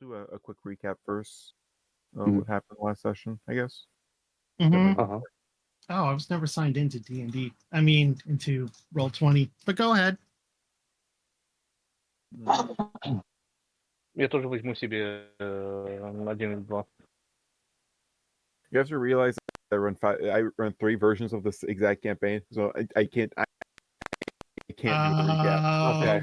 do a quick recap first of Mhm. what happened last session, I guess. Mhm. Uh-huh. Oh, I was never signed into D&D. I mean, into Roll20. But go ahead. Я тоже возьму себе 1 из 2. You have to realize that I run 3 versions of this exact campaign, so I can't do the recap. Okay.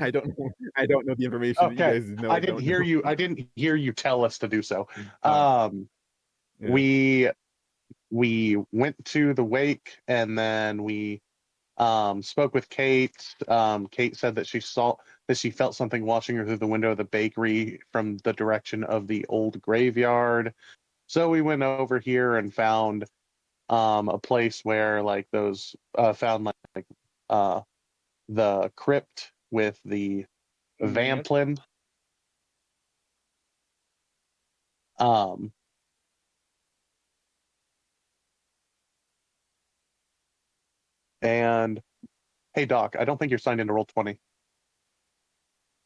I don't know the information that you Okay. guys know. I didn't hear you. I didn't hear you tell us to do so. Yeah. We went to the wake, and then we spoke with Kate. Kate said that she felt something watching her through the window of the bakery from the direction of the old graveyard. So we went over here and found a place where like those found like the crypt with the Vaelen. And hey, Doc, I don't think you're signed into Roll20.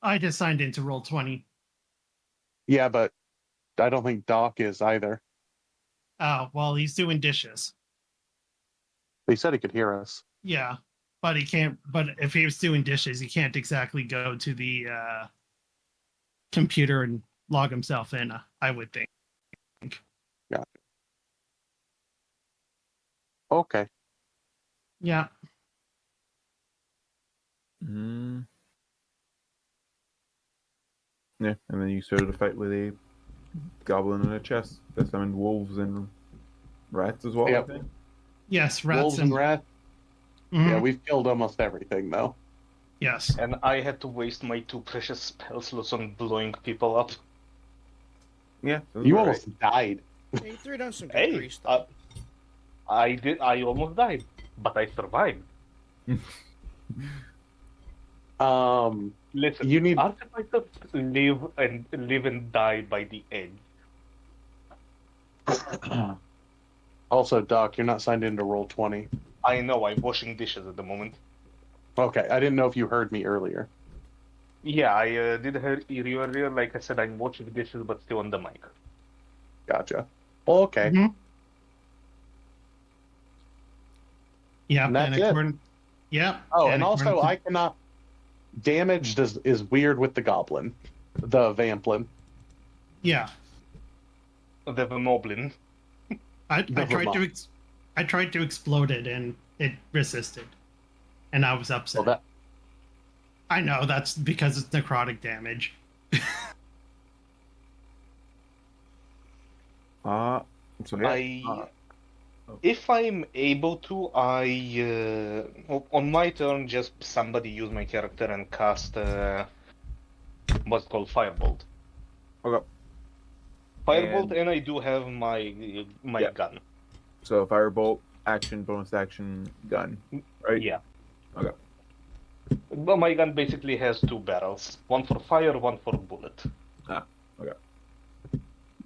I just signed into Roll20. Yeah, but I don't think Doc is either. Oh, well, he's doing dishes. They said he could hear us. Yeah, but he can't. But if he was doing dishes, he can't exactly go to the computer and log himself in. I would think. Yeah. Okay. Yeah. Yeah, and then you started a fight with a goblin in a chest that summoned wolves and rats as well. Yep. I think. Yes, rats Wolves and rats. Mhm. Yeah, we've killed almost everything though. Yes. And I had to waste my 2 precious spell slots on blowing people up. Yeah, You almost died. Yeah, you threw down some good Hey, grease stuff. I did. I almost died, but I survived. Listen, You need. artificers live and die by the edge. Also, Doc, you're not signed into Roll20. I know. I'm washing dishes at the moment. Okay, I didn't know if you heard me earlier. Yeah, I did hear you earlier. Like I said, I'm washing dishes, but still on the mic. Gotcha. Okay. Mhm. Yeah, And that's it. Yeah. Oh, and also I cannot. Damaged is weird with the goblin, the Vaelen. Yeah. The Moblin. I Never tried to explode it and it resisted, and I was upset. Well, I know that's because it's necrotic damage. So yeah. If I'm able to, on my turn, just somebody use my character and cast what's called Firebolt. Okay. Firebolt, and I do have my gun. So Firebolt, action, bonus action, gun, right? Yeah. Okay. Well, my gun basically has 2 barrels, one for fire, one for bullet. Okay.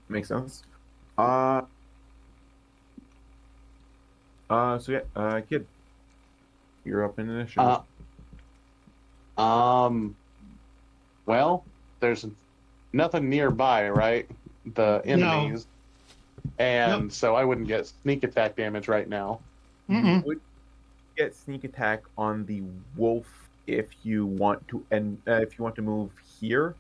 Makes sense. So yeah, Kid, you're up in initiative. Well, there's nothing nearby, right? The enemies. No. And so I wouldn't get sneak attack damage right now. You would get sneak attack on the wolf if you want to, and if you want to move here.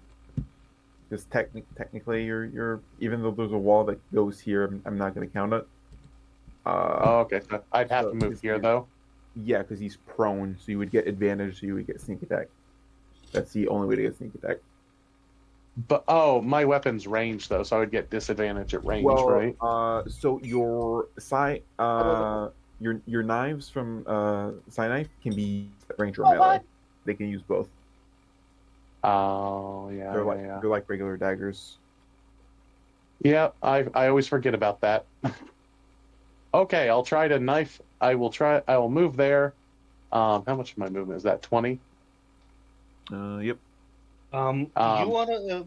Because technically, you're even though there's a wall that goes here, I'm not going to count it. Okay, so I'd have to move here though. Yeah, because he's prone, so you would get advantage, so you would get sneak attack. That's the only way to get sneak attack. But my weapon's range though, so I would get disadvantage at range, right? So your your knives from knife can be range or melee. They can use both. Oh yeah, they're like regular daggers. Yeah, I always forget about that. Okay, I'll try to knife. I will move there. How much of my movement is that? 20? Yep. You are a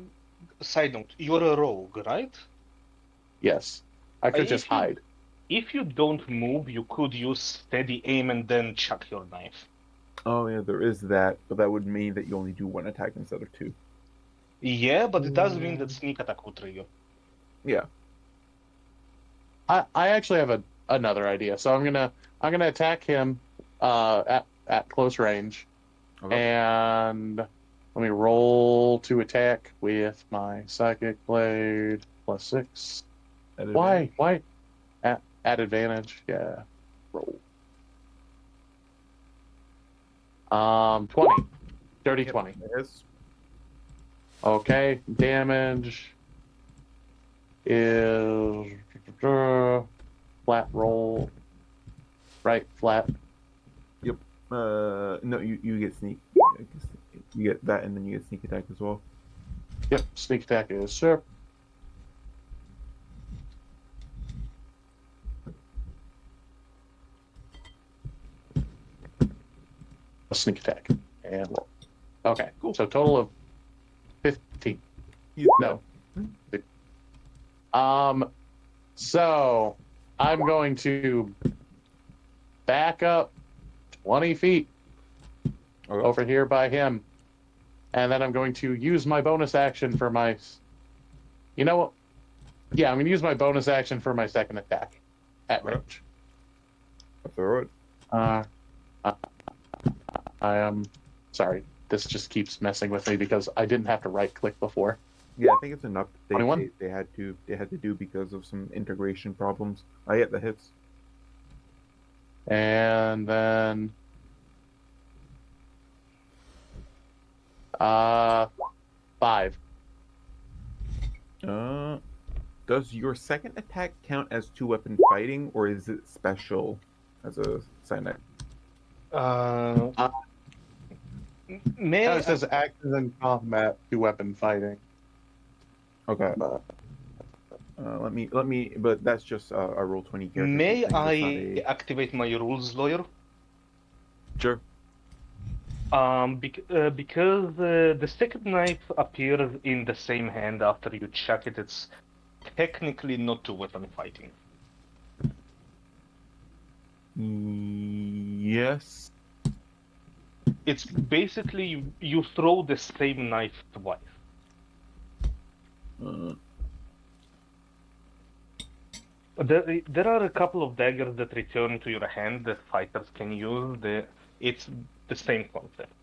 side note. You're a rogue, right? Yes. I could just hide. If you don't move, you could use steady aim and then chuck your knife. Oh yeah, there is that, but that would mean that you only do 1 attack instead of 2. Yeah, but it does mean that sneak attack will trigger. Yeah. I actually have another idea. So I'm gonna attack him at close range, Okay. and let me roll to attack with my psychic blade +6. At Why? advantage. Why? At advantage? Yeah. Roll. 20. Dirty Yep, 20. it is. Okay. Damage is flat roll. Right, flat. Yep. No, you get sneak. You get that, and then you get sneak attack as well. Yep, sneak attack is sure. A sneak attack and roll. Okay, Cool. so total of 15. He's No. So I'm going to back up 20 feet Okay. over here by him, and then I'm going to use my bonus action for my. You know what? Yeah, I'm going to use my bonus action for my second attack at Okay. range. That's all right. I am sorry. This just keeps messing with me because I didn't have to right click before. Yeah, I think it's enough. 21? They had to do because of some integration problems. I get the hits. And then 5. Does your second attack count as 2-weapon fighting, or is it special as a cyanide? May No, I it says actions in combat, 2-weapon fighting. Okay. But Let me. But that's just a roll 20 character. may thing. That's not I activate my rules lawyer? Sure. Because the second knife appears in the same hand after you chuck it, it's technically not two-weapon fighting. Yes. It's basically you throw the same knife twice. There are a couple of daggers that return to your hand that fighters can use. It's the same concept.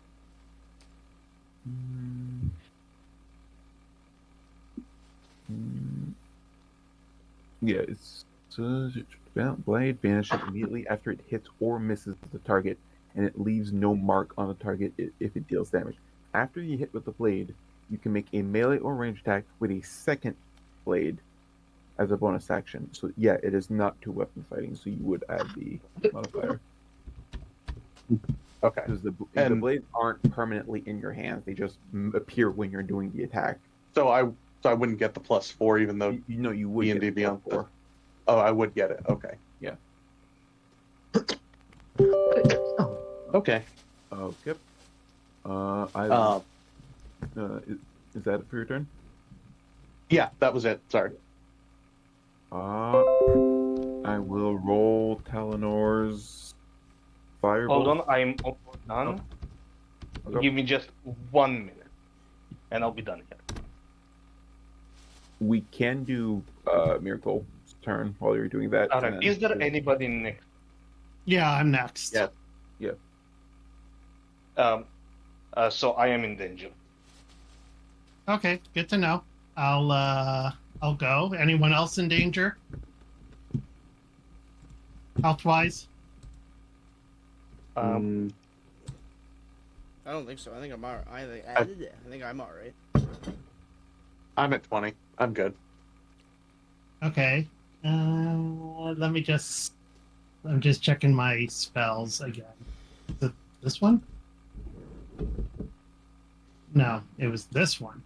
Yeah, it's blade vanishes immediately after it hits or misses the target, and it leaves no mark on the target if it deals damage. After you hit with the blade, you can make a melee or ranged attack with a second blade as a bonus action. So yeah, it is not 2-weapon fighting, so you would add the modifier. okay. Because the And- blades aren't permanently in your hands; they just appear when you're doing the attack. So I wouldn't get the +4 even though You would D&D get Beyond. +4. Oh, I would get it. Okay. Yeah. Okay. Okay. Is that it for your turn? Yeah, that was it. Sorry. I will roll Talenor's firebolt. Hold on, I'm almost done. Okay. Give me just 1 minute, and I'll be done here. We can do Miracle's turn while you're doing that. Alright, and is there then- anybody next? Yeah, I'm next. Yeah. So I am in danger. Okay, good to know. I'll go. Anyone else in danger? Health-wise? Um, I don't think so. I think I'm alright. I think I'm alright. I'm at 20. I'm good. Okay. Let me just. I'm just checking my spells again. Is it this one? No, it was this one.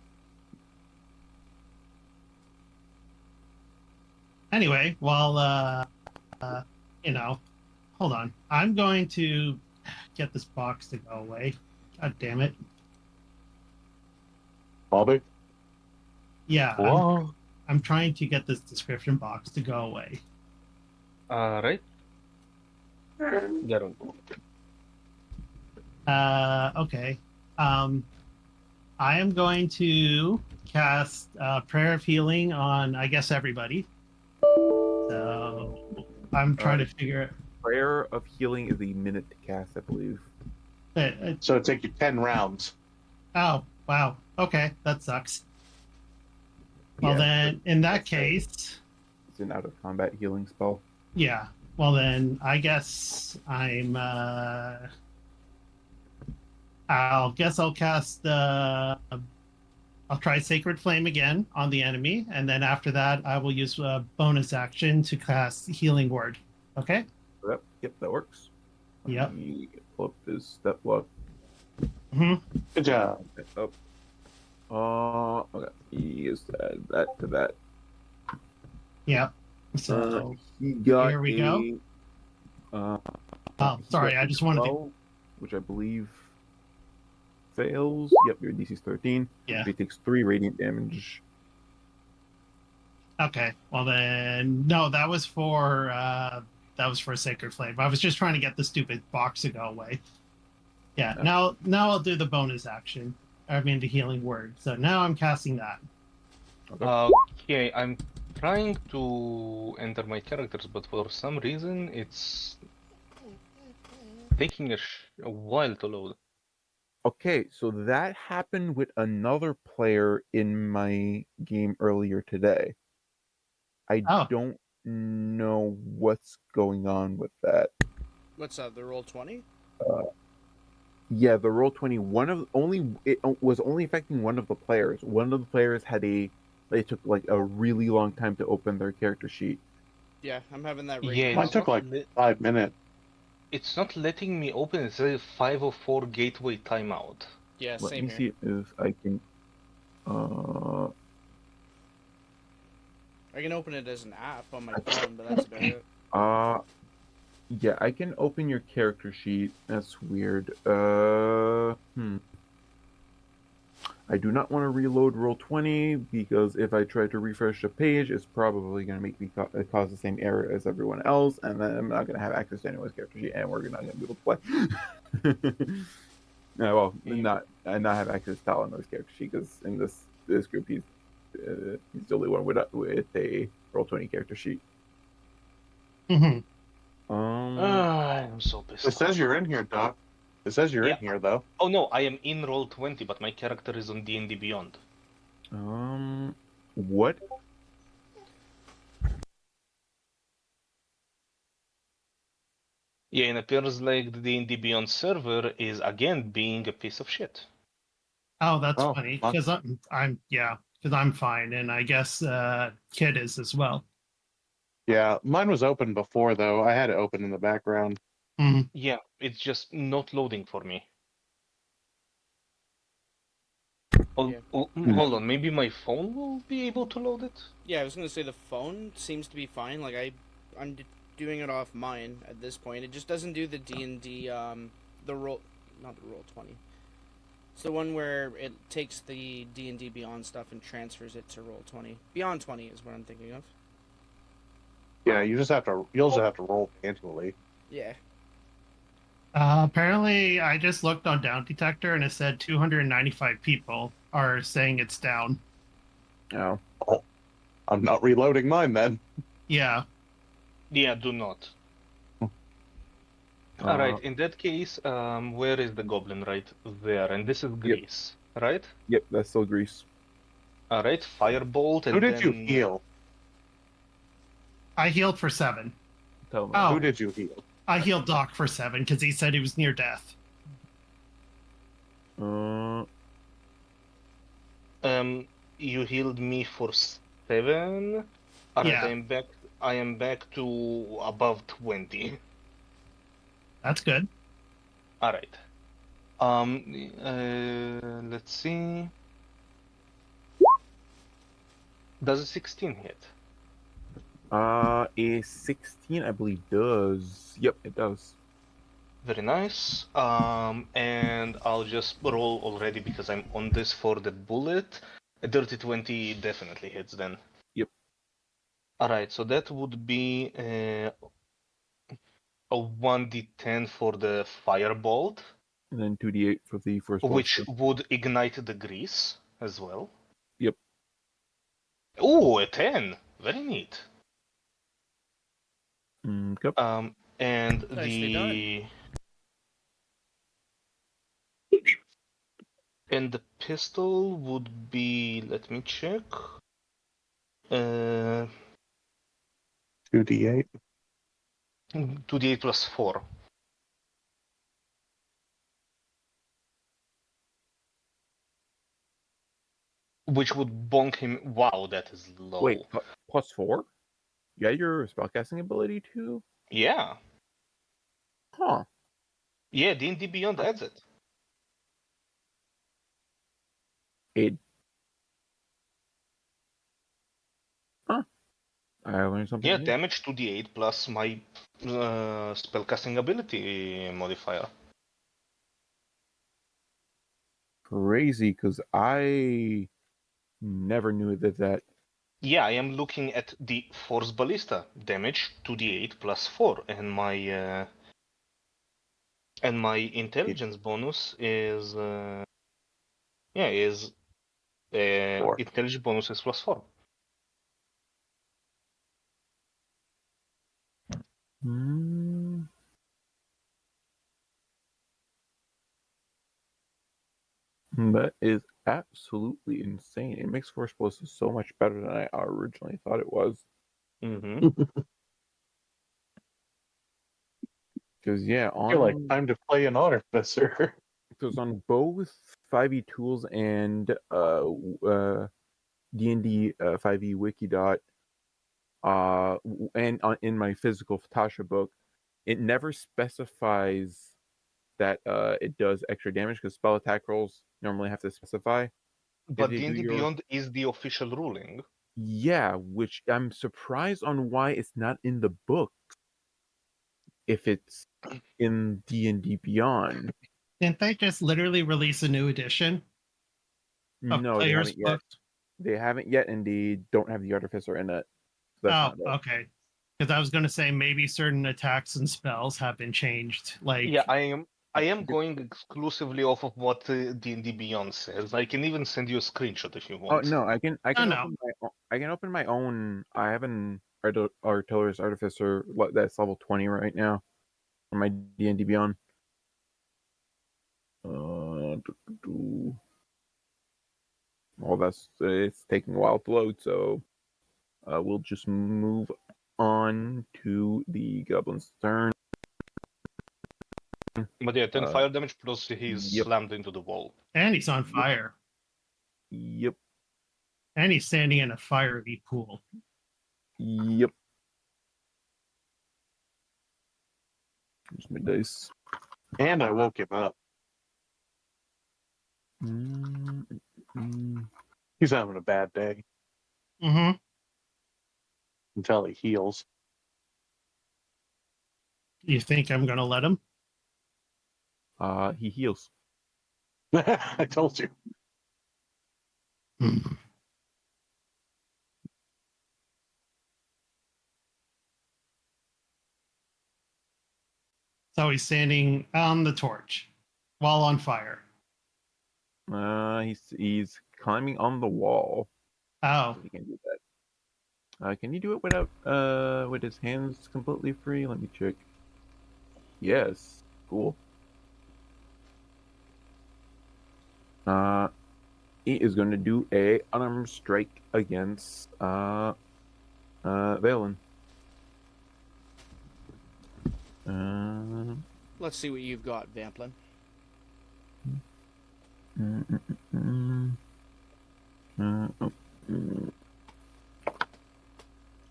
Anyway, well, hold on. I'm going to get this box to go away. God damn it. Bobby? Yeah, Whoa. I'm trying to get this description box to go away. Alright. There we go. Okay. I am going to cast Prayer of Healing on, I guess, everybody. So I'm trying to figure Prayer of Healing is a minute to cast, I believe. it. So it'd take you 10 rounds. Oh, wow. Okay, that sucks. Well, Yeah, then, in that that's right. case, It's an out of combat healing spell. yeah. Well, then, I guess I'll cast. I'll try Sacred Flame again on the enemy, and then after that, I will use a bonus action to cast Healing Word. Okay. Yep, that works. Yep. Let me pull up this step block. hmm Good job. Up. Okay. He add that to that. Yep. So He got here we go. Uh, Oh, he sorry. got I a just wanted to. 12, which I believe fails. Yep, your DC's 13. Yeah. So he takes 3 radiant damage. Okay. Well then, no, that was for Sacred Flame. I was just trying to get the stupid box to go away. Yeah. No. Now I'll do the bonus action. I mean the Healing Word. So now I'm casting that. Okay, I'm trying to enter my characters, but for some reason it's taking a while to load. Okay, so that happened with another player in my game earlier today. I Oh. don't know what's going on with that. What's up? The roll 20? Yeah, the roll 20. It was only affecting one of the players. One of the players they took like a really long time to open their character sheet. Yeah, I'm having that right Yeah, now. Mine it's took not like 5 minutes. it's not letting me open. It says 504 gateway timeout. Yeah, Let same me here. see if I can. I can open it as an app on my phone, but that's about it. Yeah, I can open your character sheet. That's weird. I do not want to reload Roll20 because if I try to refresh the page, it's probably going to make me cause the same error as everyone else, and then I'm not going to have access to anyone's character sheet, and we're not going to be able to play. Not have access to Talenor's character sheet because in this group he's the only one with a Roll20 character sheet. hmm I'm so pissed It says off. you're in here, Doc. It says you're in here, though. Oh no, I am in Roll20, but my character is on D&D Beyond. What? Yeah, and it appears like the D&D Beyond server is again being a piece of shit. Oh, that's Oh, funny fuck. because I'm fine, and I guess Kid is as well. Yeah, mine was open before, though. I had it open in the background. Mhm. Yeah, it's just not loading for me. Yeah. Hold on, maybe my phone will be able to load it? Yeah, I was gonna say the phone seems to be fine. Like I'm doing it off mine at this point. It just doesn't do the D&D the roll, not the roll 20. It's the one where it takes the D&D Beyond stuff and transfers it to roll 20. Beyond 20 is what I'm thinking of. Yeah, you'll just have to roll manually. Yeah. Apparently, I just looked on Down Detector and it said 295 people are saying it's down. Oh. Oh, I'm not reloading mine then. Yeah. Yeah, do not. Alright, in that case, where is the goblin? Right there, and this is Greece, right? Yep, that's still Greece. Alright, firebolt, and Who did you then... heal? I healed for 7. Tell me. Oh. Who did you heal? I healed Doc for 7 because he said he was near death. You healed me for 7. Alright, Yeah. I am back to above 20. That's good. Alright. Let's see. Does a 16 hit? A 16, I believe, does. Yep, it does. Very nice. And I'll just roll already because I'm on this for the bullet. A dirty 20 definitely hits then. Yep. Alright, so that would be a 1d10 for the firebolt, And then 2d8 for the first which blast. would ignite the grease as well. Yep. Ooh, a 10. Very neat. Okay. And Nicely done. the pistol would be, let me check. 2d8. 2d8 plus 4. Which would bonk him. Wow, that is low. Wait, +4? Yeah, your spellcasting ability too? Yeah. Huh. Yeah, D&D Beyond adds it. It. Huh. I learned something Yeah, new. damage 2d8 plus my spellcasting ability modifier. Crazy, because I never knew that. Yeah, I am looking at the Force Ballista. Damage 2d8 plus 4, and my intelligence bonus is 4. intelligence bonus is plus 4. Hmm. That is absolutely insane. It makes Force Explosive so much better than I originally thought it was. Mm-hmm. Because yeah, I feel like on time to play an artificer. because on both 5e tools and D&D 5e Wikidot, and in my physical Tasha book, it never specifies that it does extra damage because spell attack rolls normally have to specify if But they do D&D your. Beyond is the official ruling. Yeah, which I'm surprised on why it's not in the book if it's in D&D Beyond. Didn't they just literally release a new edition of No, they players' haven't yet. books? They haven't yet, and they don't have the artificer in it. So that's Oh, not it. okay. Because I was going to say maybe certain attacks and spells have been changed. Like, Yeah, I am going exclusively off of what D&D Beyond says. I can even send you a screenshot if you Oh want. no, I can no. open I can open my own. I have an artillerist artificer that's level 20 right now on my D&D Beyond. Well, that's it's taking a while to load, so we'll just move on to the goblin's turn. But yeah, 10 fire damage plus he's Yep, slammed into the wall. and he's on Yep. fire. yep, And he's standing in a fiery pool. yep. Here's my dice. And I woke him up. Mm. He's having a bad day Mm-hmm. until he heals. You think I'm going to let him? He heals. I told you. So he's standing on the torch while on fire. He's climbing on the wall. Oh, He can do that. Can you do it without with his hands completely free? Let me check. Yes. Cool. He is going to do a unarmed strike against Vaelen. Let's see what you've got, Vamplin.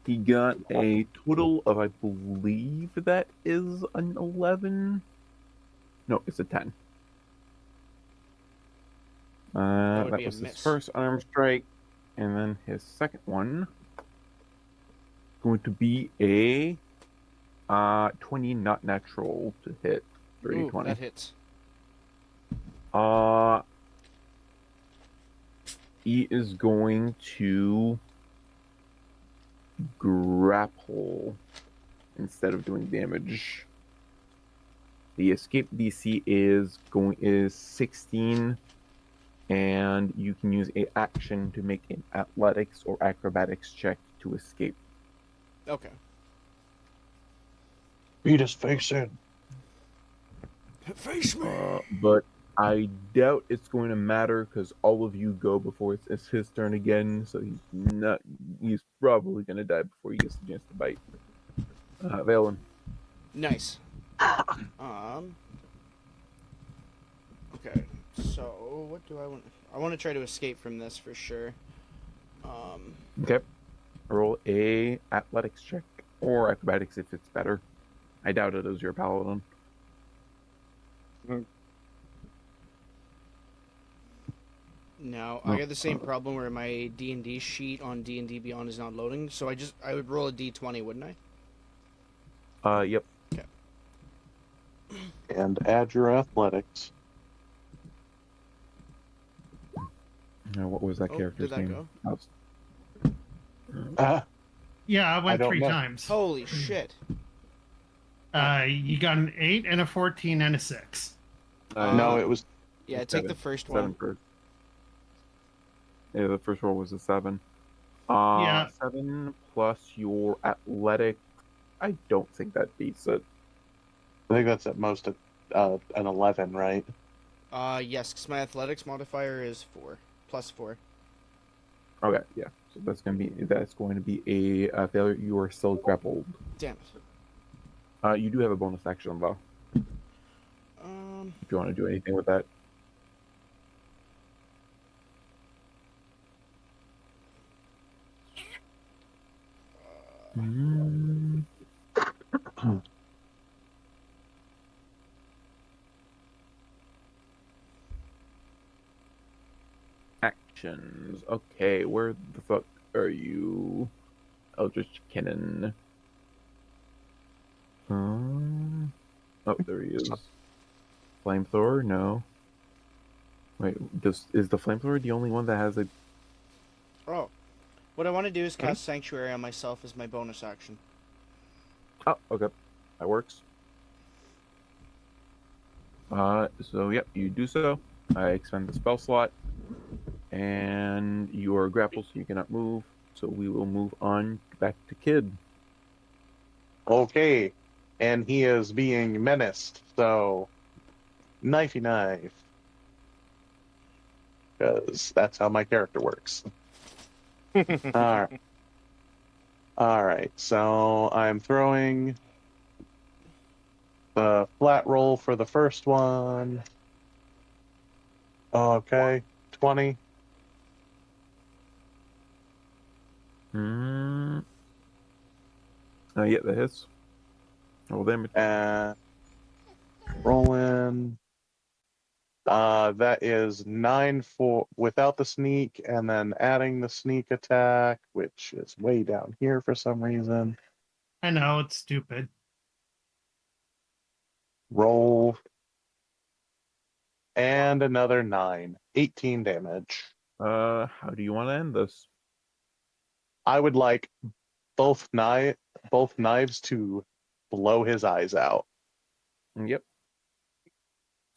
He got a total of, I believe that is an 11. No, it's a 10. That would That be a was his miss. first unarmed strike, and then his second one going to be a 20 not natural to hit. Ooh, 20. that hits. He is going to grapple instead of doing damage. The escape DC is 16 and you can use a action to make an athletics or acrobatics check to escape. Okay. Beat his face in. Face me. But I doubt it's going to matter because all of you go before it's his turn again, so he's probably going to die before he gets the chance to bite. Vaelen. Nice. Okay. So what do I want? I want to try to escape from this for sure. Okay. Roll a athletics check or acrobatics if it's better. I doubt it is your paladin. Now I got the same problem where my D&D sheet on D&D Beyond is not loading, so I would roll a D20, wouldn't I? Yep. Okay. And add your athletics. Now, what was that Oh, character's did that name? Yeah, I went don't 3 know. times. Holy shit. You got an 8 and a 14 and a 6. No, it was Yeah, take seven. the first 7 one. first. Yeah, the first roll was a 7. Yeah. 7 plus your athletic. I don't think that beats it. I think that's at most an 11, right? Yes, because my athletics modifier is 4. Plus 4. Okay, yeah. So that's going to be a failure. You are still grappled. Damn it. You do have a bonus action though, if you want to do anything with that. Actions. Okay, where the fuck are you? Eldritch Cannon. Oh, there he is. Flamethrower? No. Wait, is the flamethrower the only one that has a? Oh. What I want to do is cast Sanctuary on myself as my bonus action. Oh, okay, that works. So yep, you do so. I expend the spell slot, and you are grappled, so you cannot move. So we will move on back to Kid. Okay. And he is being menaced, so knifey knife. Because that's how my character works. Alright. Alright, so I'm throwing the flat roll for the first one. Okay, 20. Yeah, that hits. Roll damage. And rolling. That is 9 for without the sneak, and then adding the sneak attack, which is way down here for some reason. I know, it's stupid. Roll. And another 9. 18 damage. How do you want to end this? I would like both knives to blow his eyes out. Yep.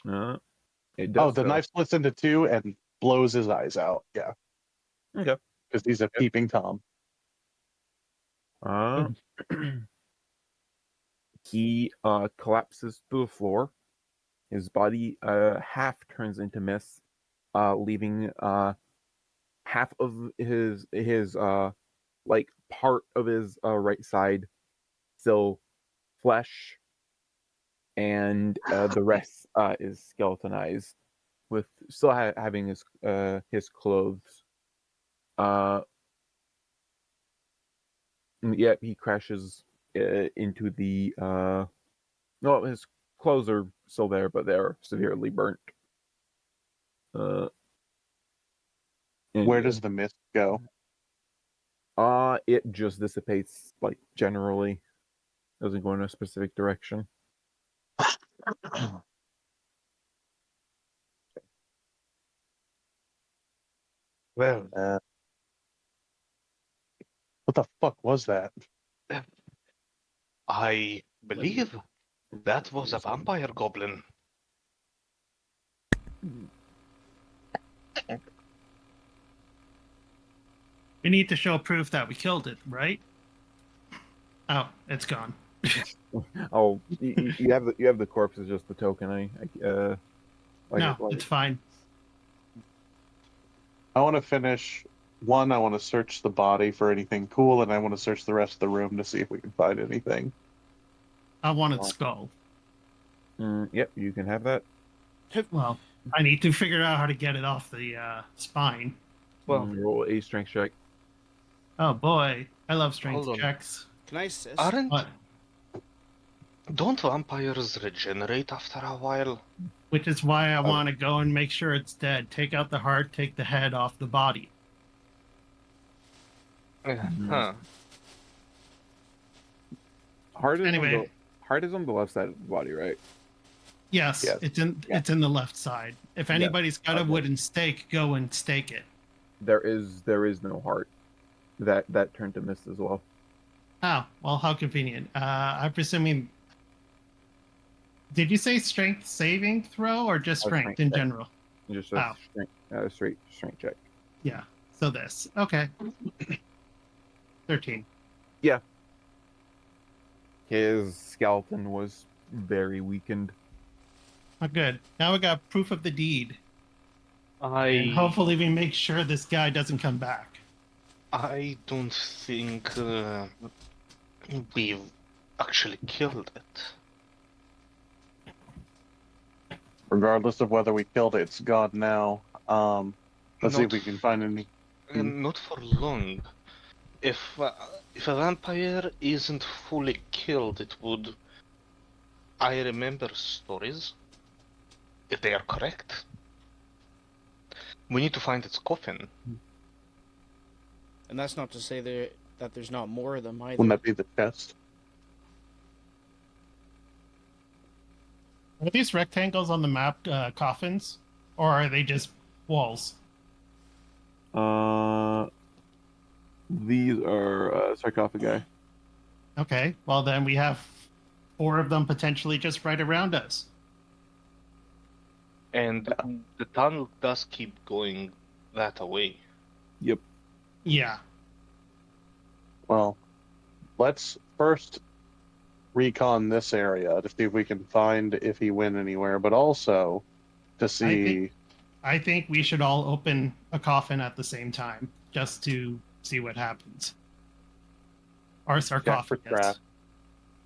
It Oh, does. the so. knife splits into 2 and blows his eyes out. Yeah. Okay. Because he's a peeping Tom. He collapses to the floor. His body half turns into mist, leaving half of his like part of his right side still flesh, and the rest is skeletonized, with still having his clothes. Yeah, he crashes into the no, his clothes are still there, but they're severely burnt. Where does the mist go? It just dissipates, like, generally. Doesn't go in a specific direction. Well, What the fuck was that? I believe that was a vampire goblin. We need to show proof that we killed it, right? Oh, it's gone. Oh, you have the corpse as just the token. No, it's fine. I want to finish one. I want to search the body for anything cool, and I want to search the rest of the room to see if we can find anything. I want its skull. Yep, you can have that. Well, I need to figure out how to get it off the spine. Well, Roll a strength check. Oh boy, I love strength Hold on. checks. Can I assist? What? Don't vampires regenerate after a while? Which is why I want to go and make sure it's dead. Take out the heart, take the head off the body. Huh. Heart is Anyway. heart is on the left side of the body, right? Yes, Yes. it's in the left side. If anybody's got a Okay. wooden stake, go and stake it. There is no heart. That turned to mist as well. Oh, well, how convenient. I'm presuming. Did you say strength saving throw or just strength strength in check. general? Just Oh. a straight strength check. Yeah. So this. Okay. 13. His skeleton was very weakened. Oh, good. Now we got proof of the deed. And hopefully we make sure this guy doesn't come back. I don't think we've actually killed it. Regardless of whether we killed it, it's gone now. Let's see if we can find any. Not for long. If a vampire isn't fully killed, it would. I remember stories. If they are correct, we need to find its coffin. And that's not to say that there's not more of them either. Wouldn't that be the chest? Are these rectangles on the map coffins? Or are they just walls? These are sarcophagi. Okay. Well, then we have 4 of them potentially just right around us. And the tunnel does keep going that away. Yep. Yeah. Well, let's first recon this area to see if we can find if he went anywhere, but also to see. I think we should all open a coffin at the same time just to see what happens. Or Check for sarcophagus. traps.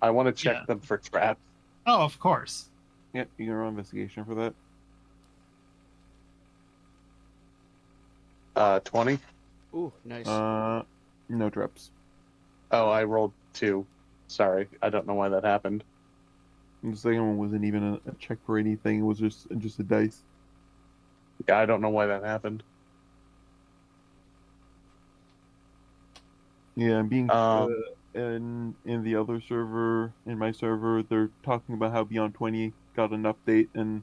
I want to check them for traps. Oh, of course. Yep, you can roll investigation for that. 20. Ooh, nice. No traps. Oh, I rolled 2. Sorry, I don't know why that happened. The second one wasn't even a check for anything. It was just a dice. Yeah, I don't know why that happened. Yeah, I'm being in the other server, in my server, they're talking about how Beyond 20 got an update, and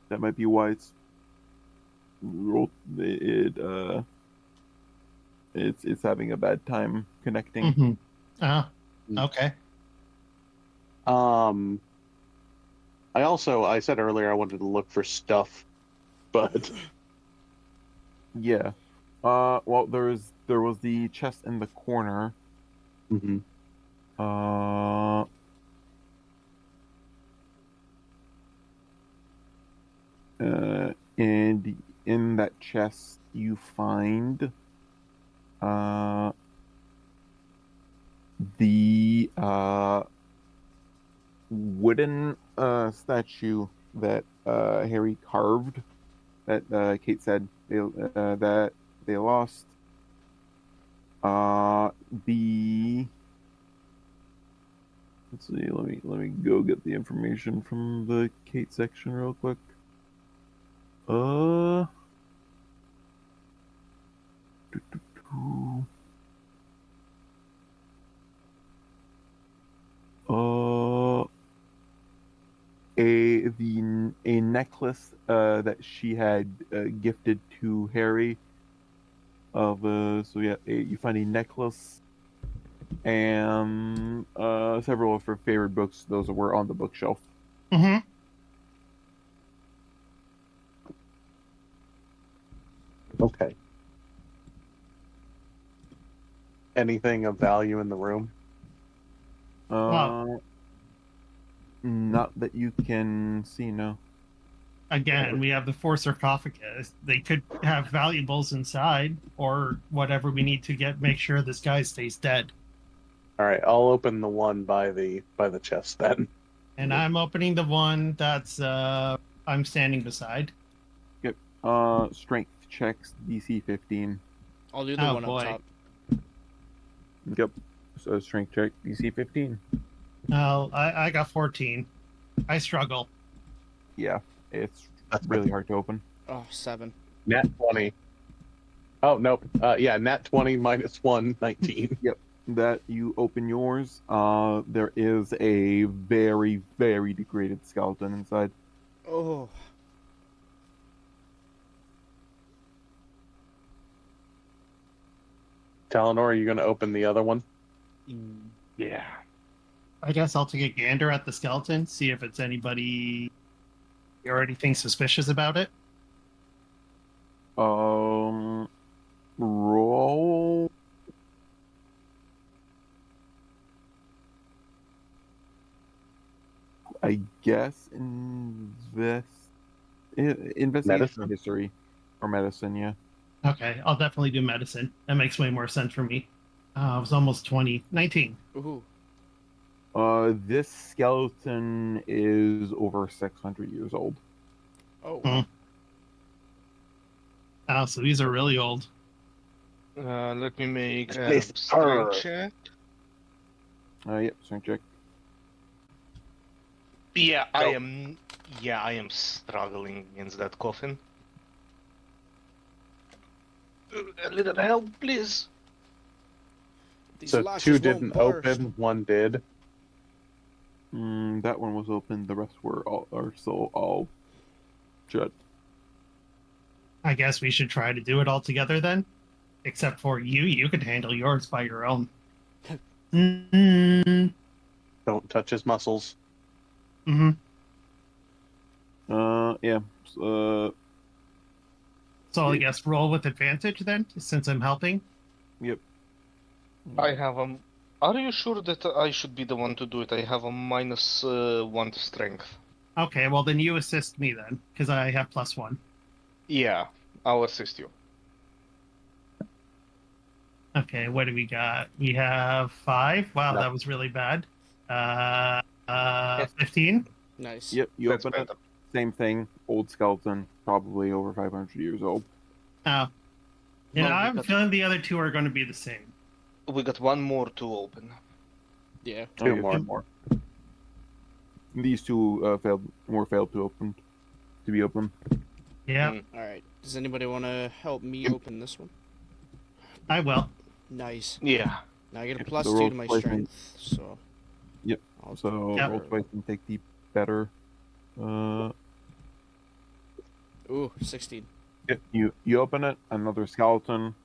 that might be why it's having a bad time connecting. Mm-hmm. Okay. I said earlier I wanted to look for stuff, but Yeah. Well, there was the chest in the corner. Mhm. And in that chest you find the wooden statue that Harry carved that Kate said that they lost. Let's see. Let me go get the information from the Kate section real quick. A necklace that she had gifted to Harry. You find a necklace and several of her favorite books. Those were on the bookshelf. Mm-hmm. Okay. anything of value in the room? Uh, Not that you can see, no. Again, we have the 4 sarcophagus. They could have valuables inside, or whatever we need to make sure this guy stays dead. All right, I'll open the one by the chest then. And I'm opening the one that's I'm standing beside. Yep. Strength checks DC 15. I'll do the Oh, one boy. up top. Yep. So strength check DC 15. Oh, I got 14. I struggle. Yeah, it's That's really hard to open. Oh, 7. Nat 20. Oh, nope. Yeah, nat 20 minus 1, 19. That you open yours, there is a very, very degraded skeleton inside. Oh. Talenor, are you going to open the other one? Yeah. I guess I'll take a gander at the skeleton, see if it's anybody or anything suspicious about it. Roll. I guess investigation Medicine? or history or medicine, yeah. Okay, I'll definitely do medicine. That makes way more sense for me. It was almost 20. 19. Ooh. This skeleton is over 600 years old. Oh. Hmm. Oh, so these are really old. Let me make a Miss strength her. check. Yep, strength check. Yeah, Go. I am struggling against that coffin. A little help, please. These So latches 2 won't didn't burst. open, 1 did. That one was open. The rest are still all shut. I guess we should try to do it all together then. Except for you. You could handle yours by your own. Mm-hmm. Don't touch his muscles. Yeah. So I guess roll with advantage then, since I'm helping. Yep. I have a. Are you sure that I should be the one to do it? I have a minus 1 to strength. Okay, well then you assist me then, because I have +1. Yeah, I'll assist you. Okay, what do we got? We have 5. Wow, No. that was really bad. 15. Nice. Yep. You That's open better. it. Same thing. Old skeleton, probably over 500 years old. Oh. You know, Well, we I'm got- feeling the other 2 are going to be the same. We got one more to open. Yeah. 2 yeah, more. These two failed to be open. Yeah, Mm. All right. Does anybody want to help me Yep. open this one? I will. Nice. Yeah. Now I get a Yep, +2 so roll to my twice strength, so. Yep. I'll So Yep. roll twice and take the better. Ooh, 16. Yep. You open it. Another skeleton.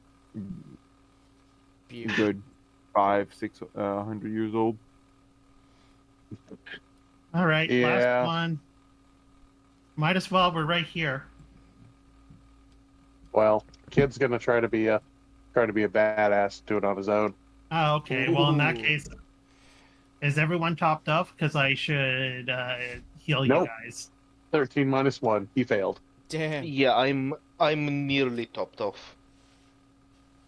Beauty. Good 500-600 years old. All right, Yeah. last one. Might as well. We're right here. Well, kid's gonna try to be a badass, do it on his own. Oh, okay. Well, in that Ooh. case, is everyone topped off? Because I should heal you Nope. guys. 13 minus 1. He failed. Damn. Yeah, I'm nearly topped off.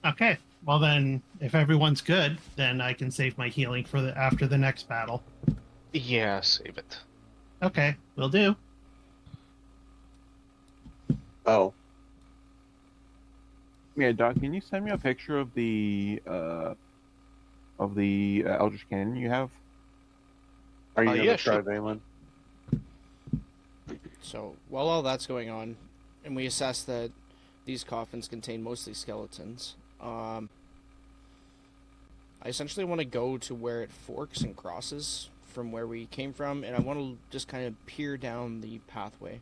Okay. Well, then, if everyone's good, then I can save my healing for after the next battle. Yeah, save it. Okay, will do. Oh, Yeah, Doc. Can you send me a picture of the Eldritch Cannon you have? are you gonna yeah, try sure. Vaelen? So, while all that's going on, and we assess that these coffins contain mostly skeletons, I essentially want to go to where it forks and crosses from where we came from, and I want to just kind of peer down the pathway.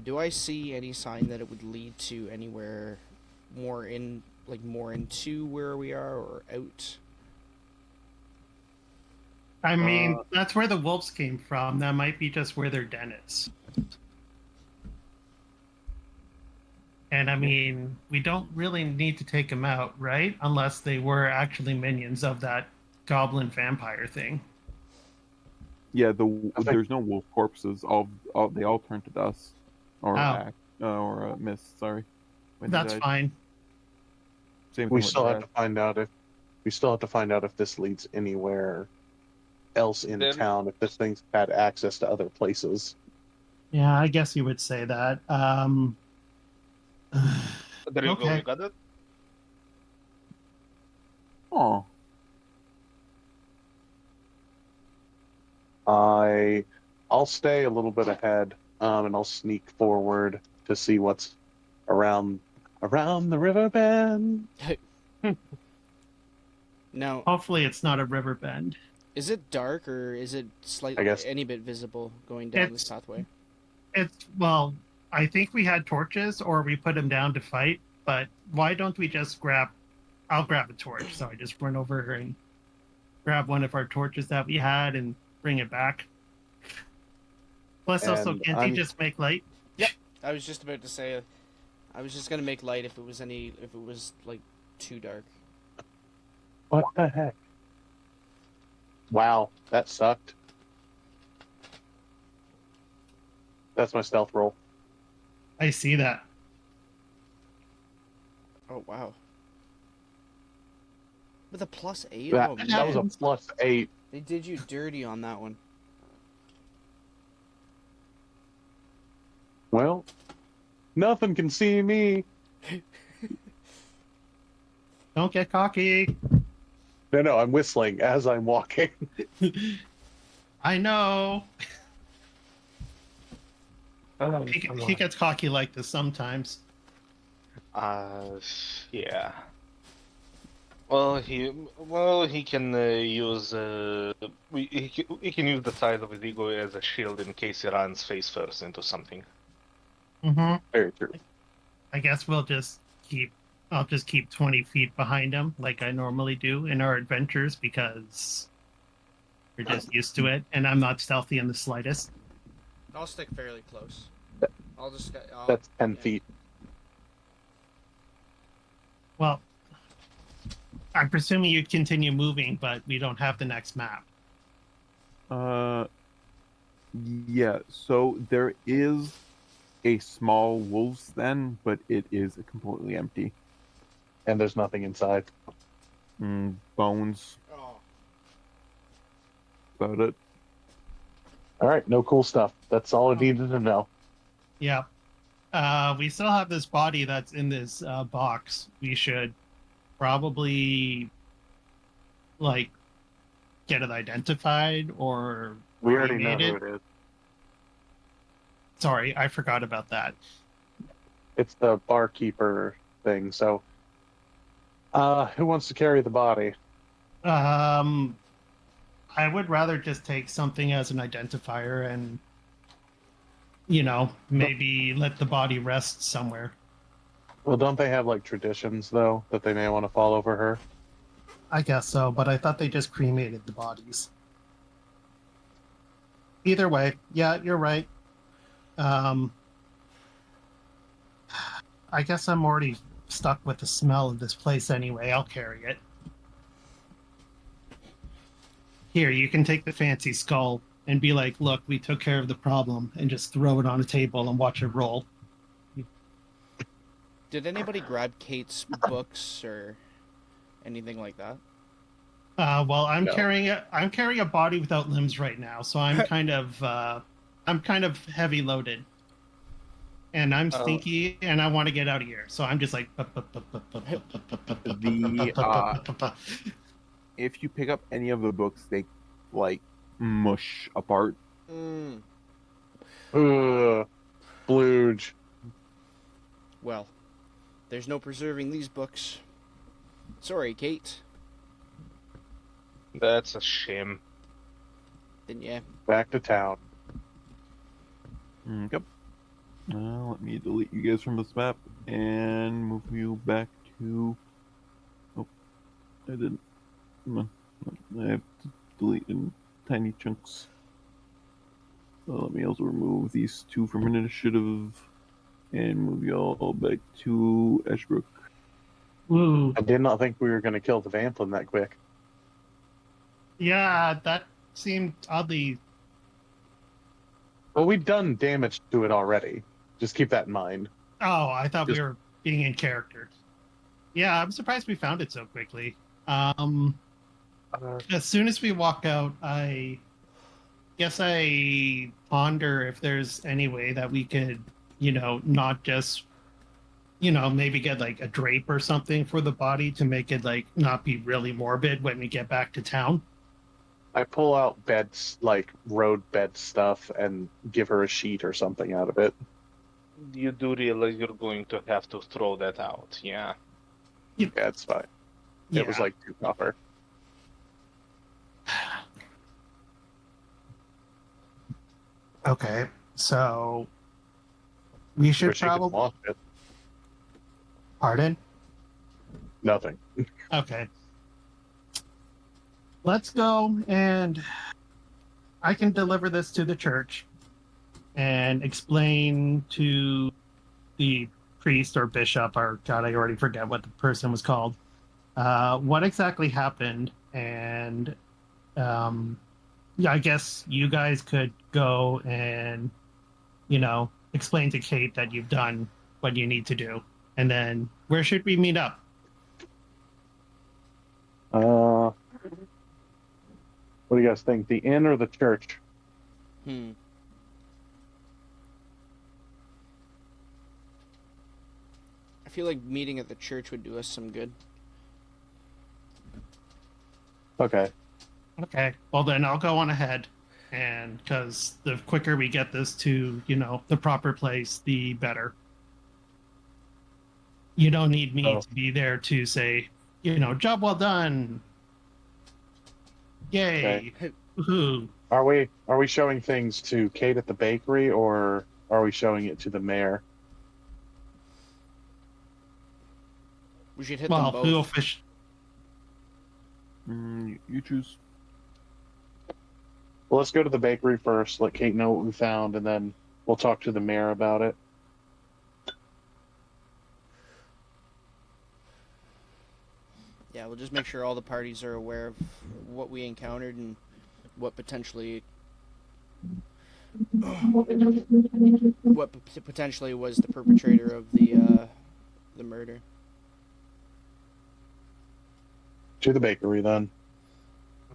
Do I see any sign that it would lead to anywhere more into where we are or out? I mean, that's where the wolves came from. That might be just where their den is. And I mean, we don't really need to take them out, right? Unless they were actually minions of that goblin vampire thing. Yeah, I think- there's no wolf corpses. They all turn to dust, or Oh. mist. Sorry, when That's they died. fine. Same We thing with still have Brad. to find out if this leads anywhere else in Then- town. If this thing's had access to other places. Yeah, I guess you would say that. There you go, Okay. you got it? Oh, I'll stay a little bit ahead, and I'll sneak forward to see what's around the river bend. Now, Hopefully, it's not a river bend. is it dark or is it slightly I guess- any bit visible going down this It's- pathway? Well, I think we had torches or we put them down to fight, but why don't we just I'll grab a torch. So I just run over and grab one of our torches that we had and bring it back. Plus, also, And can't you just make light? I was just about to say, I was just gonna make light if it was like too dark. What the heck? Wow, that sucked. That's my stealth roll. I see that. Oh wow. With a +8? That, Oh that man, was a +8. they did you dirty on that one. Well, nothing can see me. Don't get cocky. No, I'm whistling as I'm walking. I know. Oh, He gets cocky like this sometimes. Yeah. He can use he can use the size of his ego as a shield in case he runs face first into something. Mm-hmm. Very true. I guess I'll just keep 20 feet behind him like I normally do in our adventures because we're just used to it and I'm not stealthy in the slightest. I'll stick fairly close. That's 10 yeah. feet. Well, I'm presuming you'd continue moving, but we don't have the next map. yeah. So there is a small wolf's den, but it is completely empty. And there's nothing inside. Bones. Oh. About it. All right, no cool stuff. That's all I needed to know. Yeah. We still have this body that's in this box. We should probably like get it identified or We already know cremated. who it is. Sorry, I forgot about that. It's the barkeeper thing. So, who wants to carry the body? I would rather just take something as an identifier and, maybe let the body rest somewhere. Well, don't they have like traditions though that they may want to follow for her? I guess so, but I thought they just cremated the bodies. Either way, yeah, you're right. I guess I'm already stuck with the smell of this place anyway. I'll carry it. Here, you can take the fancy skull and be like, look, we took care of the problem, and just throw it on a table and watch it roll. Did anybody grab Kate's books or anything like that? Well, I'm No. carrying a body without limbs right now, so I'm kind of heavy loaded, and I'm Oh. stinky, and I want to get out of here. So I'm just like, If you pick up any of the books, they like mush apart. Mm. Ugh, Blooge. Well, there's no preserving these books. Sorry, Kate. That's a shame. Didn't ya? Back to town. Yep. Let me delete you guys from this map and move you back to. Oh, I didn't. Come on. I have to delete in tiny chunks. Let me also remove these two from initiative. and move y'all back to Ashbrook. Ooh, I did not think we were going to kill the Vamplin that quick. yeah, that seemed oddly. Well, we've done damage to it already. Just keep that in mind. Oh, I thought we Just- were being in character. Yeah, I'm surprised we found it so quickly. As soon as we walk out, I guess I ponder if there's any way that we could, not just, maybe get like a drape or something for the body to make it like not be really morbid when we get back to town. I pull out beds, like road bed stuff, and give her a sheet or something out of it. You do realize you're going to have to throw that out, yeah? Yeah, it's fine. Yeah. It was like 2 copper. Okay, so we should Or she could probably. wash it. Pardon? Nothing. Okay. Let's go, and I can deliver this to the church and explain to the priest or bishop, or God, I already forget what the person was called, what exactly happened. And yeah, I guess you guys could go and, explain to Kate that you've done what you need to do. And then where should we meet up? What do you guys think? The inn or the church? Hmm. I feel like meeting at the church would do us some good. Okay. Okay. Well, then I'll go on ahead. And because the quicker we get this to, the proper place, the better. You don't need me Oh. to be there to say, job well done. Yay. Okay. Woohoo. Are we showing things to Kate at the bakery, or are we showing it to the mayor? We should hit them Well, both. who'll fish? You choose. Well, let's go to the bakery first. Let Kate know what we found, and then we'll talk to the mayor about it. Yeah, we'll just make sure all the parties are aware of what we encountered and what potentially was the perpetrator of the murder. To the bakery, then.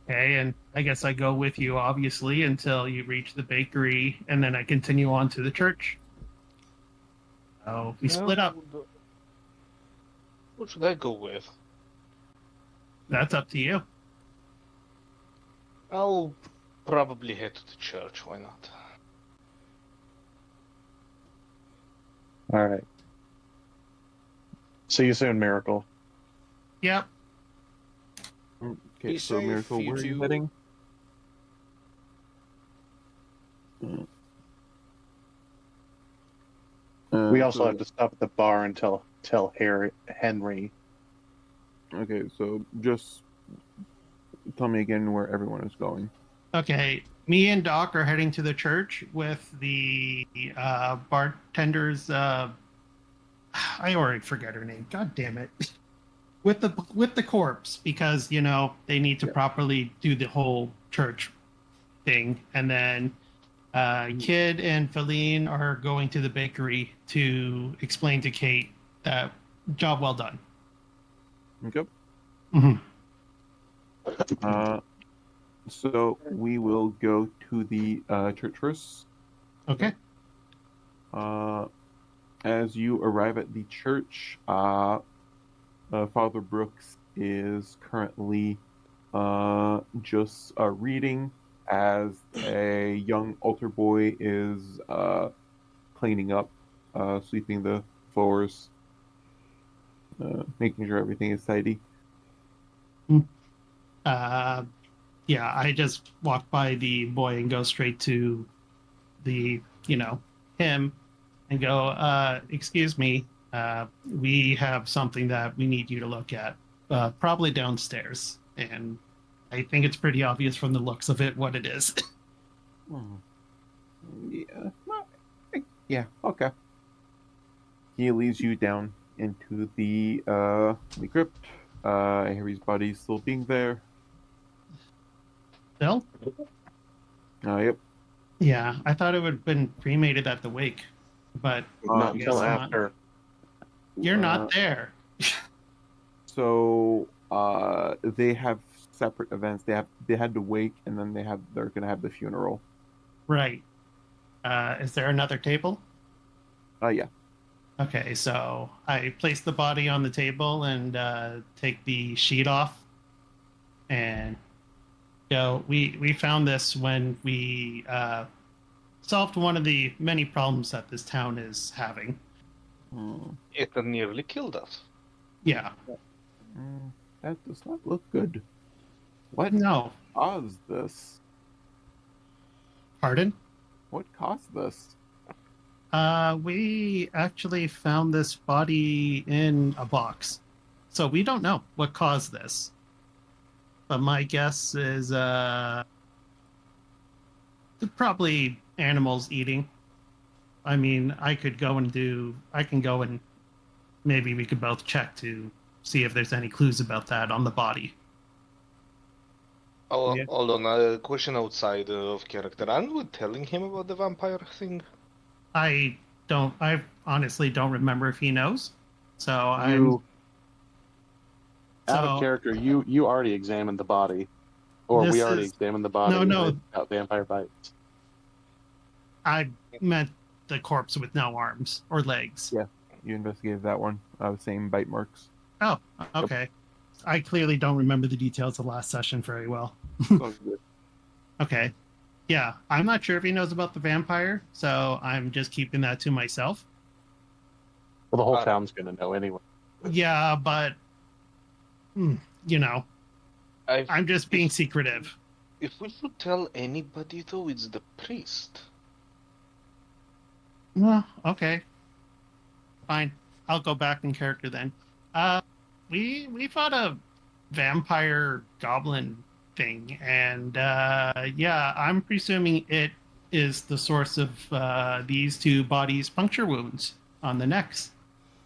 Okay, and I guess I go with you, obviously, until you reach the bakery, and then I continue on to the church. So we split up. What should I go with? That's up to you. I'll probably head to the church, why not? All right. See you soon, Miracle. Yep. Okay, Be so safe, Miracle, you where are you two. heading? We also So- have to stop at the bar and tell Henry. Okay, so just tell me again where everyone is going. Okay, me and Doc are heading to the church with the bartender's. I already forget her name. God damn it! With the corpse, because they need to properly do the whole church thing, and then Kid and Vaelen are going to the bakery to explain to Kate that job well done. Okay. Mhm. So we will go to the church first. Okay. As you arrive at the church, Father Brooks is currently just reading as a young altar boy is cleaning up, sweeping the floors, making sure everything is tidy. Yeah, I just walk by the boy and go straight to the, him and go, excuse me, we have something that we need you to look at, probably downstairs. And I think it's pretty obvious from the looks of it what it is. Hmm. Yeah. Yeah. Okay. He leads you down into the crypt. Harry's body's still being there. Bill? Yep. Yeah, I thought it would have been cremated at the wake, but Not I guess until not. after. You're not there. So they have separate events. They had the wake, and then they're gonna have the funeral. Right. Is there another table? Yeah. Okay, so I place the body on the table and take the sheet off. And we found this when we solved one of the many problems that this town is having. It nearly killed us. Yeah. That does not look good. What No. caused this? Pardon? What caused this? We actually found this body in a box. So we don't know what caused this. But my guess is probably animals eating. I mean, I can go and maybe we could both check to see if there's any clues about that on the body. Oh, Yeah. hold on, a question outside of character. Aren't we telling him about the vampire thing? I honestly don't remember if he knows. So You, out So- of character, you already examined the body. Or we This already is- examined the body No. without vampire bites. I meant the corpse with no arms or legs. Yeah. You investigated that one. Same bite marks. Oh, okay. I clearly don't remember the details of last session very well. Oh, good. Okay. Yeah, I'm not sure if he knows about the vampire, so I'm just keeping that to myself. Well, the whole town's gonna know anyway. Yeah, but you know, I'm just being secretive. If we should tell anybody, though, it's the priest. Well, okay. Fine. I'll go back in character then. We fought a vampire goblin thing, and yeah, I'm presuming it is the source of these two bodies' puncture wounds on the necks.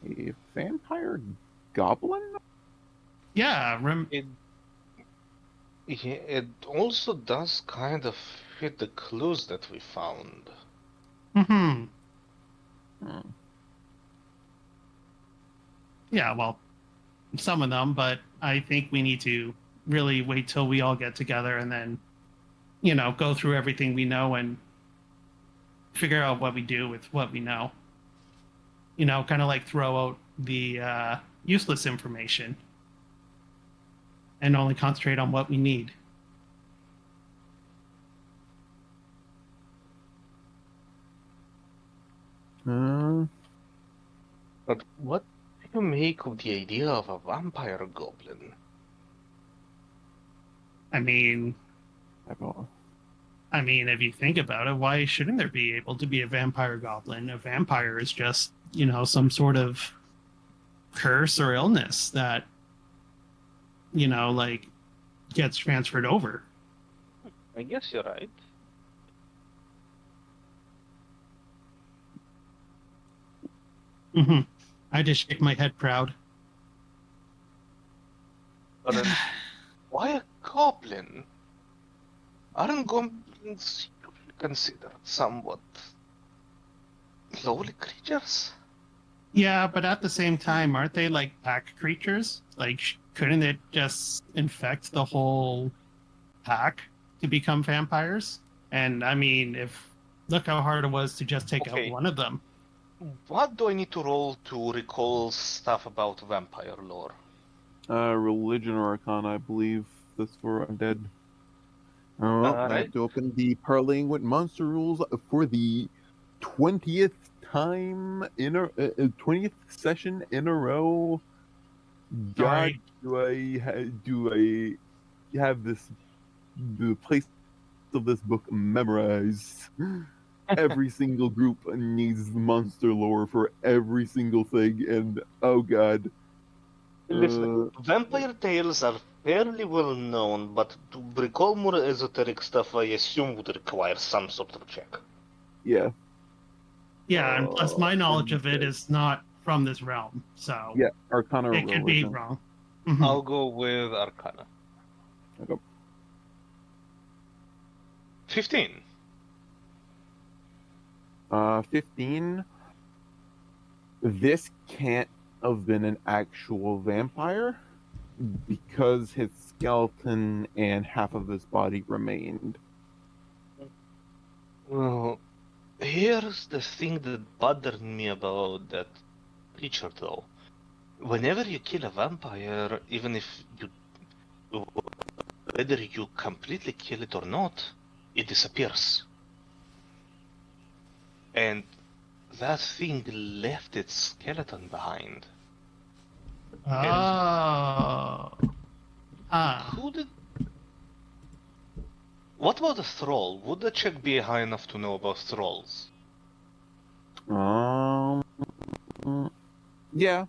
A vampire goblin? Yeah, It also does kind of fit the clues that we found. Hmm. Hmm. Yeah, well, some of them, but I think we need to really wait till we all get together and then, go through everything we know and figure out what we do with what we know. Kind of like throw out the useless information and only concentrate on what we need. But what do you make of the idea of a vampire goblin? I mean, if you think about it, why shouldn't there be able to be a vampire goblin? A vampire is just, some sort of curse or illness that, gets transferred over. I guess you're right. Mm-hmm. I just shake my head proud. But then, why a goblin? Aren't goblins usually considered somewhat lowly creatures? Yeah, but at the same time, aren't they like pack creatures? Like, couldn't it just infect the whole pack to become vampires? And I mean, look how hard it was to just take out one of them. What do I need to roll to recall stuff about vampire lore? Religion or Arcana, I believe. That's for undead. I have to open the Parlaying with Monster rules for the 20th time 20th session in a row. God, Sorry. do I have the place of this book memorized? Every single group needs monster lore for every single thing, and oh god. Listen, vampire tales are fairly well known, but to recall more esoteric stuff, I assume would require some sort of check. Yeah. Yeah, and plus my knowledge of it is not from this realm, so Yeah, Arcana or it could be religion. wrong. Mhm. I'll go with Arcana. Okay. 15. 15. This can't have been an actual vampire because his skeleton and half of his body remained. Well, here's the thing that bothered me about that creature, though. Whenever you kill a vampire, even if you, whether you completely kill it or not, it disappears. And that thing left its skeleton behind. Oh. Ah. Who did? What about a thrall? Would the check be high enough to know about thralls? Um. Yeah.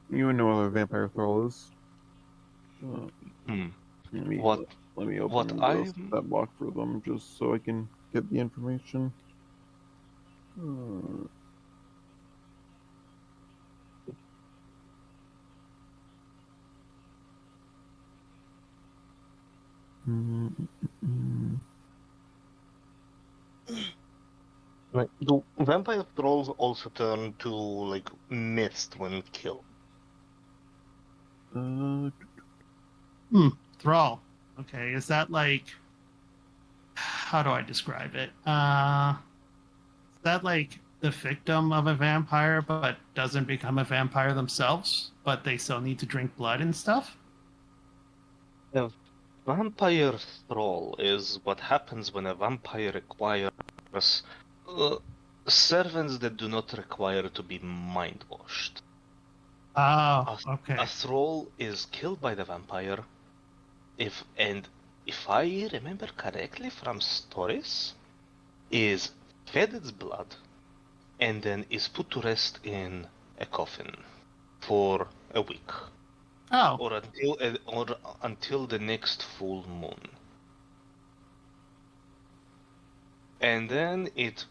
You would know what a vampire thrall is. Hmm. Let me, What- let me open what that block for them just so I can get the information. Like, do vampire thralls also turn to like mist when killed? Thrall. Okay, is that like, how do I describe it? Is that like the victim of a vampire but doesn't become a vampire themselves, but they still need to drink blood and stuff? A vampire thrall is what happens when a vampire acquires uh, servants that do not require to be mind washed. Oh, A okay. thrall is killed by the vampire, if I remember correctly from stories, is fed its blood and then is put to rest in a coffin for a week Oh, or until the next full moon. And then it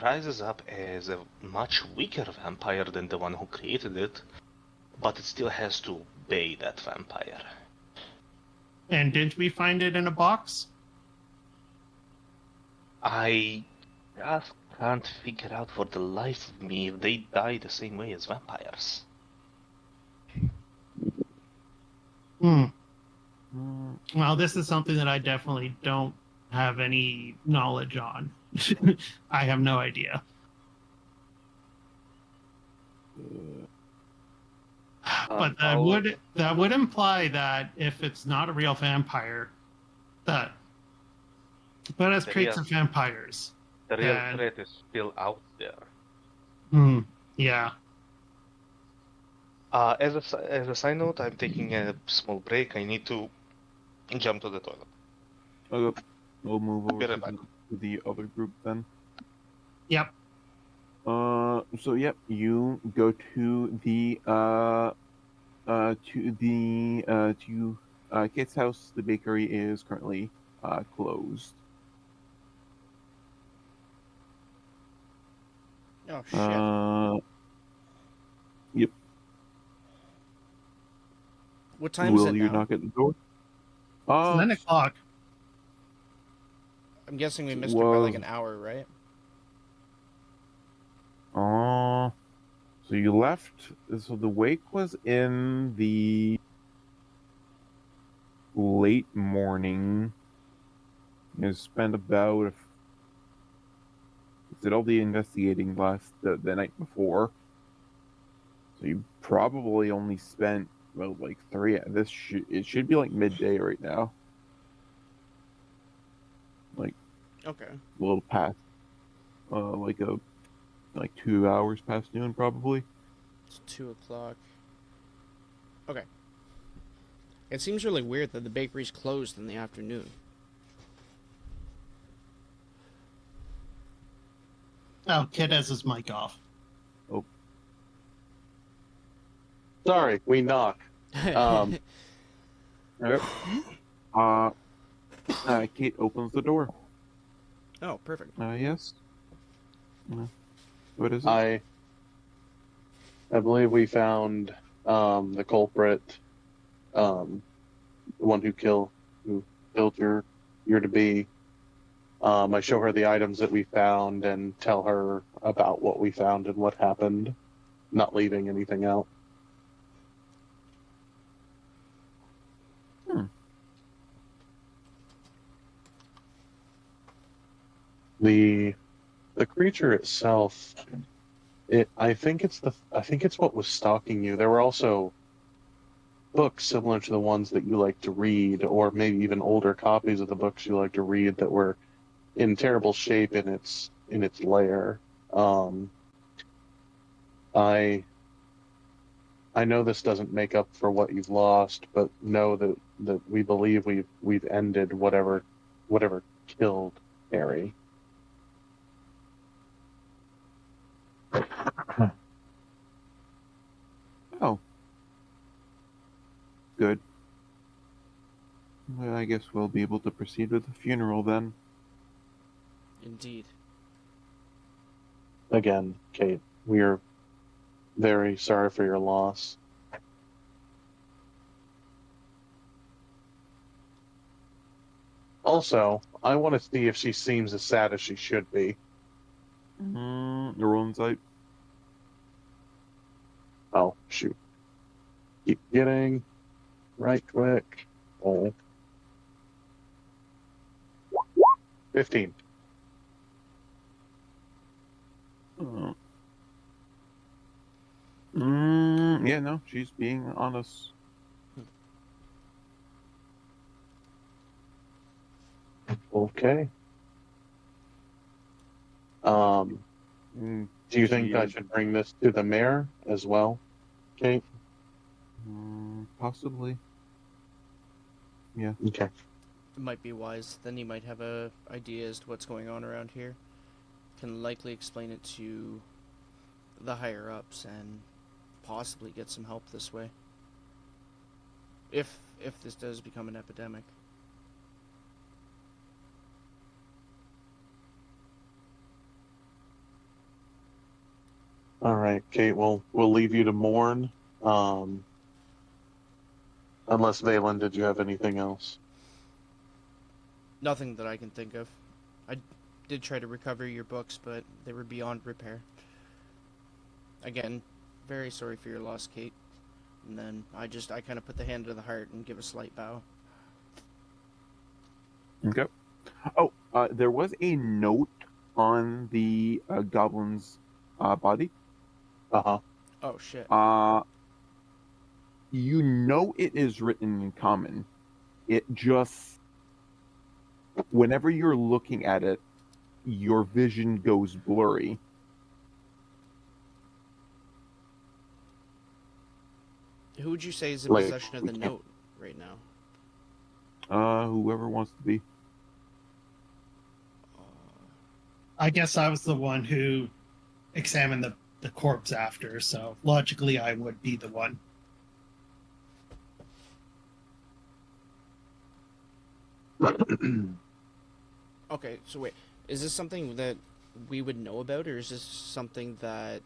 rises up as a much weaker vampire than the one who created it, but it still has to obey that vampire. and didn't we find it in a box? I just can't figure out for the life of me if they die the same way as vampires. Hmm. Well, this is something that I definitely don't have any knowledge on. I have no idea. But that would imply that if it's not a real vampire, that but has traits of vampires. The real And threat is still out there. yeah. As a side note, I'm taking a small break. I need to jump to the toilet. Okay. We'll move over Be to right back. the other group then. Yep. So yep, you go to the Kate's house. The bakery is currently closed. Oh shit. Yep. What time is Will it you now? knock at the door? It's 9 o'clock. I'm guessing we missed it by like an hour, right? So you left. So the wake was in the late morning. You spent about did all the investigating the night before. So you probably only spent about like 3. It should be like midday right now. Like Okay. a little past, like 2 hours past noon probably. It's 2 o'clock. Okay. It seems really weird that the bakery's closed in the afternoon. Oh, Kid has his mic off. Oh, Sorry, we knock. yep. Kate opens the door. Oh, perfect. Yes. What is it? I believe we found the culprit, the one who killed your to be. I show her the items that we found and tell her about what we found and what happened, not leaving anything out. The creature itself, I think it's what was stalking you. There were also books similar to the ones that you like to read, or maybe even older copies of the books you like to read that were in terrible shape in its lair. I know this doesn't make up for what you've lost, but know that we believe we've ended whatever killed Harry. Oh. Good. Well, I guess we'll be able to proceed with the funeral then. Indeed. Again, Kate, we are very sorry for your loss. Also, I want to see if she seems as sad as she should be. Your own sight. Oh, shoot. Keep getting right click. Oh. 15. Yeah, no, she's being honest. Okay. Do you think I should bring this to the mayor as well, Kate? Possibly. Yeah. Okay. It might be wise. Then he might have a idea as to what's going on around here. Can likely explain it to the higher ups and possibly get some help this way. If this does become an epidemic. All right, Kate. We'll leave you to mourn. Unless Vaelen, did you have anything else? Nothing that I can think of. I did try to recover your books, but they were beyond repair. Again, very sorry for your loss, Kate. And then I kind of put the hand to the heart and give a slight bow. Okay. Oh, there was a note on the goblin's body. Uh-huh. Oh, shit. You know it is written in common. It just, whenever you're looking at it, your vision goes blurry. Who would you say is in possession of the note right now? Whoever wants to be. I guess I was the one who examined the corpse after, so logically I would be the one. Okay, so wait. Is this something that we would know about, or is this something that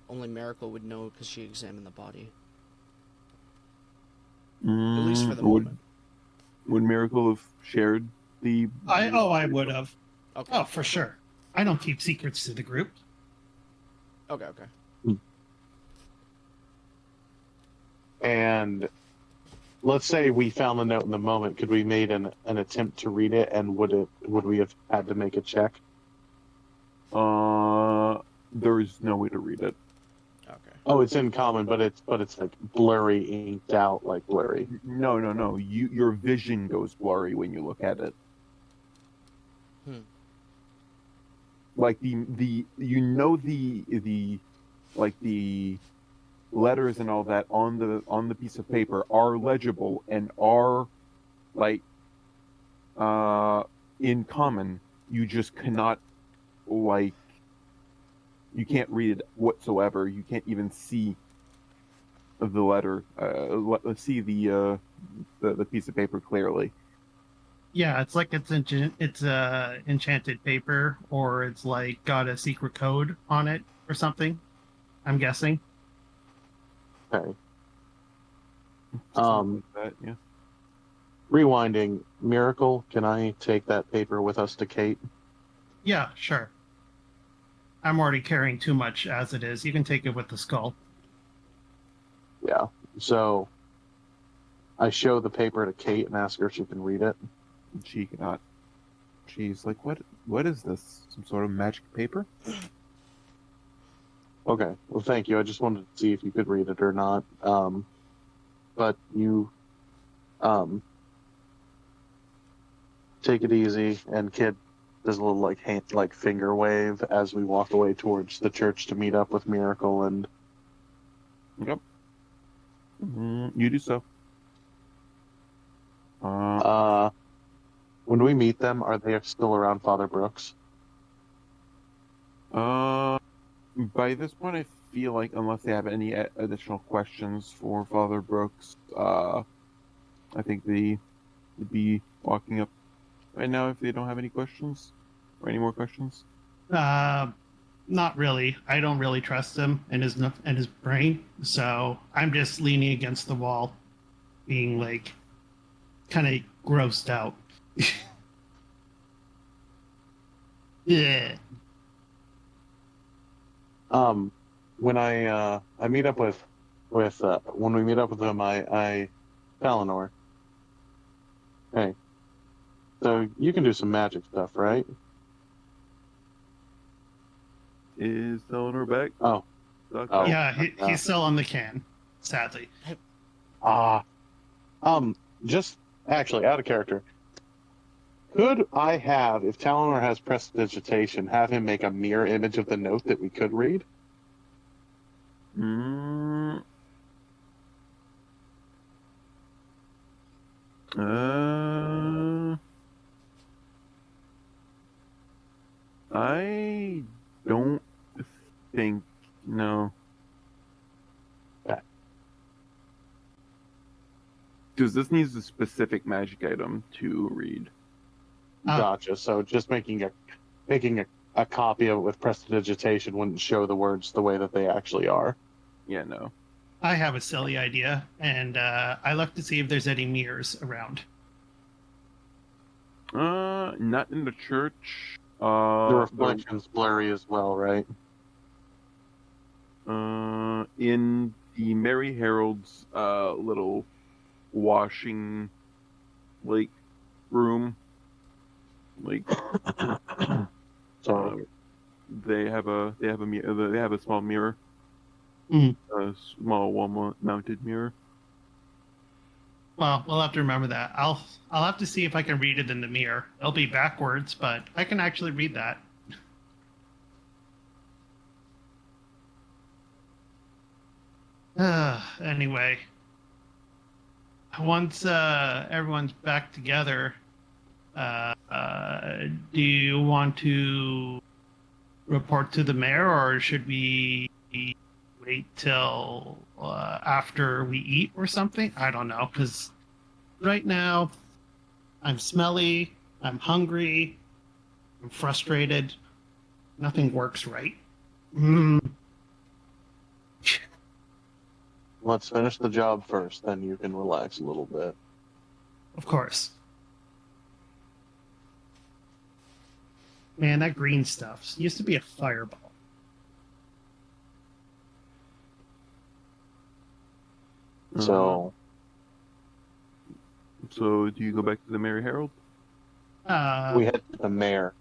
only Marieke would know because she examined the body? At least for the moment. Would Miracle have shared the... I would have. Okay. Oh, for sure. I don't keep secrets to the group. Okay. And let's say we found the note in the moment. Could we made an attempt to read it, and would we have had to make a check? There is no way to read it. Okay. Oh, it's in common, but it's like blurry, inked out, like blurry. No. Your vision goes blurry when you look at it. Like the like the letters and all that on the piece of paper are legible and are like in common. You just cannot, like, you can't read it whatsoever. You can't even see the letter. See the piece of paper clearly. Yeah, it's like it's enchanted paper, or it's like got a secret code on it or something. I'm guessing. Okay. Something like that, yeah. Rewinding. Miracle, can I take that paper with us to Kate? Yeah, sure. I'm already carrying too much as it is. You can take it with the skull. Yeah. So I show the paper to Kate and ask her if she can read it. She cannot. She's like, what is this? Some sort of magic paper? Okay. Well, thank you. I just wanted to see if you could read it or not. But you take it easy, and Kid does a little like hand, like finger wave as we walk away towards the church to meet up with Miracle. And Yep. You do so. when we meet them, are they still around Father Brooks? By this point, I feel like unless they have any additional questions for Father Brooks, I think they'd be walking up right now if they don't have any questions or any more questions. Not really. I don't really trust him and his brain. So I'm just leaning against the wall, being like kind of grossed out. Yeah. When I meet up with when we meet up with them, I Talenor. Hey, so you can do some magic stuff, right? Is Talenor back? Oh, Okay. Oh. Yeah, he's still on the can, sadly. Just actually out of character. Could I have, if Talenor has prestidigitation, have him make a mirror image of the note that we could read? Mm, I don't think no. Okay. Because this needs a specific magic item to read. Oh. Gotcha. So just making a copy of it with prestidigitation wouldn't show the words the way that they actually are. Yeah, no. I have a silly idea, and I look to see if there's any mirrors around. Not in the church. The reflection's blurry as well, right? In the Mary Harold's little washing like room, like So they have a small mirror, Mm. a small wall-mounted mirror. Well, we'll have to remember that. I'll have to see if I can read it in the mirror. It'll be backwards, but I can actually read that. Anyway, once everyone's back together, do you want to report to the mayor, or should we wait till after we eat or something? I don't know, because right now I'm smelly, I'm hungry, I'm frustrated. Nothing works right. let's finish the job first, then you can relax a little bit. Of course. Man, that green stuff used to be a fireball. So So do you go back to the Mary Harold? we head to the mayor.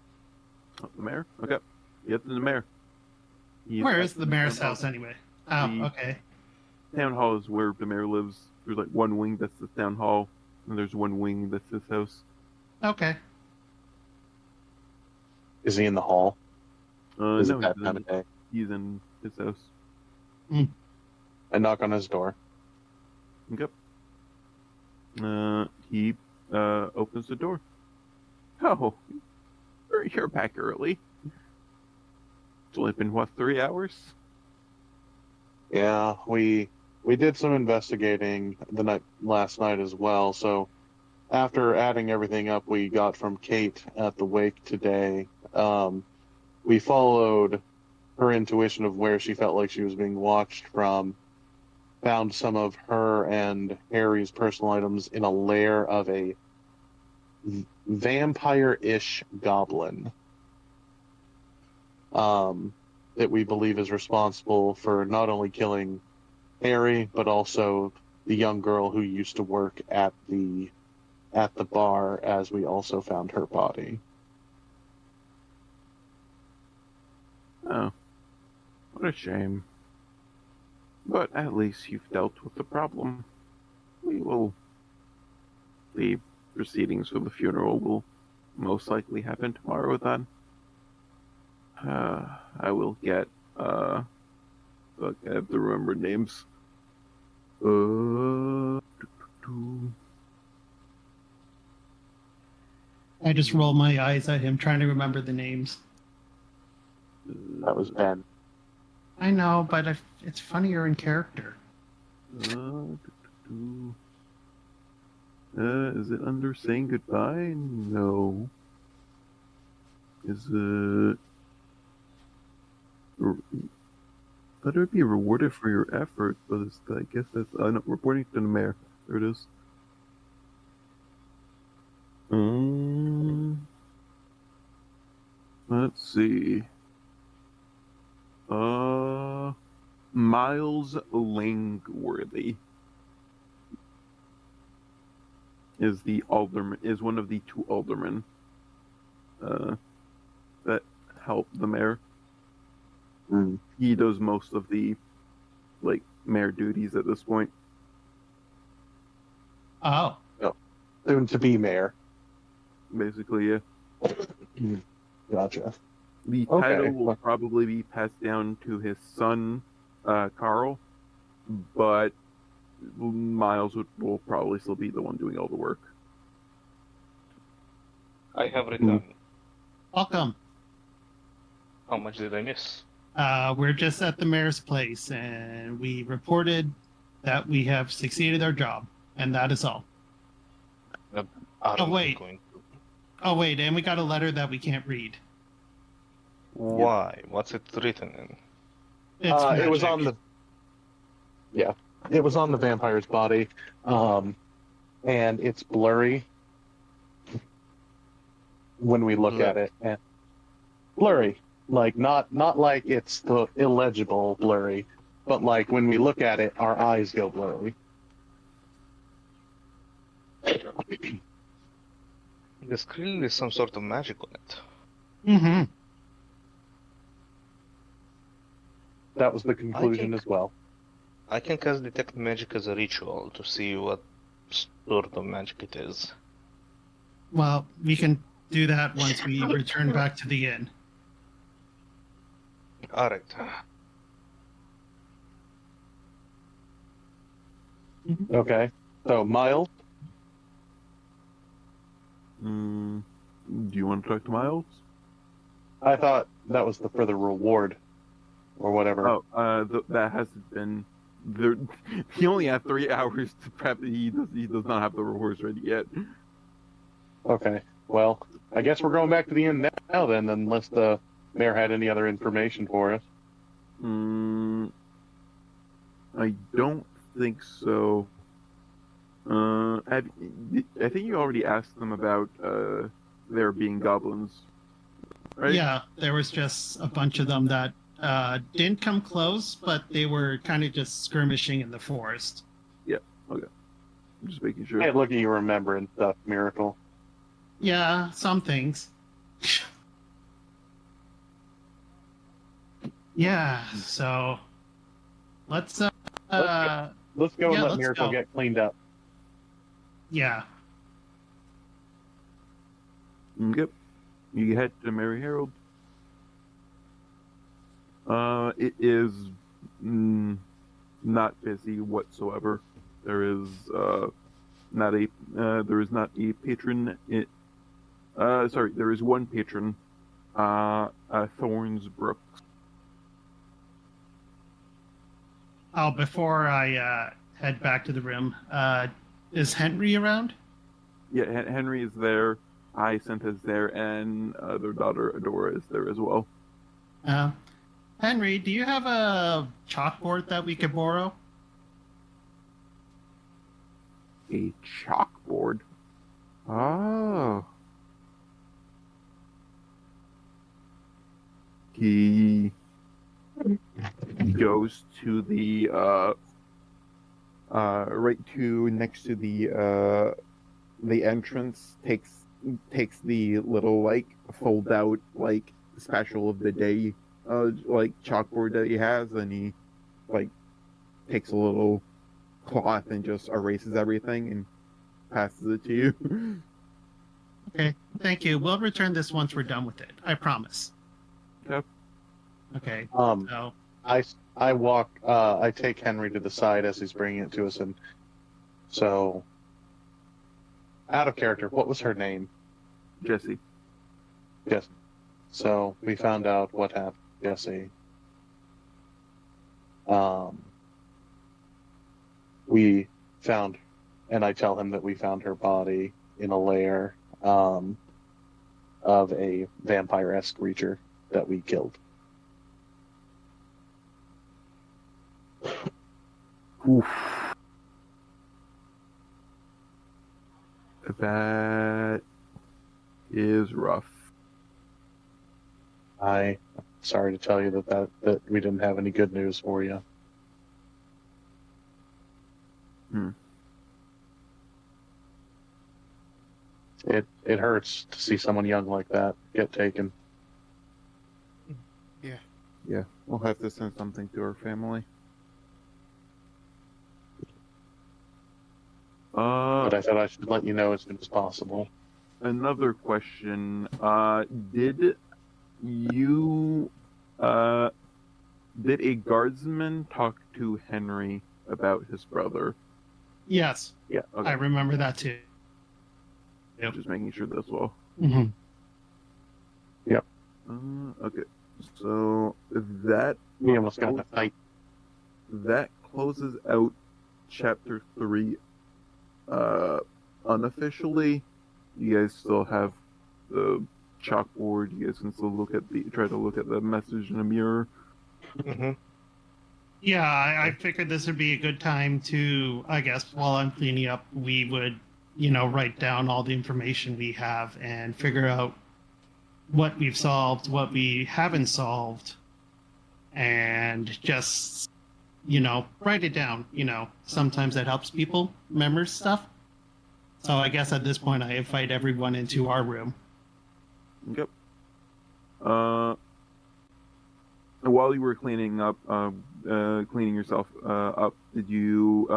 Oh, the mayor? Okay. You head to the mayor. Where is the mayor's house anyway? Oh, The- okay. Town hall is where the mayor lives. There's like one wing that's the town hall, and there's one wing that's his house. Okay. Is he in the hall? Is No, it that time of day? he's in his house. I knock on his door. Yep. He opens the door. Oh, you're back early. It's only been what, 3 hours? Yeah, we did some investigating last night as well. So after adding everything up we got from Kate at the wake today, we followed her intuition of where she felt like she was being watched from, found some of her and Harry's personal items in a lair of a vampire-ish goblin that we believe is responsible for not only killing Harry, but also the young girl who used to work at the bar, as we also found her body. Oh, what a shame. But at least you've dealt with the problem. We will... The proceedings for the funeral will most likely happen tomorrow then. I will get, look, I have to remember names. I just roll my eyes at him, trying to remember the names. That was Ben. I know, but it's funnier in character. Is it under saying goodbye? No. Is it... Better be rewarded for your effort, but I guess that's... no, reporting to the mayor. There it is. Let's see. Miles Langworthy is the alderman, is one of the two aldermen that help the mayor. He does most of the mayor duties at this point. Oh. Soon to be mayor. Basically, yeah. Gotcha. The title will probably be passed down to his son, Carl, but Miles will probably still be the one doing all the work. I have returned. Welcome. How much did I miss? We're just at the mayor's place, and we reported that we have succeeded our job, and that is all. Oh, wait. Oh, wait, and we got a letter that we can't read. Why? What's it written in? It was on the... Yeah. It was on the vampire's body. And it's blurry when we look at it. And blurry. Like, not like it's the illegible blurry, but like when we look at it, our eyes go blurry. There's clearly some sort of magic on it. Mm-hmm. That was the conclusion as well. I can cast Detect Magic as a ritual to see what sort of magic it is. Well, we can do that once we return back to the inn. Alright. Okay. So, Miles? Do you want to talk to Miles? I thought that was for the reward. Or whatever. Oh, that hasn't been... There, he only had 3 hours to prep. He does not have the rewards ready yet. Okay. Well, I guess we're going back to the inn now then, unless the mayor had any other information for us. I don't think so. I think you already asked them about there being goblins, right? Yeah, there was just a bunch of them that didn't come close, but they were kind of just skirmishing in the forest. Yeah, okay. I'm just making sure. Hey, look at you remembering stuff, Miracle. Yeah, some things. Yeah, so let's go and let Miracle get cleaned up. Yeah. Yep. You head to Mary Harold. It is not busy whatsoever. There is not a patron. There is one patron, Thorns Brooks. Oh, before I head back to the room, is Henry around? Yeah, Henry is there. Hyacinth is there, and their daughter Adora is there as well. Henry, do you have a chalkboard that we could borrow? A chalkboard. Oh. He goes to the right to next to the entrance, takes the little like fold out like special of the day like chalkboard that he has, and he like takes a little cloth and just erases everything and passes it to you. Okay, thank you. We'll return this once we're done with it. I promise. Yep. Okay. Um, So I walk. I take Henry to the side as he's bringing it to us, and so out of character. What was her name? Jesse. Yes. So we found out what happened, to Jesse. We found, and I tell him that we found her body in a lair of a vampire-esque creature that we killed. Oof. That is rough. I'm sorry to tell you that we didn't have any good news for you. It hurts to see someone young like that get taken. Yeah, we'll have to send something to her family. But I thought I should let you know as soon as possible. Another question. Did you did a guardsman talk to Henry about his brother? yes, Yeah. Okay. I remember that too. Yep. Just making sure that's well. Mm-hmm. Okay. So that We almost got in a fight. that closes out chapter 3 unofficially. You guys still have the chalkboard. You guys can still try to look at the message in a mirror. Mm-hmm. Yeah, I figured this would be a good time to, I guess, while I'm cleaning up, we would, write down all the information we have and figure out what we've solved, what we haven't solved, and just, write it down. Sometimes that helps people remember stuff. So I guess at this point, I invite everyone into our room. Yep. While you were cleaning yourself up, did you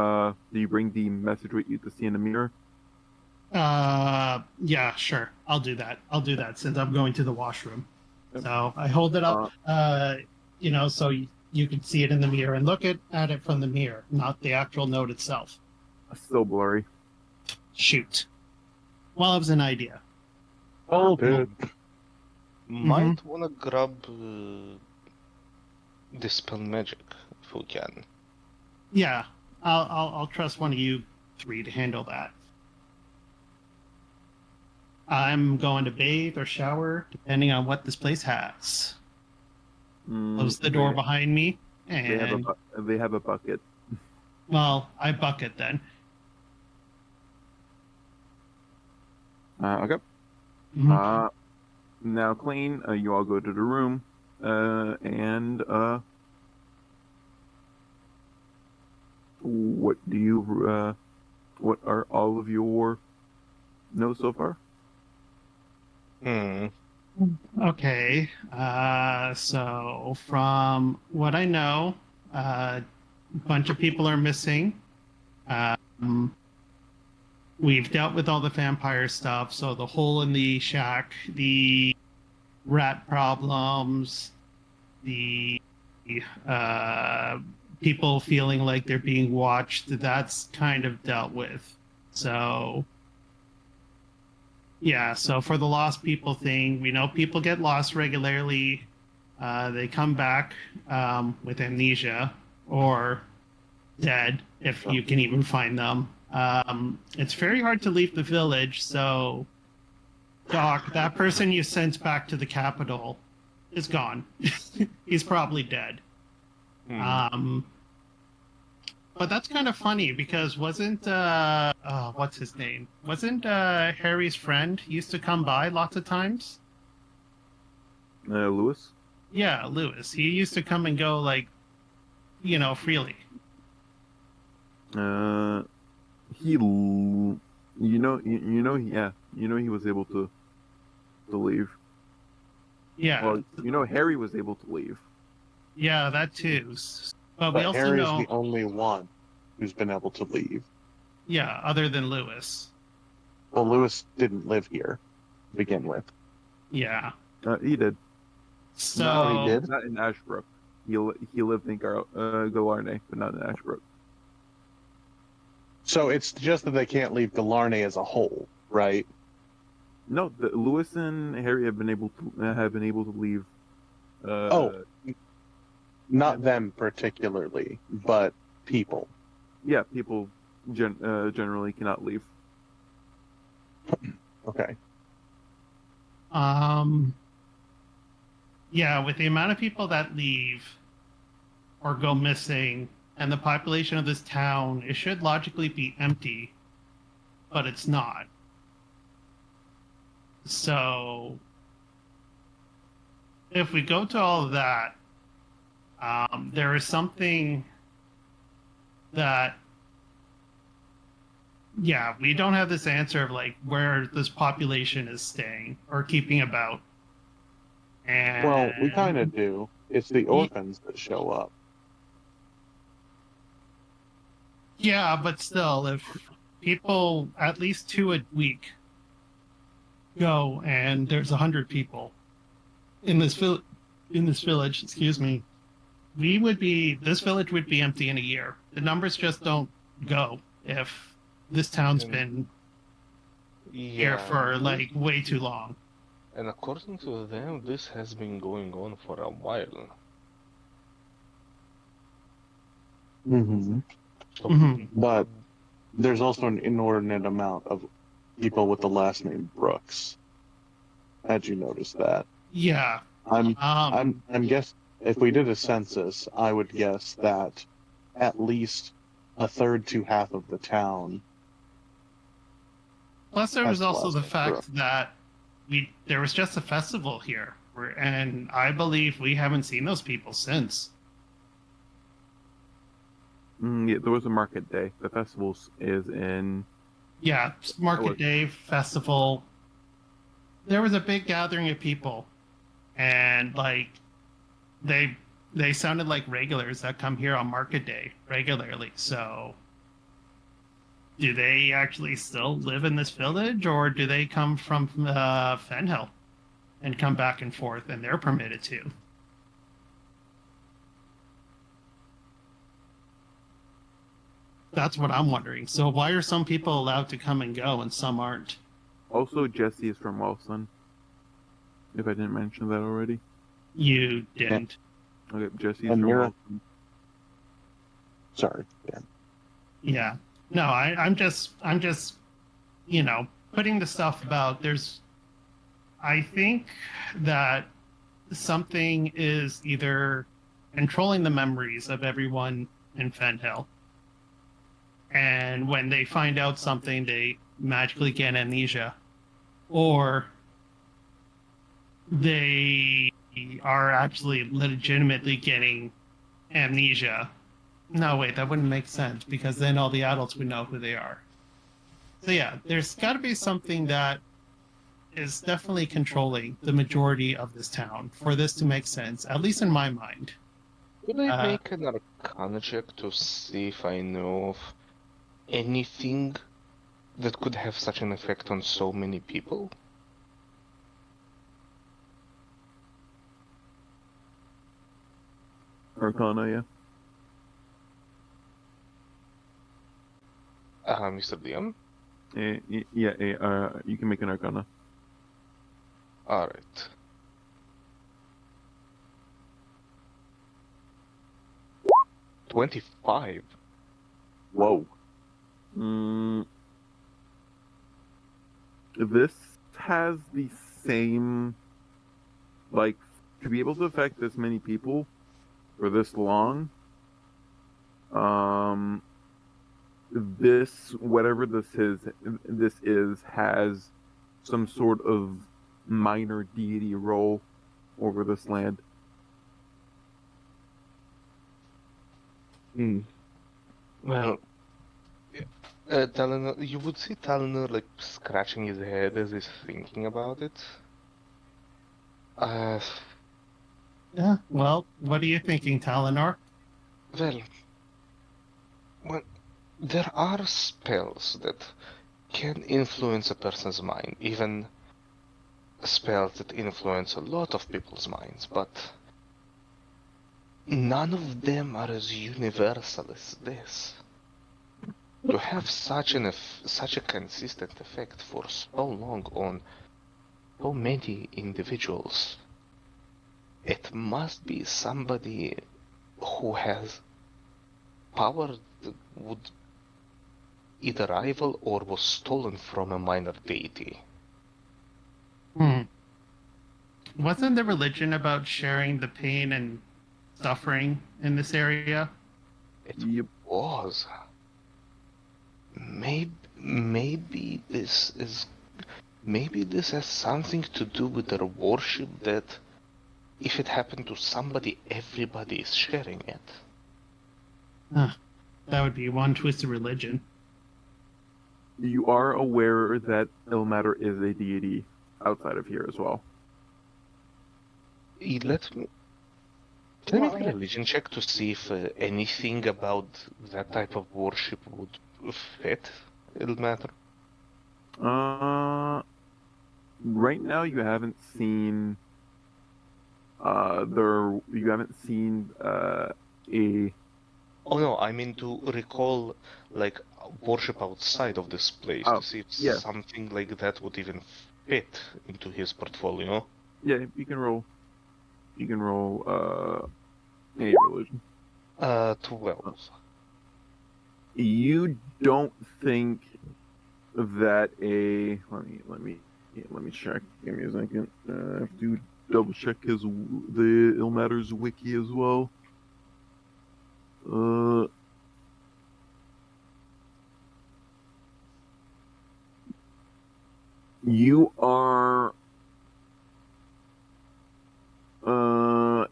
bring the message with you to see in the mirror? Yeah, sure. I'll do that since I'm going to the washroom. Yep. So I hold it up, so you can see it in the mirror and look at it from the mirror, not the actual note itself. Still blurry. Shoot. Well, it was an idea. Oh, dude. Might wanna grab Dispel Magic if we can. Yeah, I'll trust one of you three to handle that. I'm going to bathe or shower, depending on what this place has. Close the door behind me, and they have a bucket. well, I bucket then. Okay. Mhm. Now clean. You all go to the room, and what do you? What are all of your notes so far? Okay. So from what I know, a bunch of people are missing. We've dealt with all the vampire stuff, so the hole in the shack, the rat problems, the people feeling like they're being watched, that's kind of dealt with. So yeah, so for the lost people thing, we know people get lost regularly. They come back with amnesia or dead, if you can even find them. It's very hard to leave the village, so Doc, that person you sent back to the capital, is gone. He's probably dead. But that's kind of funny because wasn't what's his name? Wasn't Harry's friend used to come by lots of times? Lewis. Yeah, Lewis. He used to come and go like, freely. He he was able to leave. Yeah. Well, Harry was able to leave. Yeah, that too. But we also Harry's know, the only one who's been able to leave. yeah, other than Lewis. Well, Lewis didn't live here to begin with. Yeah. He did. So No, he did? Not in Ashbrook. He lived in Galarne, but not in Ashbrook. So it's just that they can't leave Galarne as a whole, right? No, Lewis and Harry have been able to leave. Not them particularly, but people. Yeah, people generally cannot leave. Okay. yeah, with the amount of people that leave or go missing and the population of this town, it should logically be empty, but it's not. So if we go to all of that, there is something that, yeah, we don't have this answer of like where this population is staying or keeping about. And Well, we kind of do. It's the orphans that show up. yeah, but still, if people at least 2 a week go and there's 100 people in this village, excuse me, this village would be empty in a year. The numbers just don't go if this town's been here for like way too long. And according to them, this has been going on for a while. Mm-hmm. So, But there's also an inordinate amount of people with the last name Brooks. Had you noticed that? Yeah. I'm guess if we did a census, I would guess that at least a third to half of the town. Plus, there was That's also the less fact that there was just a festival here, and I believe we haven't seen those people since. Yeah, there was a market day. The festival is in. Yeah, Market Day festival. There was a big gathering of people, and like they sounded like regulars that come here on Market Day regularly. So, do they actually still live in this village, or do they come from Fenhill and come back and forth, and they're permitted to? That's what I'm wondering. So why are some people allowed to come and go and some aren't? Also, Jesse is from Wellston. If I didn't mention that already. You didn't. Okay, Jesse's And from you're- Wellston. Sorry. Yeah. Yeah. No, I'm just putting the stuff about I think that something is either controlling the memories of everyone in Fenhill. And when they find out something, they magically get amnesia. Or they are actually legitimately getting amnesia. No, wait, that wouldn't make sense because then all the adults would know who they are. So yeah, there's got to be something that is definitely controlling the majority of this town for this to make sense, at least in my mind. could I make an Arcana check to see if I know of anything that could have such an effect on so many people? Arcana, yeah. Mr. DM? You can make an Arcana. Alright. $25. Whoa. This has the same, like, to be able to affect this many people for this long, this whatever this is has some sort of minor deity role over this land. Well, Talenor, you would see Talenor like scratching his head as he's thinking about it. Uh, Yeah. Well, what are you thinking, Talenor? well, when there are spells that can influence a person's mind, even spells that influence a lot of people's minds, but none of them are as universal as this. To have such a consistent effect for so long on so many individuals, it must be somebody who has power that would either rival or was stolen from a minor deity. Wasn't the religion about sharing the pain and suffering in this area? It Yep. was. Maybe this has something to do with their worship that if it happened to somebody, everybody is sharing it. That would be one twisted religion. You are aware that Ilmater is a deity outside of here as well. Let me make a religion check to see if anything about that type of worship would fit Ilmater. Right now you haven't seen a Oh no, I mean to recall like worship outside of this place to see if yeah. something like that would even fit into his portfolio. Yeah, you can roll any religion. 12. You don't think that let me check. Give me a second. I have to double check the Ilmater's wiki as well.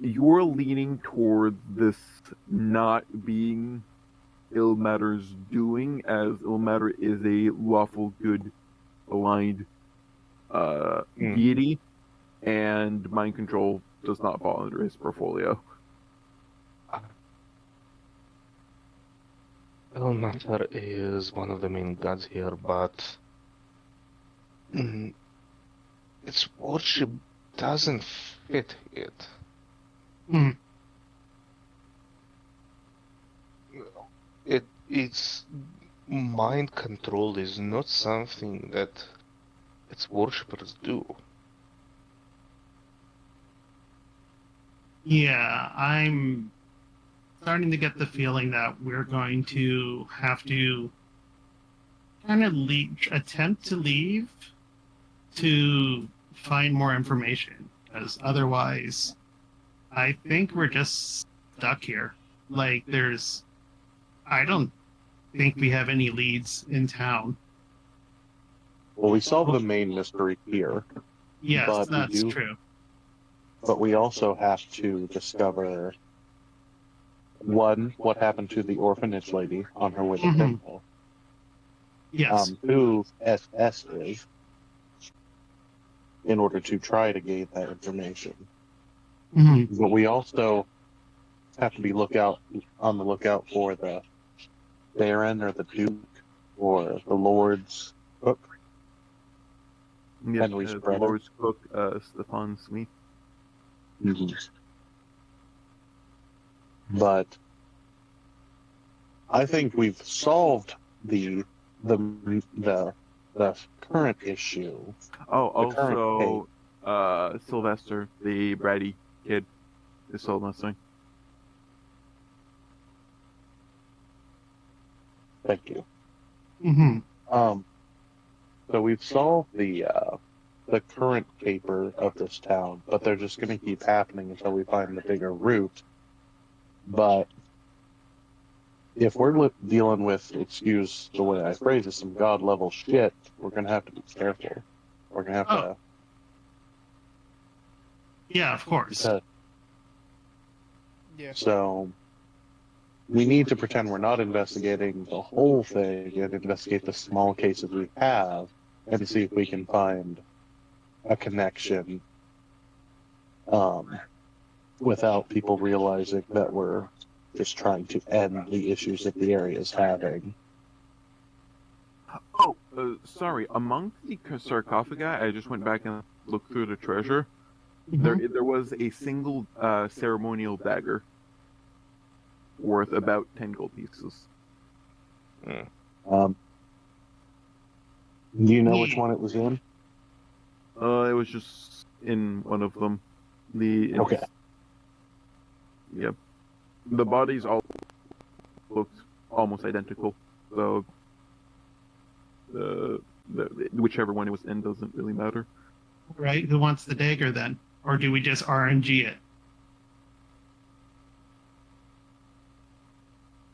You're leaning towards this not being Ilmater's doing, as Ilmater is a lawful good aligned deity, and mind control does not fall under his portfolio. Elmater is one of the main gods here, but its worship doesn't fit it. Its mind control is not something that its worshippers do. Yeah, I'm starting to get the feeling that we're going to have to kind of attempt to leave to find more information, because otherwise, I think we're just stuck here. Like, I don't think we have any leads in town. Well, we solved the main mystery here. Yes, But that's true. But we also have to discover, one, what happened to the orphanage lady on her way to Fenhill. Yes. Who SS is, in order to try to gain that information. But we also have to be on the lookout for the Baron or the Duke or the Lord's cook. Yes, Henry's the brother. Lord's cook, Stefan Smith. But I think we've solved the current issue. Oh, The current also, Sylvester, the bratty kid, is sold missing. Thank you. So we've solved the the current caper of this town, but they're just going to keep happening until we find the bigger root. But if we're dealing with, excuse the way I phrase it, some god level shit, we're going to have to be careful. We're going to have to. Yeah, of course. Because, Yeah. so we need to pretend we're not investigating the whole thing and investigate the small cases we have and see if we can find a connection without people realizing that we're just trying to end the issues that the area is having. Oh, sorry. Among the sarcophagi, I just went back and looked through the treasure. Mhm. There was a single ceremonial dagger worth about 10 gold pieces. Do you know which one it was in? It was just in one of them. Okay. Yep. The bodies all looked almost identical, so whichever one it was in doesn't really matter. Right? Who wants the dagger then? Or do we just RNG it?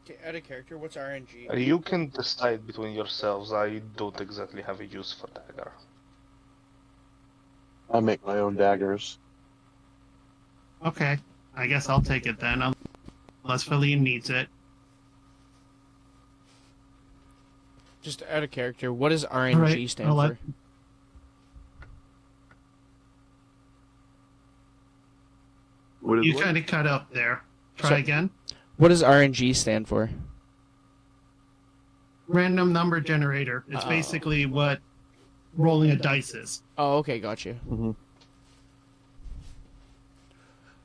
Okay, out of character, what's RNG? You can decide between yourselves. I don't exactly have a use for dagger. I make my own daggers. Okay. I guess I'll take it then, unless Vaelen needs it. Just out of character, what does RNG Alright, stand I'll for? let- What is You what? kind of cut out there. Try So- again. What does RNG stand for? Random number generator. It's Oh. basically what rolling a dice is. Oh, okay, got you. Mhm.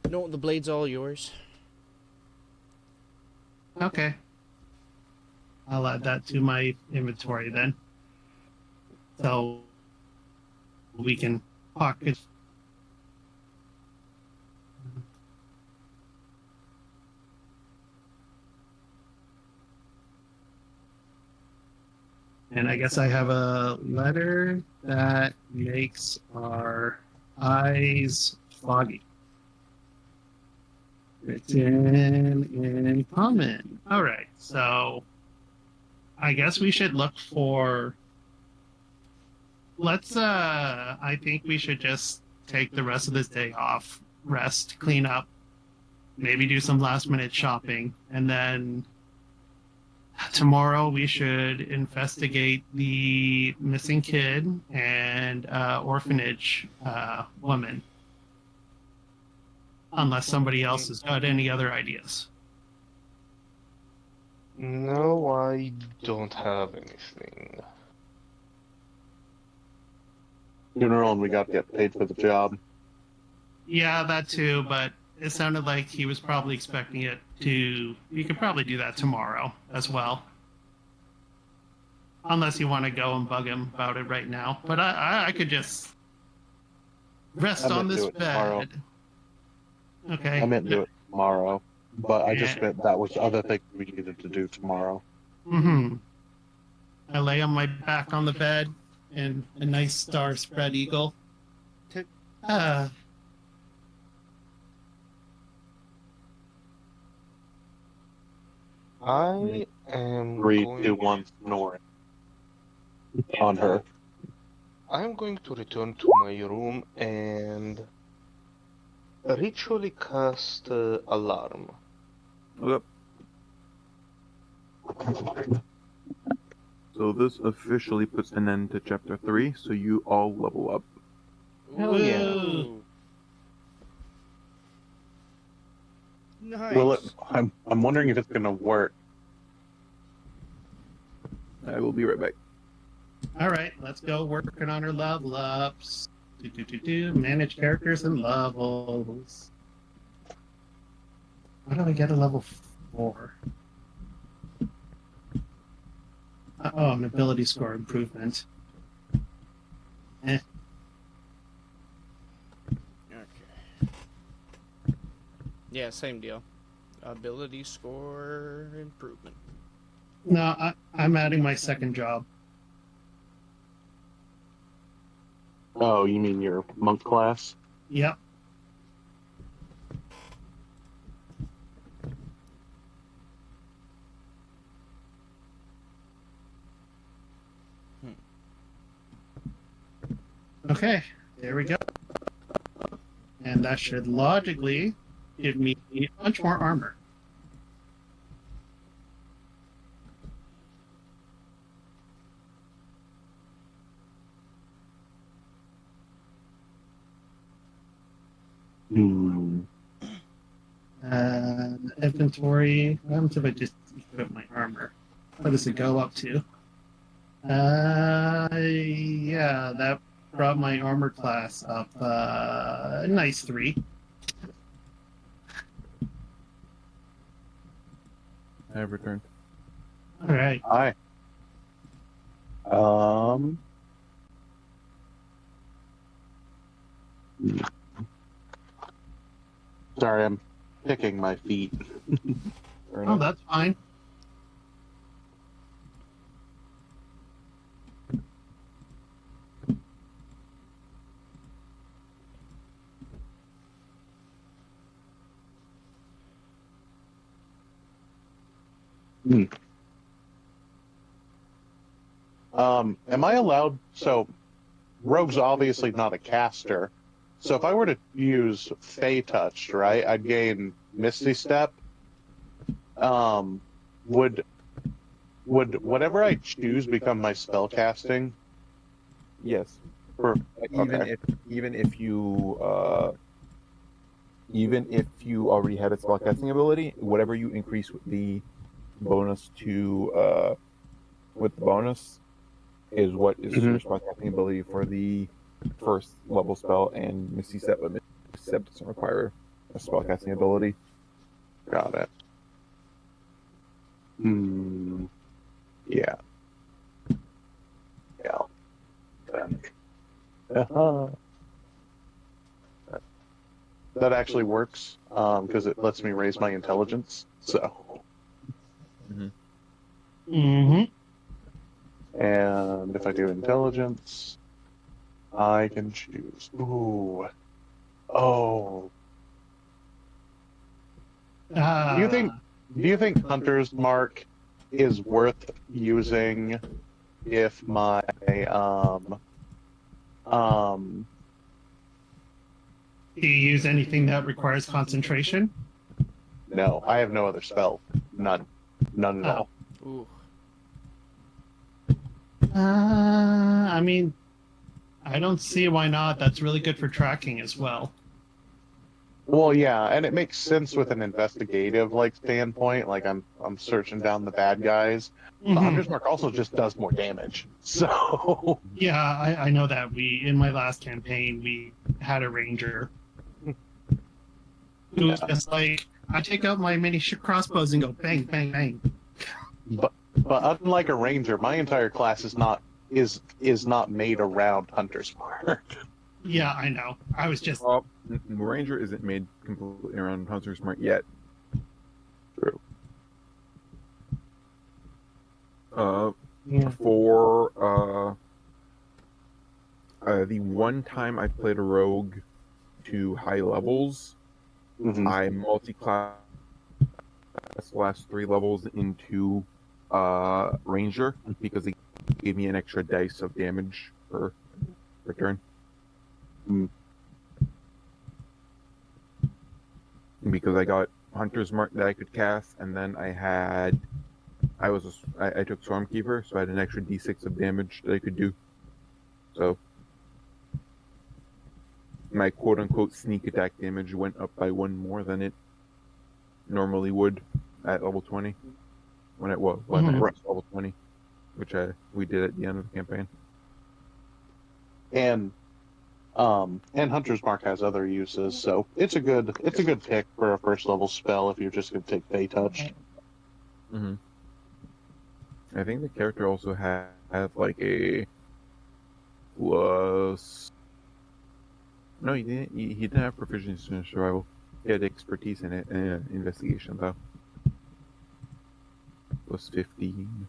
No, the blade's all yours. Okay. I'll add that to my inventory then. So we can pocket. And I guess I have a letter that makes our eyes foggy. Written in common. All right, so I guess we should look for. Let's. I think we should just take the rest of this day off, rest, clean up, maybe do some last minute shopping, and then tomorrow we should investigate the missing kid and orphanage woman. Unless somebody else has got any other ideas. No, I don't have anything. Funeral, and we got to get paid for the job. Yeah, that too, but it sounded like he was probably expecting it to. You could probably do that tomorrow as well. Unless you want to go and bug him about it right now. But I could just rest I on meant to this do it tomorrow. bed. Okay. I meant to do it tomorrow, but I just Yeah. meant that was other things we needed to do tomorrow. Mm-hmm. I lay on my back on the bed in a nice star spread eagle. Uh, I am 3, going... 2, 1, snoring on her. I'm going to return to my room and ritually cast alarm. Yep. So this officially puts an end to chapter 3, so you all level up. Hell yeah. Ooh. Nice. Will it? I'm wondering if it's gonna work. I will be right back. all right, let's go working on our level ups. Manage characters and levels. How do I get a level 4? Oh, an ability score improvement. Okay. Yeah, same deal. Ability score improvement. No, I'm adding my second job. Oh, you mean your monk class? Yep. Okay, there we go. And that should logically give me much more armor. Hmm. Inventory. What happens if I just equip my armor? What does it go up to? Yeah, that brought my armor class up a nice 3. I have returned. All right. Hi. Sorry, I'm picking my feet. Fair Oh, enough. that's fine. Am I allowed? So, Rogue's obviously not a caster. So if I were to use Fey Touch, right, I'd gain Misty Step. Would whatever I choose become my spell casting? Yes. Or, Even okay. even if you already had a spellcasting ability, whatever you increase with the bonus to with the bonus is what is your spellcasting ability for the first level spell and Misty Step, but Misty Step doesn't require a spellcasting ability. Got it. Yeah. Yeah. That actually works because it lets me raise my intelligence. So. Mm-hmm. And if I do intelligence, I can choose. Ooh. Oh. Do you think Hunter's Mark is worth using if my do you use anything that requires concentration? no, I have no other spell. None at all. Ooh. I mean, I don't see why not. That's really good for tracking as well. Well, yeah, and it makes sense with an investigative standpoint. Like I'm searching down the bad guys. But Hunter's Mark also just does more damage. So Yeah, I know that. In my last campaign, we had a ranger. It was just like, I take out my mini crossbows and go bang, bang, bang. but unlike a ranger, my entire class is not made around Hunter's Mark. Yeah, I know. I was just... Well, Ranger isn't made completely around Hunter's Mark yet. True. For the one time I played a rogue to high levels, I multi-class the last 3 levels into Ranger because it gave me an extra dice of damage per turn. Because I got Hunter's Mark that I could cast, and then I took Stormkeeper, so I had an extra d6 of damage that I could do. So my quote-unquote sneak attack damage went up by 1 more than it normally would at level 20. When it was level 20, which we did at the end of the campaign. And Hunter's Mark has other uses, so it's a good pick for a first level spell if you're just gonna take Fey Touch. I think the character also had like a plus. No, he didn't. He didn't have proficiency in survival. He had expertise in it, investigation though. Plus 15.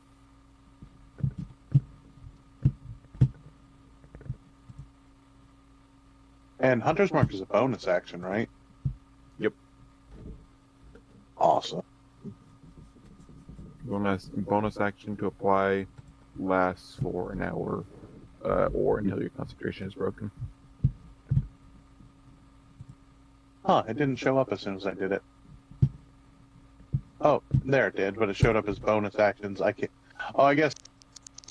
And Hunter's Mark is a bonus action, right? Yep. Awesome. Bonus action to apply lasts for an hour, or until your concentration is broken. Huh, it didn't show up as soon as I did it. Oh, there it did, but it showed up as bonus actions. I can't. Oh, I guess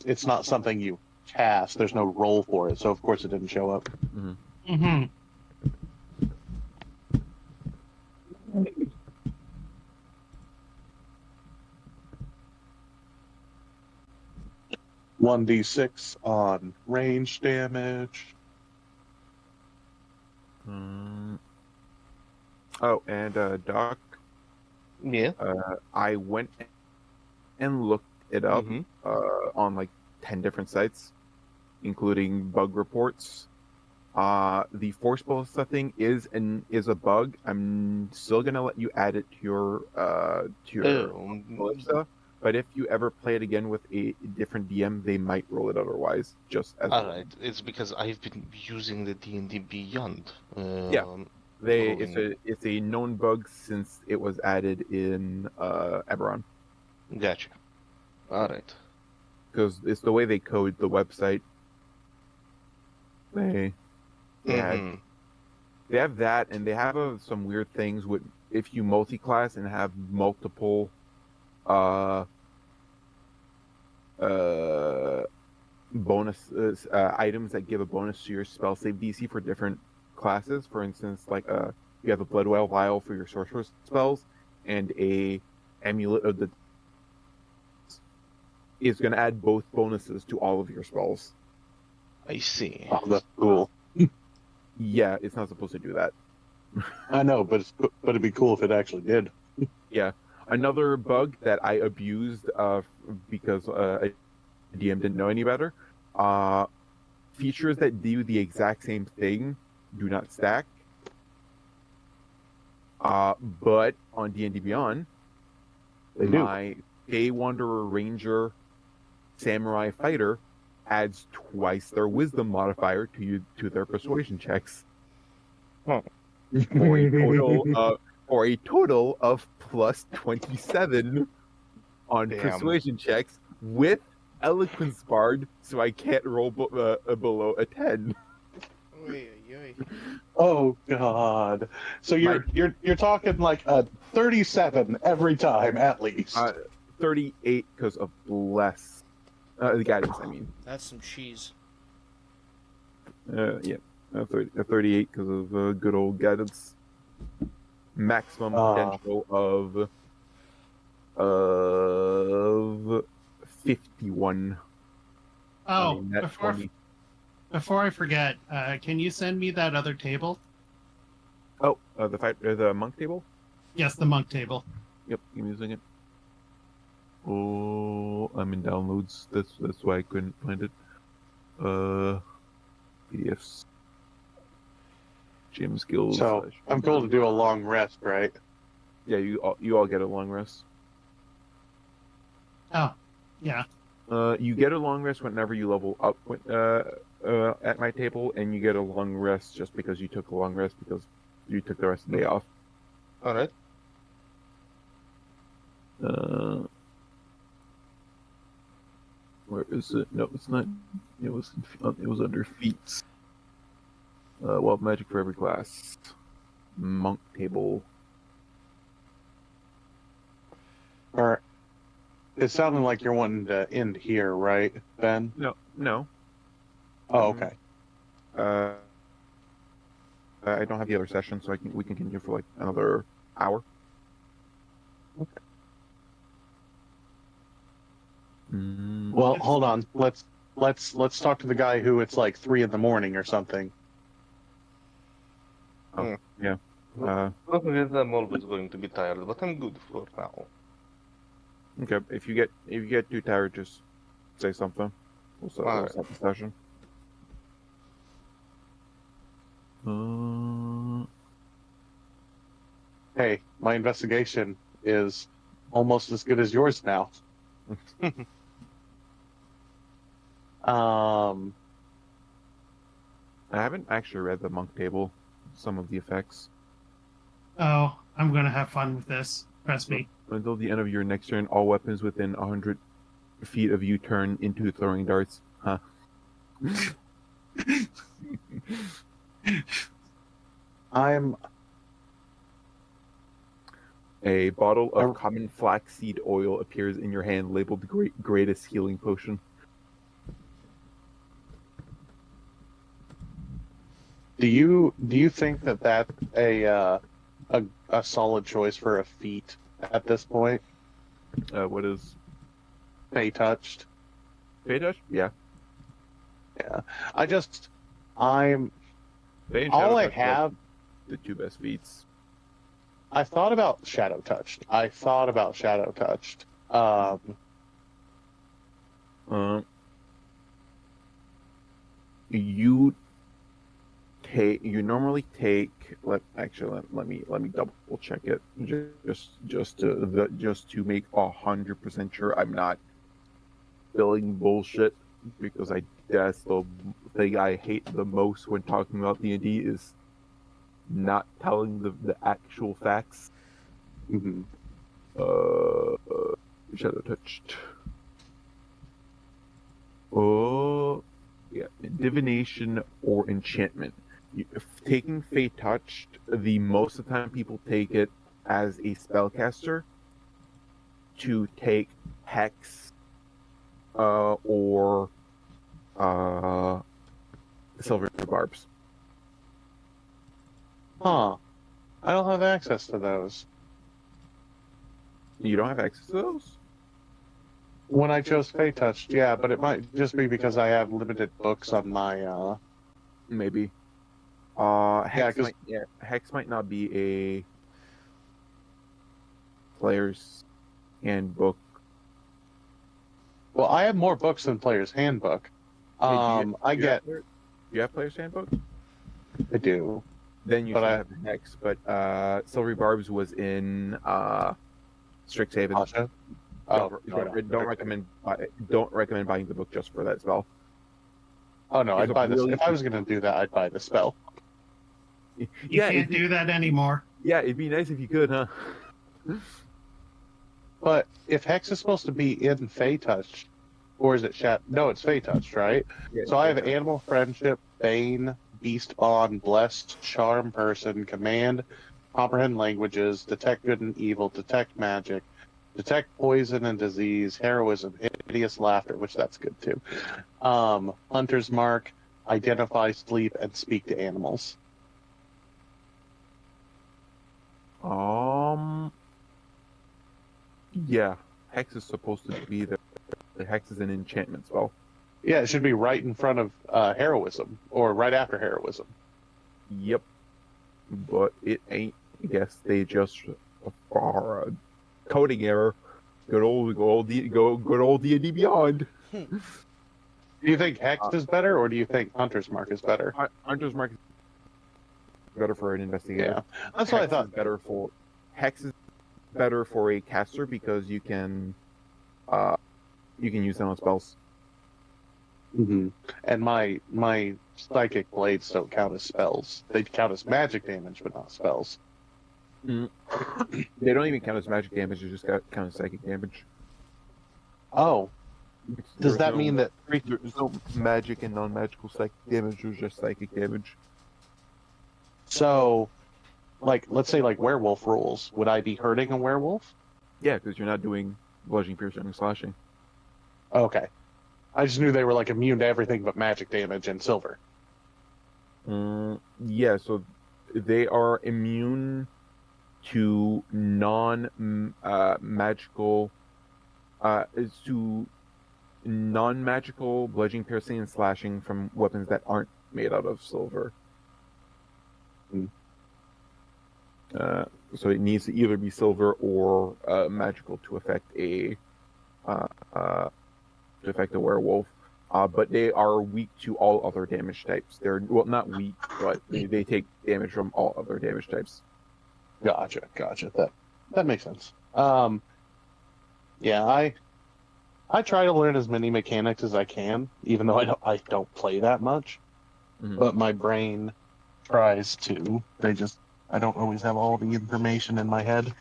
it's not something you cast. There's no roll for it, so of course it didn't show up. Mm-hmm. 1d6 on range damage. Oh, and Doc, Yeah. I went and looked it up Mhm. on like 10 different sites, including bug reports. The force ballista thing is a bug. I'm still gonna let you add it to your ballista, but if you ever play it again with a different DM, they might roll it otherwise. Just as All right. It's because I've been using the D&D Beyond. Yeah. rolling. It's a known bug since it was added in Eberron, Gotcha. All right. because it's the way they code the website. They Mhm. they have that, and they have some weird things with if you multi-class and have multiple uh bonus items that give a bonus to your spell save DC for different classes. For instance, like you have a blood well vial for your sorcerer spells, and a amulet of the is going to add both bonuses to all of your spells. I see. Oh, that's cool. Yeah, it's not supposed to do that. I know, but it'd be cool if it actually did. Yeah, another bug that I abused because a DM didn't know any better. Features that do the exact same thing do not stack. But on D&D Beyond, They do. my Fey Wanderer Ranger Samurai Fighter adds twice their Wisdom modifier to their Persuasion checks for a total of plus 27 on Damn. Persuasion checks with Eloquence Barred, so I can't roll below a 10. Oy, oy, oy. Oh God! So you're talking like a 37 every time at least. 38 because of bless. The guidance, I mean. That's some cheese. Yeah. 38 because of good old guidance. Maximum potential of 51. Oh, Net before 20. before I forget, can you send me that other table? Oh, the monk table? Yes, the monk table. Yep, I'm using it. Oh, I'm in downloads. That's why I couldn't find it. PDFs. Gym skills. So I'm cool to do a long rest, right? Yeah, you all get a long rest. Oh, yeah. You get a long rest whenever you level up at my table, and you get a long rest just because you took a long rest because you took the rest of the day off. All right. Where is it? No, it's not. It was under feats. Wild magic for every class. Monk table. Or it sounded like you're wanting to end here, right, Ben? No. Oh, okay. I don't have the other session, so we can continue for like another hour. Okay. Mm. Well, hold on. Let's talk to the guy who it's like 3 a.m. or something. Oh, yeah. I'm always going to be tired, but I'm good for now. Okay. If you get too tired, just say something. We'll start the session. Hey, my investigation is almost as good as yours now. I haven't actually read the monk table. Some of the effects. Oh, I'm gonna have fun with this. Trust me. Until the end of your next turn, all weapons within 100 feet of you turn into throwing darts. Huh. I'm A bottle of I- common flaxseed oil appears in your hand, labeled greatest healing potion. Do you think that that's a solid choice for a feat at this point? What is Fey touched. Fey Touch? Yeah. Yeah. I'm Fey and all Shadow I Touch are have. the two best feats. I thought about Shadow Touched. Um, you normally take. Let me double check it just to make 100% sure I'm not spilling bullshit, because that's the thing I hate the most when talking about D&D is not telling the actual facts. Mhm. Shadow touched. Oh, yeah, divination or enchantment. Taking Fey touched, the most of the time people take it as a spellcaster to take hex, or silver barbs. Huh. I don't have access to those. You don't have access to those? When I chose Fey Touched, yeah, but it might just be because I have limited books on my Maybe. Yeah, Hex 'cause- Hex might not be a player's handbook. Well, I have more books than Player's Handbook. Hey, I get do you have player's handbook? I do. Then you But should I- have Hex. But Silvery Barbs was in Strixhaven. Asha? Oh, Don't recommend buying the book just for that spell. Oh no, It's I'd a buy this. really- If I was gonna do that, I'd buy the spell. You Yeah, can't do that anymore. yeah, it'd be nice if you could, huh? But if Hex is supposed to be in Fey Touch, or is it No, it's Fey Touch, right? Yeah, So I have yeah. Animal Friendship, Bane, Beast Bond, Blessed, Charm Person, Command, Comprehend Languages, Detect Good and Evil, Detect Magic, Detect Poison and Disease, Heroism, Hideous Laughter, which that's good too. Hunter's Mark, Identify, Sleep, and Speak to Animals. Yeah, Hex is supposed to be there. The Hex is an enchantment spell. Yeah, it should be right in front of Heroism, or right after Heroism. Yep, but it ain't. I guess they just are a coding error. Good old D&D Beyond. Do you think Hex is better, or do you think Hunter's Mark is better? Hunter's Mark is better for an investigator. Yeah, that's what I thought. Hex is better for a caster because you can use them on spells. Mm-hmm. And my psychic blades don't count as spells. They count as magic damage, but not spells. They don't even count as magic damage. They just count as psychic damage. Oh, does There's that no- mean that? There's no magic and non-magical psychic damage? There's just psychic damage. So, like, let's say like werewolf rules. Would I be hurting a werewolf? Yeah, because you're not doing bludgeoning, piercing, and slashing. Okay, I just knew they were like immune to everything but magic damage and silver. Yeah, so they are immune to non-magical bludgeoning, piercing, and slashing from weapons that aren't made out of silver. Hmm. So it needs to either be silver or magical to affect a werewolf. But they are weak to all other damage types. They're not weak, but they take damage from all other damage types. Gotcha. That makes sense. Yeah, I try to learn as many mechanics as I can, even though I don't play that much. but my brain tries to. I don't always have all the information in my head.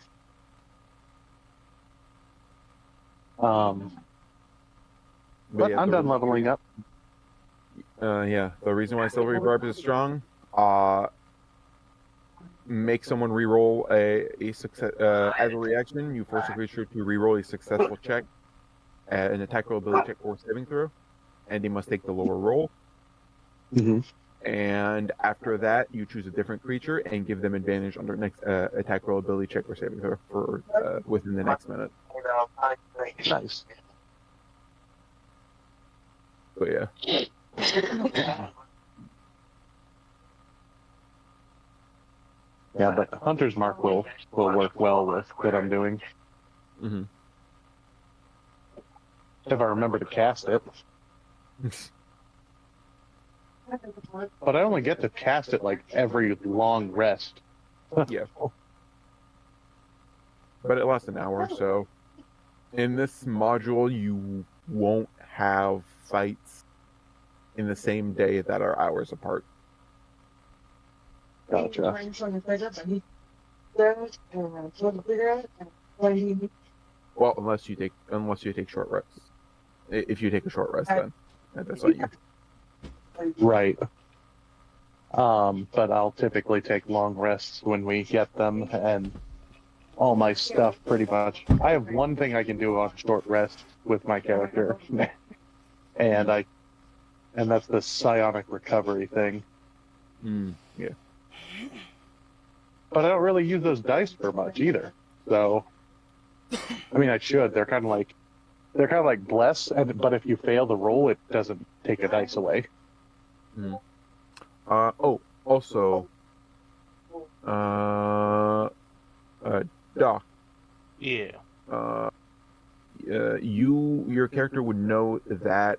But yeah, I'm done leveling up. yeah, the reason why Silvery Barb is strong, make someone reroll a success as a reaction. You force a creature to reroll a successful check, an attack roll, ability check, or saving throw, and they must take the lower roll. Mm-hmm. And after that, you choose a different creature and give them advantage on their next attack roll, ability check, or saving throw for within the next minute. Nice. So yeah, Yeah, but Hunter's Mark will work well with what I'm doing mm-hmm. if I remember to cast it. But I only get to cast it like every long rest. Yeah, but it lasts an hour. So in this module, you won't have fights in the same day that are hours apart. Gotcha. Well, unless you take short rests. If you take a short rest, then that's what you. Right. But I'll typically take long rests when we get them, and all my stuff pretty much. I have one thing I can do on short rest with my character, and that's the psionic recovery thing. Yeah. But I don't really use those dice for much either. So, I mean, I should. They're kind of like bless, but if you fail the roll, it doesn't take a dice away. Also, Doc. Yeah. Your character would know that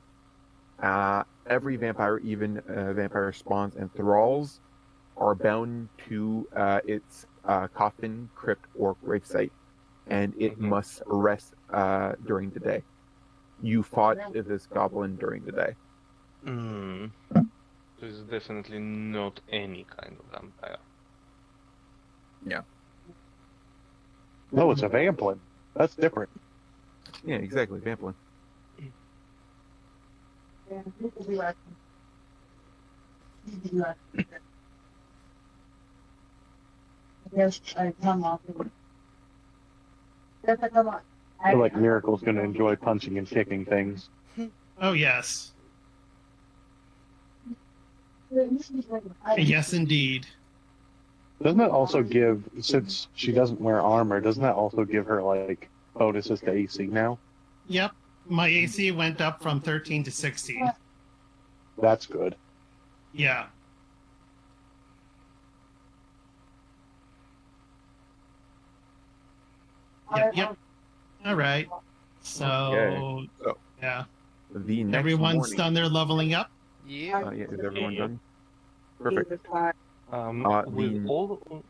every vampire, even vampire spawns and thralls, are bound to its coffin, crypt, or gravesite, and it must rest during the day. You fought this goblin during the day. So it's definitely not any kind of vampire. Yeah. No, it's a vampire. That's different. Yeah, exactly, vampire. Yes, I feel like Miracle's going to enjoy punching and kicking things. Oh, yes. Yes, indeed. Doesn't that also give, since she doesn't wear armor, doesn't that also give her, like, bonuses to AC now? Yep. My AC went up from 13 to 16. That's good. Yeah. Yep. All right. So, Okay. So, yeah. the next Everyone's morning, done their leveling up? Yeah. yeah, is everyone done? Perfect. With all,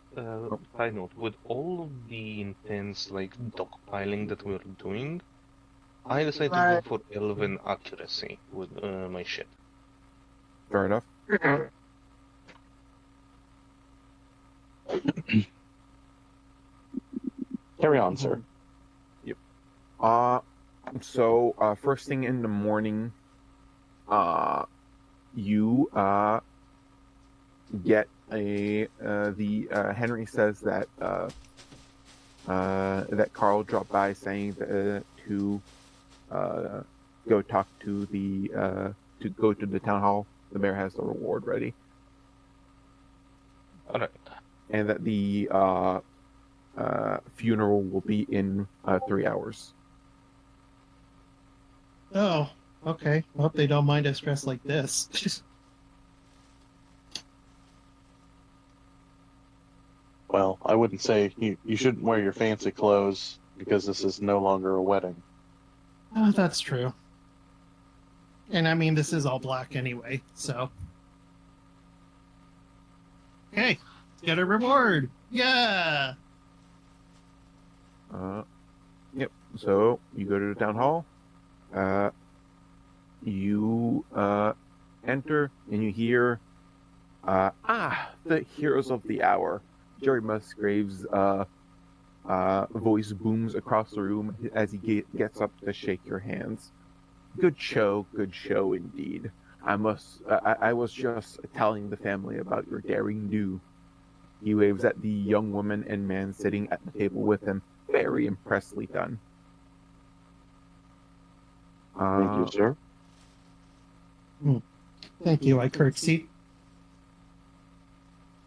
side note, with all of the intense like dogpiling that we're doing, I decided to go for 11 accuracy with my ship. Fair enough. Carry on, sir. Yep. So first thing in the morning, you get Henry says that that Carl dropped by saying to go talk to to go to the town hall. The mayor has the reward ready. All right. And that the funeral will be in 3 hours. Oh, okay. Hope they don't mind us dressed like this. Well, I wouldn't say you shouldn't wear your fancy clothes because this is no longer a wedding. Oh, that's true. And I mean, this is all black anyway, so. Hey, get a reward! Yeah! Yep. So you go to the town hall. You enter and you hear The heroes of the hour. Jerry Musgrave's voice booms across the room as he gets up to shake your hands. Good show indeed. I was just telling the family about your daring do. He waves at the young woman and man sitting at the table with him. Very impressively done. Thank you, sir. Thank you, I curtsy.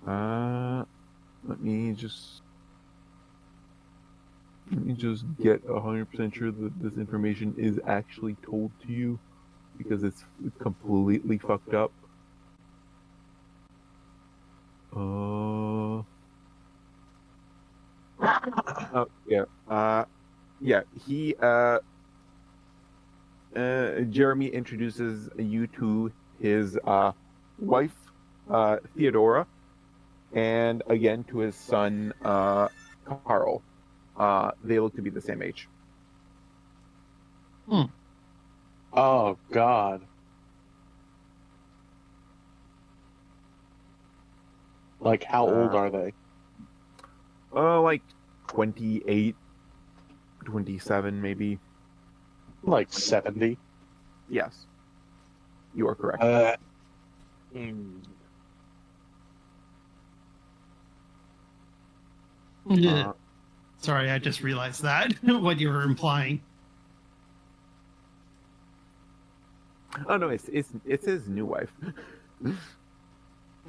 Let me just get 100% sure that this information is actually told to you, because it's completely fucked up. He Jeremy introduces you to his wife, Theodora, and again to his son, Carl. They look to be the same age. Oh, God. Like, how old are they? Like 28, 27 maybe. Like 70? Yes. You are correct. Sorry, I just realized that, what you were implying. Oh no, it's his new wife. That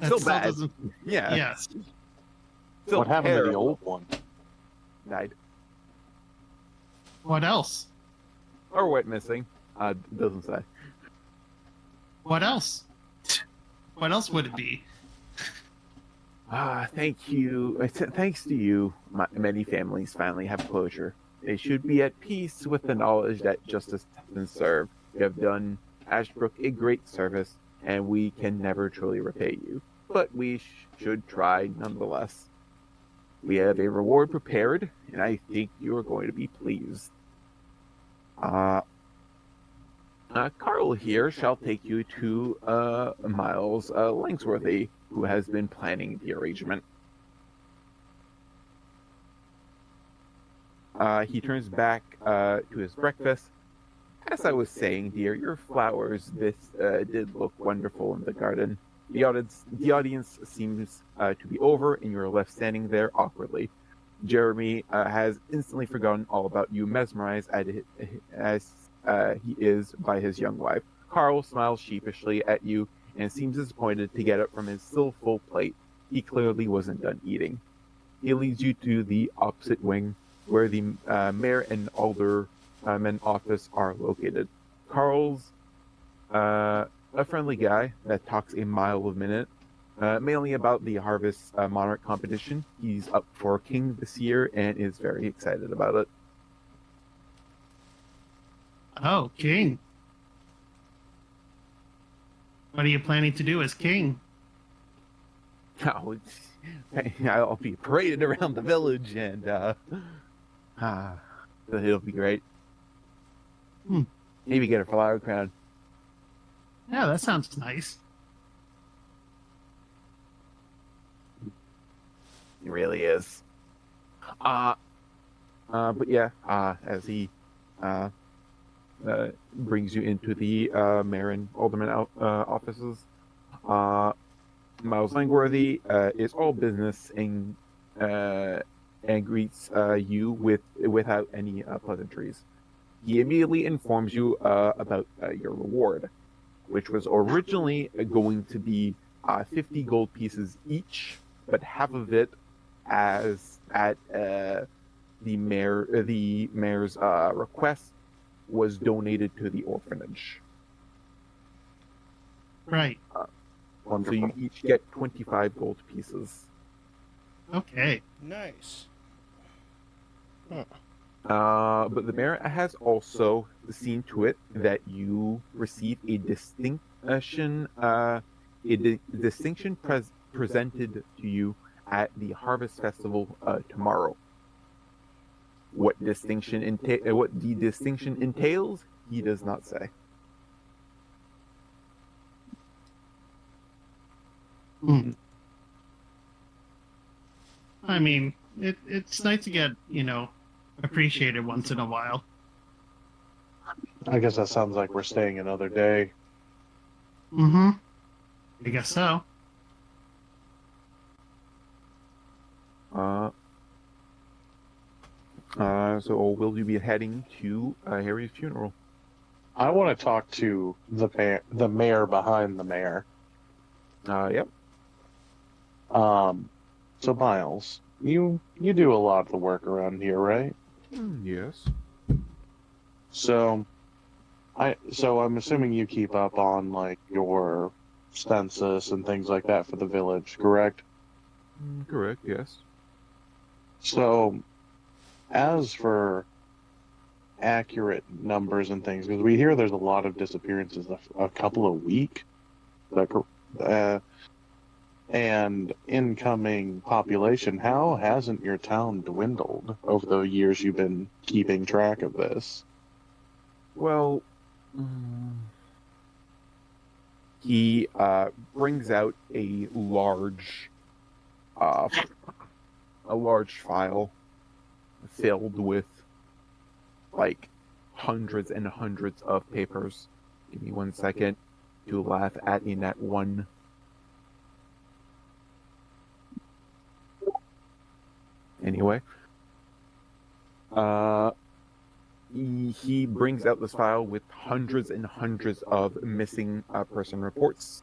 Still still bad. doesn't... Yeah. Yes. Still What happened to the terrible. old one? Died. What else? Or went missing. Doesn't say. What else? What else would it be? Thank you. Thanks to you, many families finally have closure. They should be at peace with the knowledge that justice has been served. You have done Ashbrook a great service, and we can never truly repay you. But we should try nonetheless. We have a reward prepared, and I think you are going to be pleased. Carl here shall take you to Miles Langsworthy, who has been planning the arrangement. He turns back to his breakfast. As I was saying, dear, your flowers did look wonderful in the garden. The audience seems to be over, and you are left standing there awkwardly. Jeremy has instantly forgotten all about you, mesmerized as he is by his young wife. Carl smiles sheepishly at you and seems disappointed to get up from his still full plate. He clearly wasn't done eating. He leads you to the opposite wing, where the mayor and alderman office are located. Carl's a friendly guy that talks a mile a minute, mainly about the Harvest Monarch competition. He's up for king this year and is very excited about it. Oh, king. What are you planning to do as king? Oh, I'll be paraded around the village, and it'll be great. Maybe get a flower crown. Yeah, that sounds nice. It really is. But yeah, as he brings you into the mayor and alderman offices, Miles Langworthy is all business and greets you without any pleasantries. He immediately informs you about your reward, which was originally going to be 50 gold pieces each, but half of it, as at the mayor's request, was donated to the orphanage. Right. So you each get 25 gold pieces. Okay. Nice. But the mayor has also seen to it that you receive a distinction presented to you at the Harvest Festival tomorrow. What the distinction entails, he does not say. Hmm. I mean, it's nice to get, appreciated once in a while. I guess that sounds like we're staying another day. Mm-hmm. I guess so. Uh, so will you be heading to Harry's funeral? I want to talk to the mayor behind the mayor. Yep. So Miles, you do a lot of the work around here, right? Yes. So I'm assuming you keep up on like your census and things like that for the village, correct? Correct. Yes. So as for accurate numbers and things, because we hear there's a lot of disappearances, a couple a week, like, and incoming population, how hasn't your town dwindled over the years you've been keeping track of this? Well, he brings out uh, a large file filled with like hundreds and hundreds of papers. Give me 1 second to laugh at in that one. Anyway, uh, he brings out this file with hundreds and hundreds of missing person reports.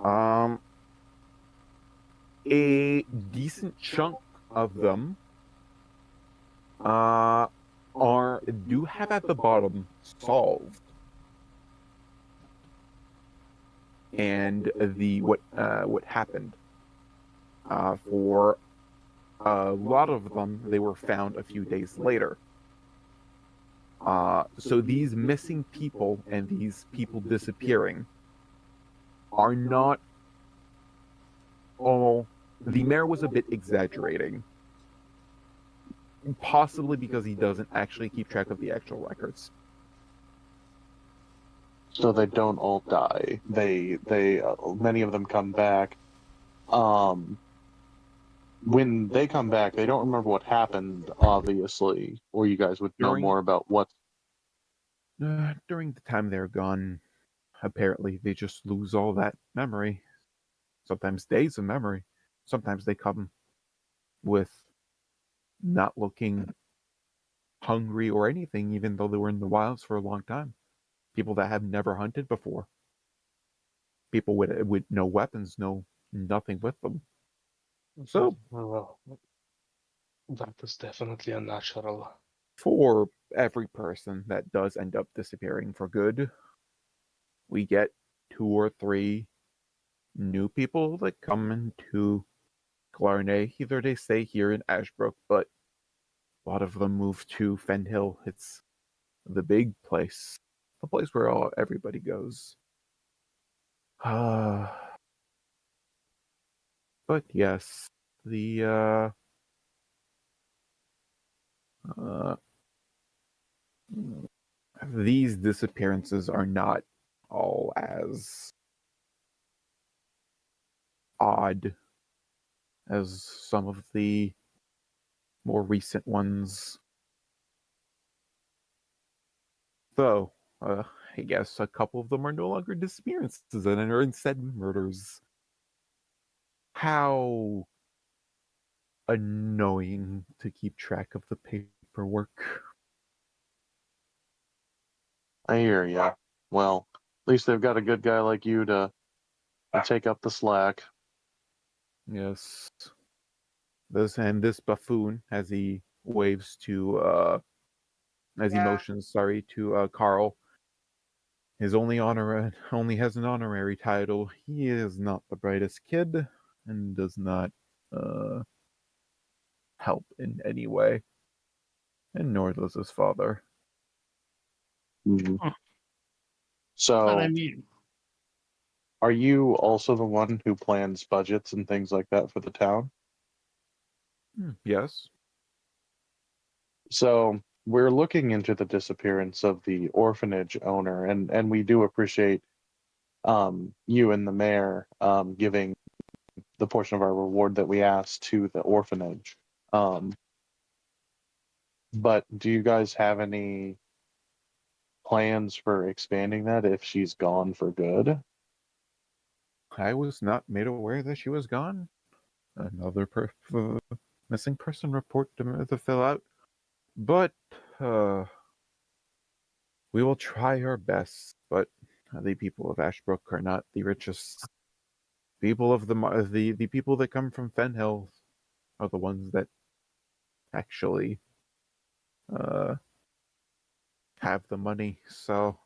A decent chunk of them do have at the bottom solved, and the what happened. For a lot of them, they were found a few days later. So these missing people and these people disappearing are not all. The mayor was a bit exaggerating, possibly because he doesn't actually keep track of the actual records. So they don't all die. They many of them come back. Um, when they come back, they don't remember what happened, obviously, or you guys would know During more about what. during the time they're gone, apparently they just lose all that memory. Sometimes days of memory. Sometimes they come with not looking hungry or anything, even though they were in the wilds for a long time. People that have never hunted before. People with no weapons, no nothing with them. So Well, that is definitely unnatural. for every person that does end up disappearing for good, we get 2 or 3 new people that come into Glarney. Either they stay here in Ashbrook, but a lot of them move to Fenhill. It's the big place, the place where everybody goes. But yes, the uh, these disappearances are not all as odd as some of the more recent ones. Though, I guess a couple of them are no longer disappearances and are instead murders. How annoying to keep track of the paperwork. I hear ya. Well, at least they've got a good guy like you to take up the slack. Yes. This buffoon, as he waves to as he motions, sorry, to Carl, his only has an honorary title. He is not the brightest kid and does not uh help in any way. And nor does his father. Mhm. But I So, mean, are you also the one who plans budgets and things like that for the town? Yes. So, we're looking into the disappearance of the orphanage owner, and we do appreciate you and the mayor giving the portion of our reward that we asked to the orphanage. But do you guys have any plans for expanding that if she's gone for good? I was not made aware that she was gone. Another missing person report to fill out. But we will try our best. But the people of Ashbrook are not the richest people of the people that come from Fenhill are the ones that actually have the money. So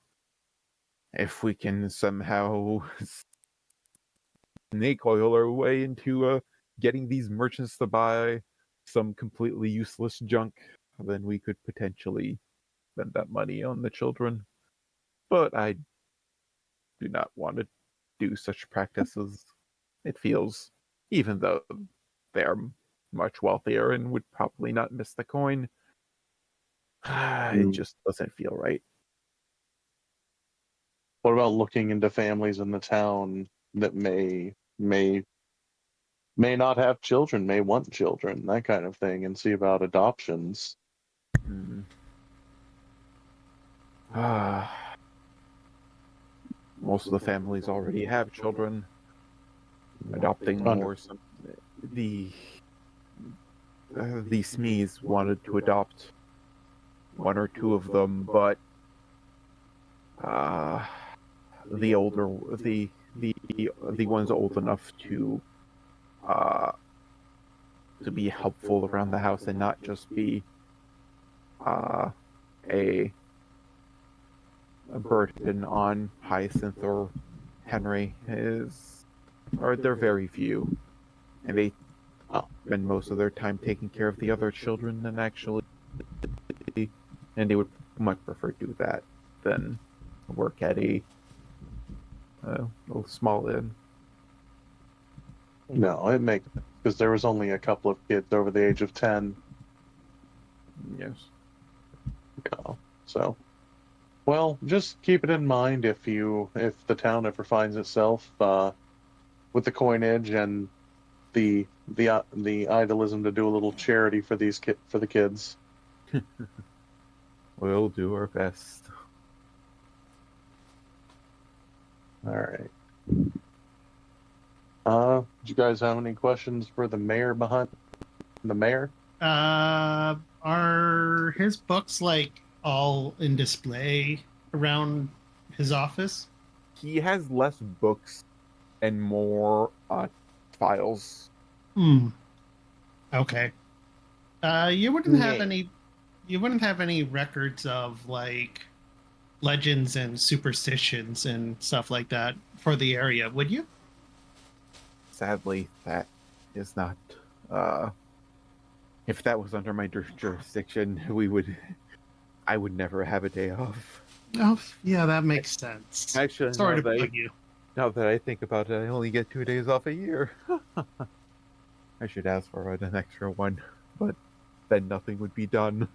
if we can somehow snake oil our way into getting these merchants to buy some completely useless junk, then we could potentially spend that money on the children. But I do not want to do such practices. It feels, even though they are much wealthier and would probably not miss the coin, it just doesn't feel right. What about looking into families in the town that may not have children, may want children, that kind of thing, and see about adoptions? Most of the families already have children. Adopting more. The Smees wanted to adopt one or two of them, but the ones old enough to be helpful around the house and not just be a burden on Hyacinth or Henry they're very few, and they spend most of their time taking care of the other children and they would much prefer to do that than work at a small inn. No, it makes sense, because there was only a couple of kids over the age of 10. Yes. Yeah, so, well, just keep it in mind if the town ever finds itself with the coinage and the idealism to do a little charity for for the kids. We'll do our best. All right. Do you guys have any questions for the mayor behind the mayor? Are his books like all in display around his office? He has less books and more files. Okay. You wouldn't have any records of like legends and superstitions and stuff like that for the area, would you? Sadly, that is not. If that was under my jurisdiction, I would never have a day off. Oh, yeah, that makes sense. Actually, sorry to bug you. Now that I think about it, I only get 2 days off a year. I should ask for an extra one, but then nothing would be done.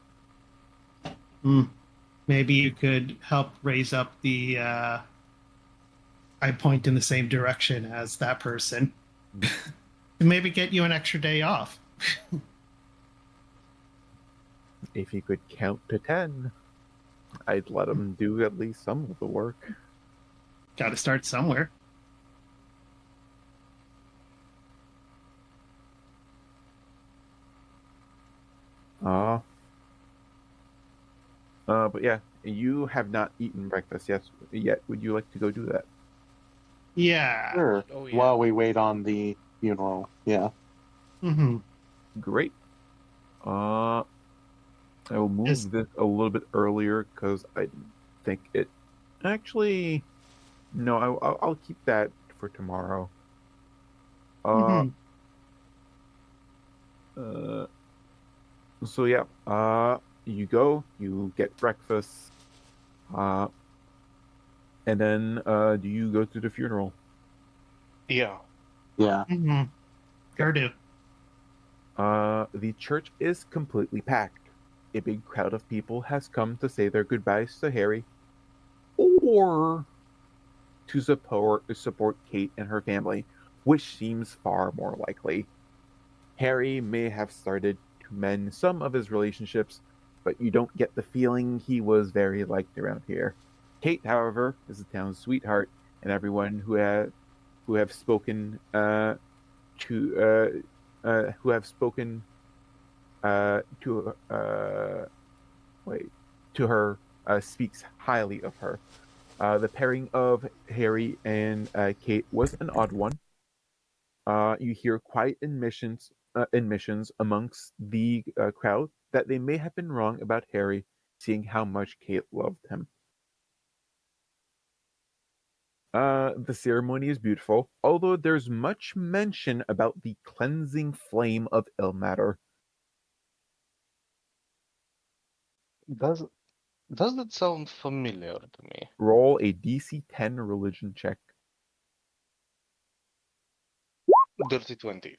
Maybe you could help raise up the I point in the same direction as that person. And maybe get you an extra day off. If he could count to 10, I'd let him do at least some of the work. Gotta start somewhere. But yeah, you have not eaten breakfast yet. Would you like to go do that? Yeah. Sure. Oh, yeah. While we wait on the funeral. Yeah. Great. I will move this a little bit earlier because I think it. Actually, no. I'll keep that for tomorrow. So yeah. You go. You get breakfast. And then do you go to the funeral? Yeah. Yeah. Sure do. The church is completely packed. A big crowd of people has come to say their goodbyes to Harry, or to support Kate and her family, which seems far more likely. Harry may have started to mend some of his relationships, but you don't get the feeling he was very liked around here. Kate, however, is the town's sweetheart, and everyone who have spoken to who have spoken to to her speaks highly of her. The pairing of Harry and Kate was an odd one. You hear quiet admissions amongst the crowd that they may have been wrong about Harry, seeing how much Kate loved him. The ceremony is beautiful, although there's much mention about the cleansing flame of Ilmater. Does does that sound familiar to me? Roll a DC 10 religion check. Dirty 20.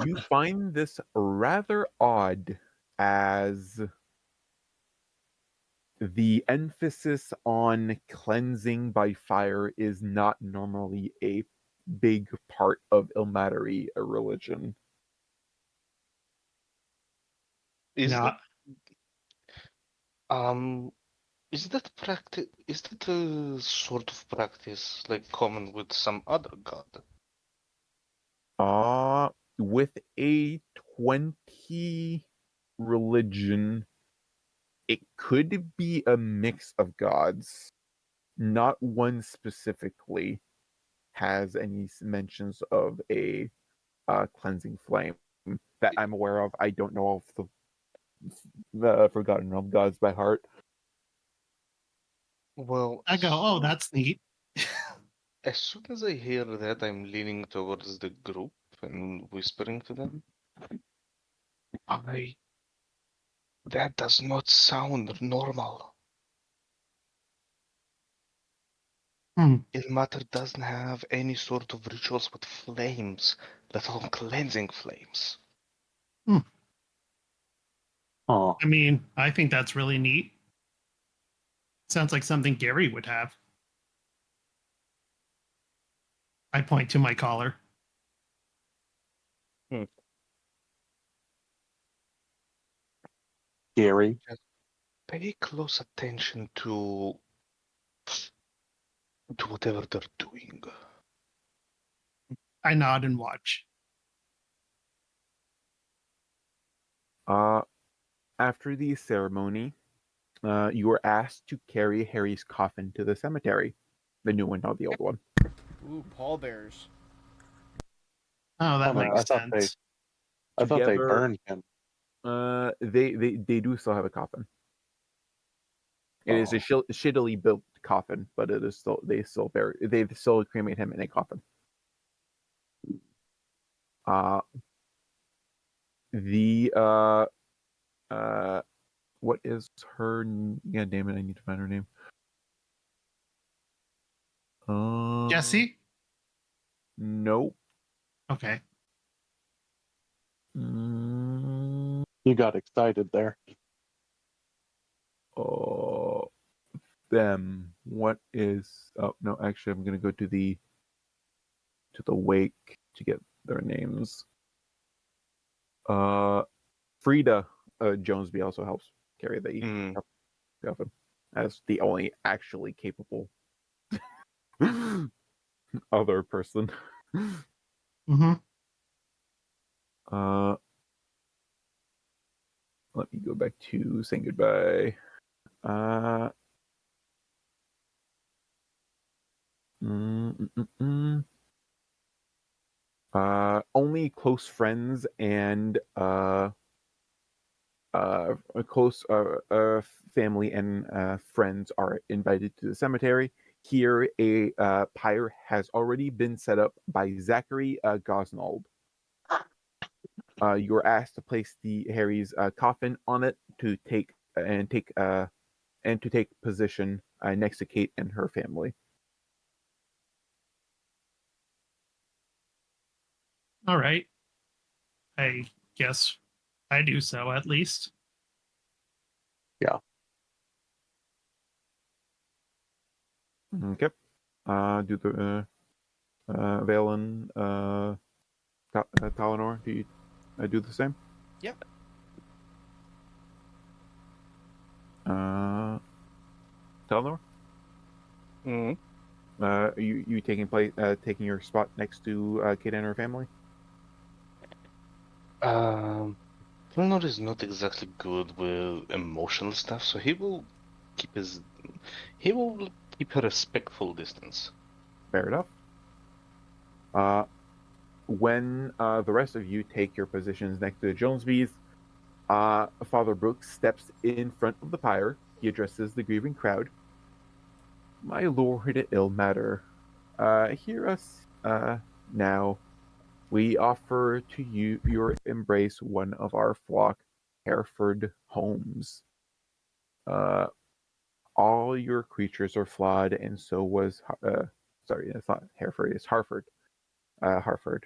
You find this rather odd, as the emphasis on cleansing by fire is not normally a big part of Ilmateri religion. Is No, that is that practice? Is that a sort of practice like common with some other god? With a 20 religion, it could be a mix of gods. Not one specifically has any mentions of a cleansing flame that I'm aware of. I don't know of the Forgotten Realm gods by heart. Well, I go, oh, that's neat. as soon as I hear that, I'm leaning towards the group and whispering to them. That does not sound normal. Hmm. Ilmater doesn't have any sort of rituals with flames, let alone cleansing flames. Oh, I mean, I think that's really neat. Sounds like something Gary would have. I point to my collar. Gary. Just pay close attention to whatever they're doing. I nod and watch. After the ceremony, you were asked to carry Harry's coffin to the cemetery. The new one, not the old one. Ooh, pallbearers. Oh, that Oh, no, makes sense. I thought they Together, burned him. they do still have a coffin. It is a shittily built coffin, but it is still they still cremate him in a coffin. The what is her? Yeah, damn it! I need to find her name. Jesse? Nope. Okay. You got excited there. Oh, them. What is? Oh no, actually, I'm gonna go to the wake to get their names. Frida Jonesby also helps carry the coffin as the only actually capable other person. Mm-hmm. Let me go back to saying goodbye. Only close friends and close family and friends are invited to the cemetery. Here, a pyre has already been set up by Zachary Gosnold. You are asked to place the Harry's coffin on it to take position next to Kate and her family. All right. I guess I do so at least. Yeah. Okay. Do the Vaelen, Talenor, do you do the same? Yep. Talenor, Mhm. you taking your spot next to Kate and her family? Talenor is not exactly good with emotional stuff, so he will keep his he will keep a respectful distance. Fair enough. When the rest of you take your positions next to the Jonesbys, Father Brooks steps in front of the pyre. He addresses the grieving crowd. My lord Ilmater, hear us now. We offer to you your embrace one of our flock, Hereford homes. Uh, all your creatures are flawed, and so was. Sorry, it's not Hereford. It's Harford. Harford.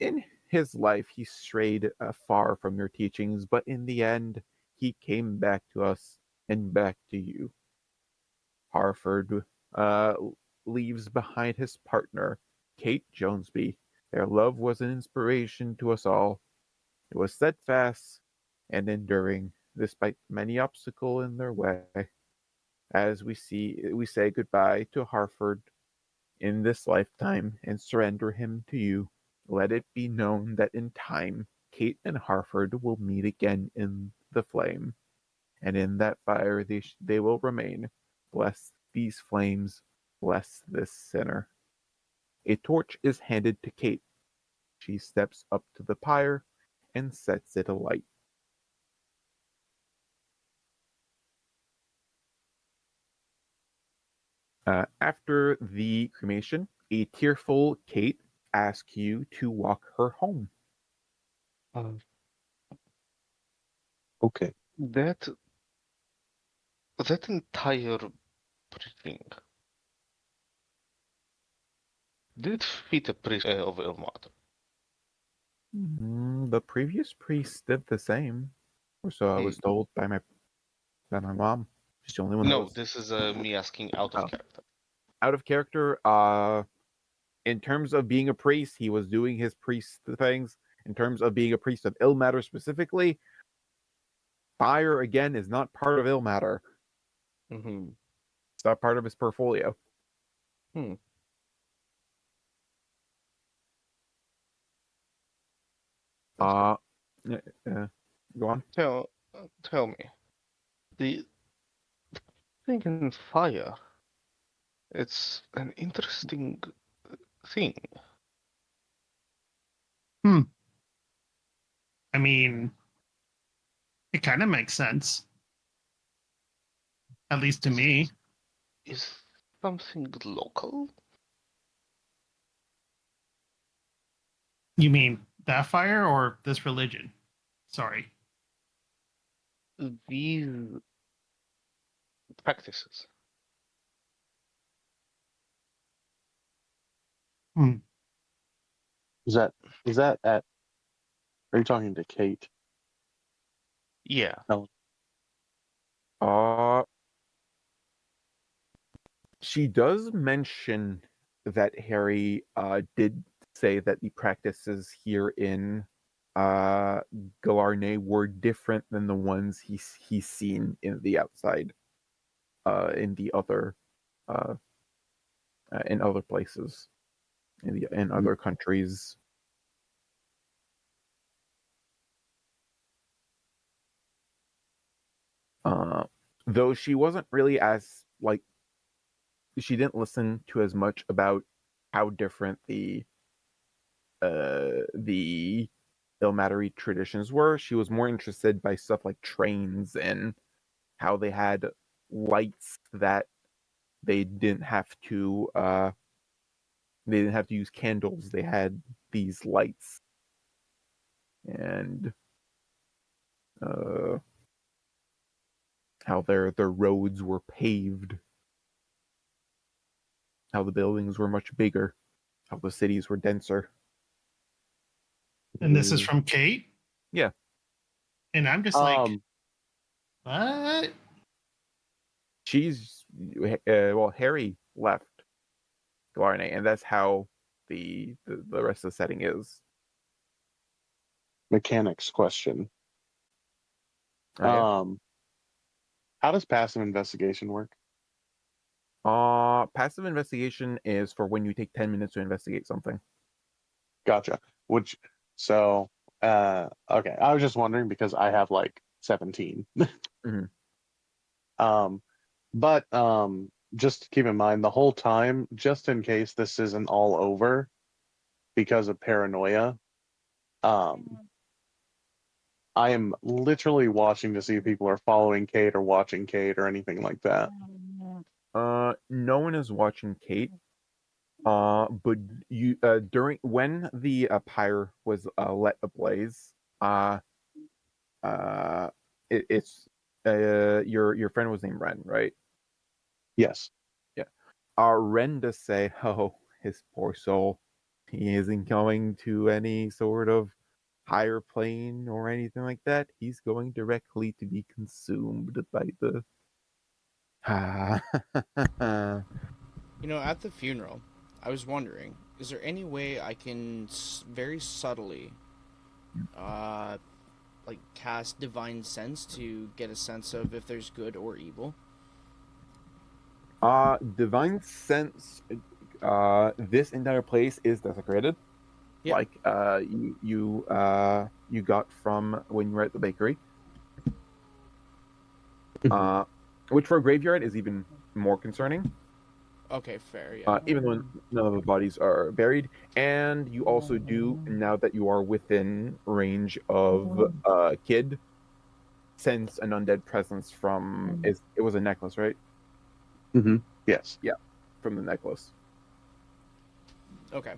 In his life, he strayed far from your teachings, but in the end, he came back to us and back to you. Harford uh, leaves behind his partner, Kate Jonesby. Their love was an inspiration to us all. It was steadfast and enduring, despite many obstacles in their way. As we say goodbye to Harford in this lifetime and surrender him to you. Let it be known that in time, Kate and Harford will meet again in the flame, and in that fire they will remain. Bless these flames, bless this sinner. A torch is handed to Kate. She steps up to the pyre and sets it alight. After the cremation, a tearful Kate asks you to walk her home. Uh, okay. That entire briefing did fit a priest of Ilmater. The previous priest did the same, or so I was told by my mom. She's the only one that No, was this is me asking out of Oh. character. out of character. In terms of being a priest, he was doing his priest things. In terms of being a priest of Ilmater specifically, fire again is not part of Ilmater. Mm-hmm. It's not part of his portfolio. Hmm. Uh, go on. Tell me, the thing in fire. It's an interesting thing. Hmm. I mean, it kind of makes sense, at least to me. Is something local? You mean that fire or this religion? Sorry. These practices. Hmm. Is that at? Are you talking to Kate? Yeah. No. Uh, she does mention that Harry did say that the practices here in Galarne were different than the ones he's seen in the outside, in the other uh, in other places, in other countries. Uh, though she wasn't really as like she didn't listen to as much about how different the Ilmateri traditions were. She was more interested by stuff like trains and how they had lights that they didn't have to use candles. They had these lights and uh, how their roads were paved, how the buildings were much bigger, how the cities were denser. And this is from Kate? Yeah. And I'm just like, Um. what? She's Harry left Galarne, and that's how the rest of the setting is. Mechanics question. Okay. How does passive investigation work? Passive investigation is for when you take 10 minutes to investigate something. Gotcha. Which so okay. I was just wondering because I have like 17. Mhm. But just keep in mind the whole time, just in case this isn't all over because of paranoia, I am literally watching to see if people are following Kate or watching Kate or anything like that. No one is watching Kate. But you during when the pyre was let ablaze, it's your friend was named Ren, right? Yes. Yeah. Ren does say, "Oh, his poor soul, he isn't going to any sort of higher plane or anything like that. He's going directly to be consumed by the." At the funeral, I was wondering, is there any way I can very subtly, like cast divine sense to get a sense of if there's good or evil? Divine sense. This entire place is desecrated. Yeah. Like you got from when you were at the bakery. Which for a graveyard is even more concerning. Okay, fair. Yeah. Even though none of the bodies are buried, and you also do, now that you are within range of Kid, sense an undead presence from it was a necklace, right? Yes. Yeah, from the necklace. Okay.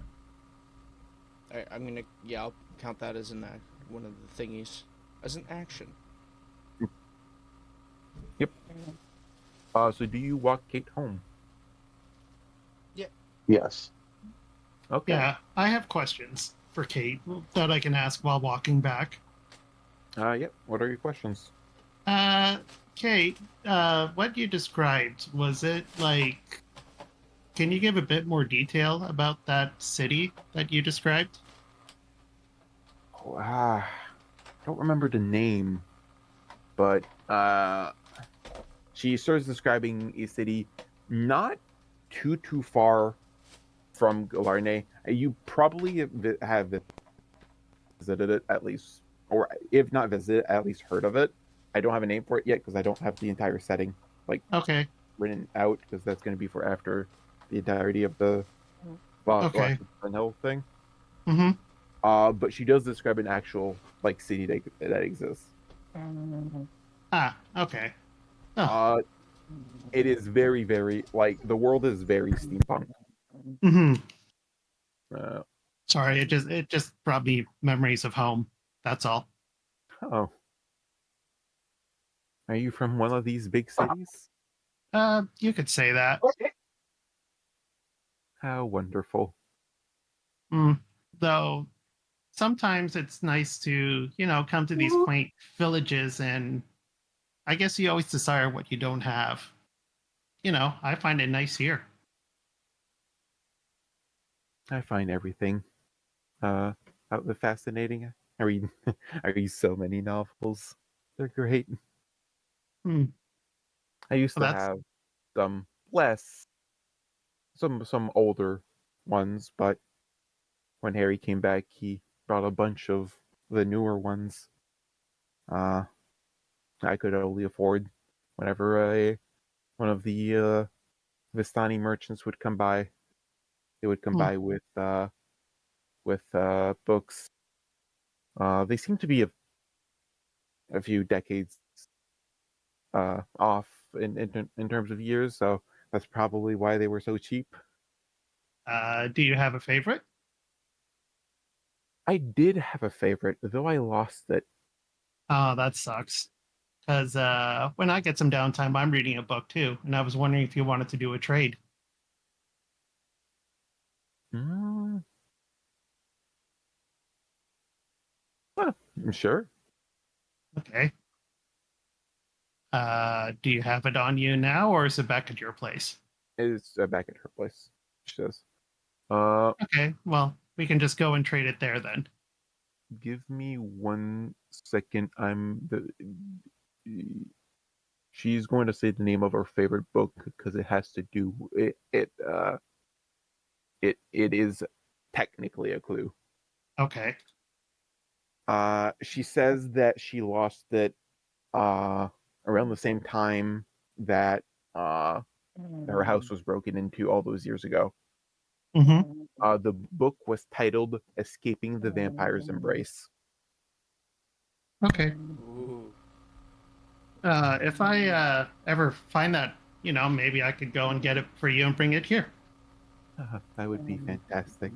I'm gonna I'll count that as one of the thingies as an action. Yep. So do you walk Kate home? Yeah. Yes. Okay. Yeah, I have questions for Kate that I can ask while walking back. Yep. What are your questions? Kate, what you described, was it like, can you give a bit more detail about that city that you described? Oh, I don't remember the name, but she starts describing a city not too far from Galarne. You probably have visited it at least, or if not visited, at least heard of it. I don't have a name for it yet because I don't have the entire setting like Okay, written out, because that's going to be for after the entirety of the okay. Fenhill thing. Mm-hmm. But she does describe an actual like city that exists. Ah, okay. Oh, Uh, it is very like the world is very steampunk. mm-hmm. Uh, Sorry, it just brought me memories of home. That's all. oh, are you from one of these big cities? You could say that. How wonderful. Mm. Though sometimes it's nice to, come to these quaint villages, and I guess you always desire what you don't have. I find it nice here. I find everything uh out there fascinating. I read I read so many novels. They're great. Hmm. I used Well, to that's have some less some older ones, but when Harry came back, he brought a bunch of the newer ones. Uh, I could only afford whenever one of the Vistani merchants would come by. They would come hmm. by with books. They seem to be a few decades off in terms of years, so that's probably why they were so cheap. Do you have a favorite? I did have a favorite, though I lost it. Oh, that sucks. Because when I get some downtime, I'm reading a book too, and I was wondering if you wanted to do a trade. Mm, huh, sure. Okay. Do you have it on you now, or is it back at your place? It's back at her place. She says, Okay, well, we can just go and trade it there then. give me 1 second. She's going to say the name of her favorite book because it has to do it is technically a clue. Okay. She says that she lost it around the same time that her house was broken into all those years ago. Mm-hmm. The book was titled "Escaping the Vampire's Embrace." Okay. Ooh. If I ever find that, maybe I could go and get it for you and bring it here. That would be fantastic.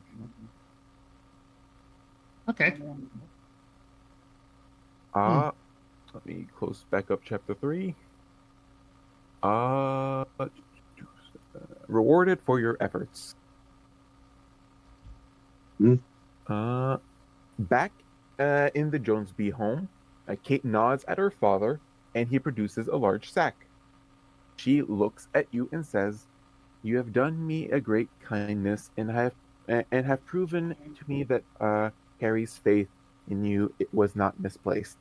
Okay. Let me close back up chapter 3. Rewarded for your efforts. Hmm. Back in the Jonesby home, Kate nods at her father, and he produces a large sack. She looks at you and says, "You have done me a great kindness, and have proven to me that Harry's faith in you it was not misplaced.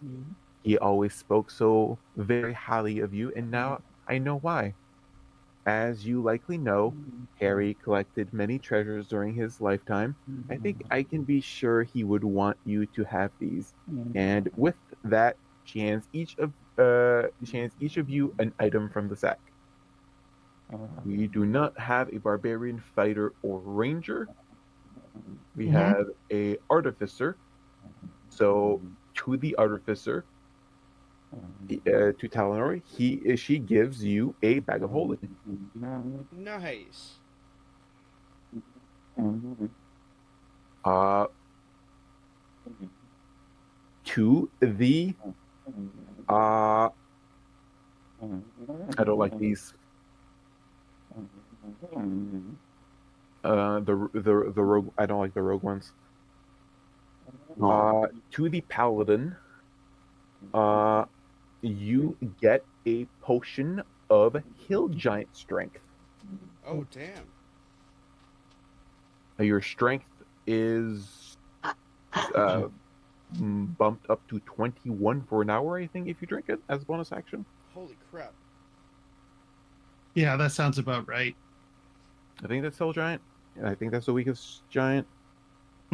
He always spoke so very highly of you, and now I know why. As you likely know, Harry collected many treasures during his lifetime. I think I can be sure he would want you to have these. And with that, she hands each of you an item from the sack. We do not have a barbarian fighter or ranger. We have a artificer. So to the artificer, to Talenor, she gives you a bag of holding. Nice. To the I don't like these. The rogue. I don't like the rogue ones. To the paladin, you get a potion of hill giant strength. Oh, damn. Your strength is bumped up to 21 for an hour, I think, if you drink it as a bonus action. Holy crap. Yeah, that sounds about right. I think that's hill giant. I think that's the weakest giant.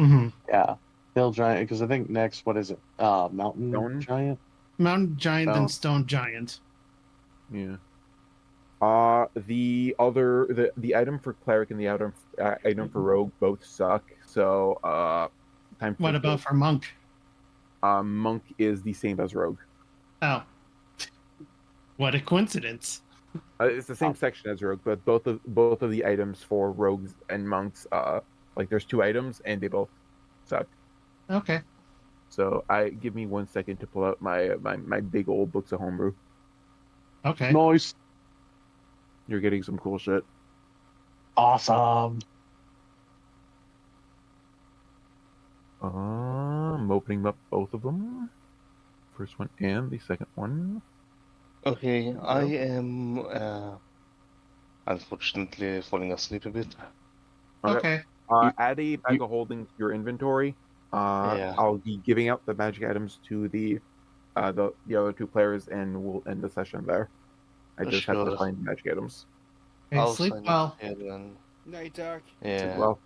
Mm-hmm. Yeah. Hill giant, because I think next, what is it? Mountain Stone? giant? Mountain giant, Oh. then stone giant. Yeah. The item for cleric and the item for rogue both suck. So time to What about for monk? monk is the same as rogue. Oh. What a coincidence. It's the same section as rogue, but both of the items for rogues and monks, like there's 2 items and they both suck. Okay. So give me 1 second to pull out my big old books of homebrew. Okay. Nice. You're getting some cool shit. Awesome. I'm opening up both of them. First one and the second one. Okay, I am unfortunately falling asleep a bit. Okay. Add a bag of holding to your inventory. Yeah. I'll be giving out the magic items to the other 2 players, and we'll end the session there. I just have to Sure. find magic items. Okay, I'll sleep sign well. up here then. Night, Doc. Yeah. Well,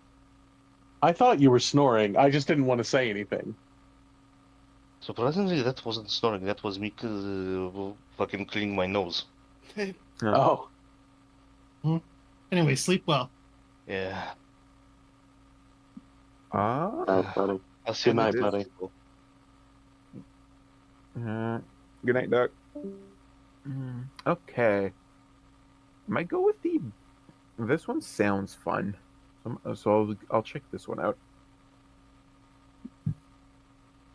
I thought you were snoring. I just didn't want to say anything. Surprisingly, that wasn't snoring. That was me fucking cleaning my nose. Oh. Anyway, sleep well. Yeah. Buddy. I'll see you Good night, later. buddy. Good night, Doc. Okay. Might go with the. This one sounds fun, so I'll check this one out.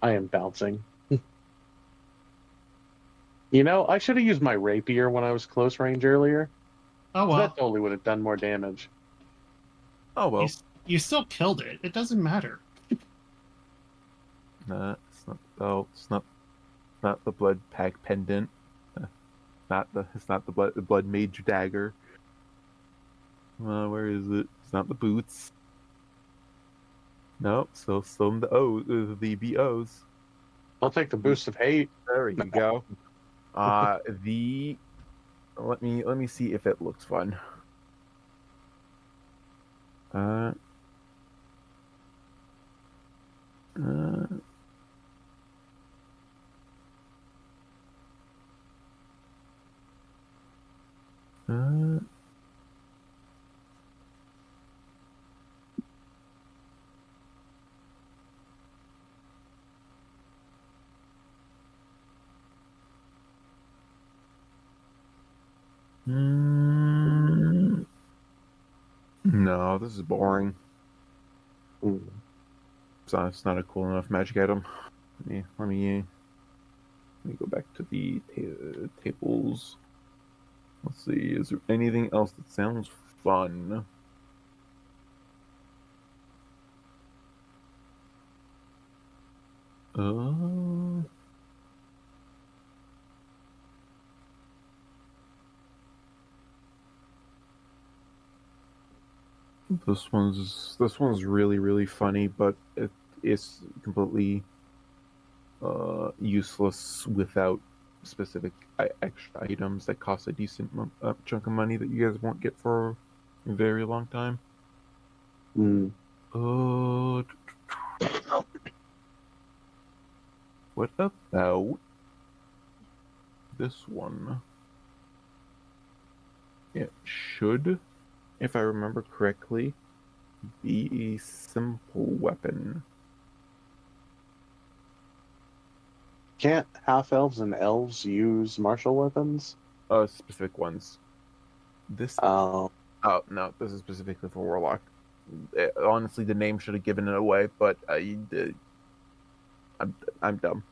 I am bouncing. You know, I should have used my rapier when I was close range earlier. Oh, 'Cause well. that totally would have done more damage. Oh well. You still killed it. It doesn't matter. It's not the belt. It's not the blood pack pendant. It's not the blood mage dagger. Where is it? It's not the boots. Nope. So some the O, the BOs. I'll take the boost of hate. There you go. The let me see if it looks fun. Uh. No, this is boring. It's not a cool enough magic item. Let me go back to the tables. Let's see. Is there anything else that sounds fun? This one's really funny, but it is completely useless without specific extra items that cost a decent chunk of money that you guys won't get for a very long time. What about this one? It should, if I remember correctly, be a simple weapon. Can't half-elves and elves use martial weapons? Specific ones. This. Oh. Oh no, this is specifically for warlock. Honestly, the name should have given it away, but I'm dumb.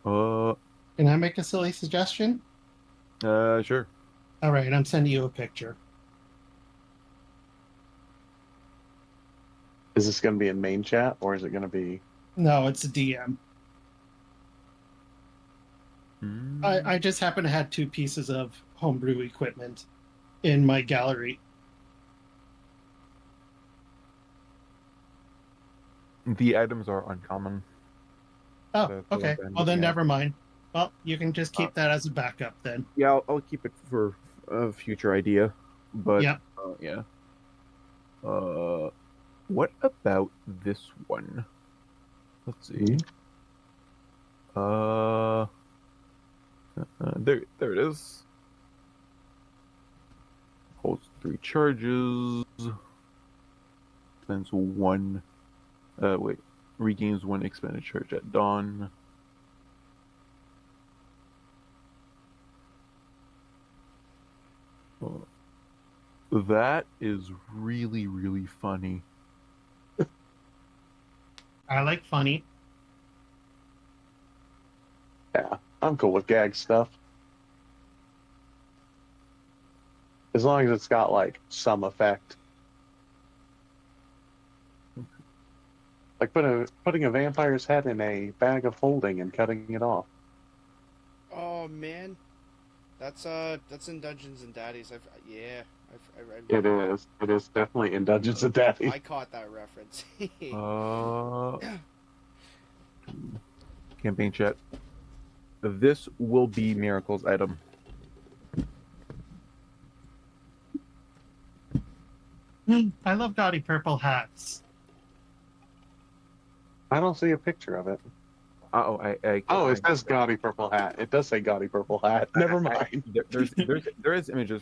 Can I make a silly suggestion? Sure. All right, I'm sending you a picture. Is this going to be in main chat, or is it going to be... No, it's a DM. I just happen to have 2 pieces of homebrew equipment in my gallery. The items are uncommon. Oh, okay. Well, then never mind. Well, you can just keep that as a backup then. Yeah, I'll keep it for a future idea. But yeah. Yeah. What about this one? Let's see. There it is. Holds 3 charges. Spends 1. Regains 1 expended charge at dawn. That is really funny. I like funny. Yeah, I'm cool with gag stuff. As long as it's got, like, some effect. Like putting a vampire's head in a bag of holding and cutting it off. Oh man, that's in Dungeons and Daddies. It is definitely in Dungeons and Daddies. I caught that reference. Campaign chat. This will be Miracle's item. I love gaudy purple hats. I don't see a picture of it. It says gaudy purple hat. It does say gaudy purple hat. Never mind. There is images.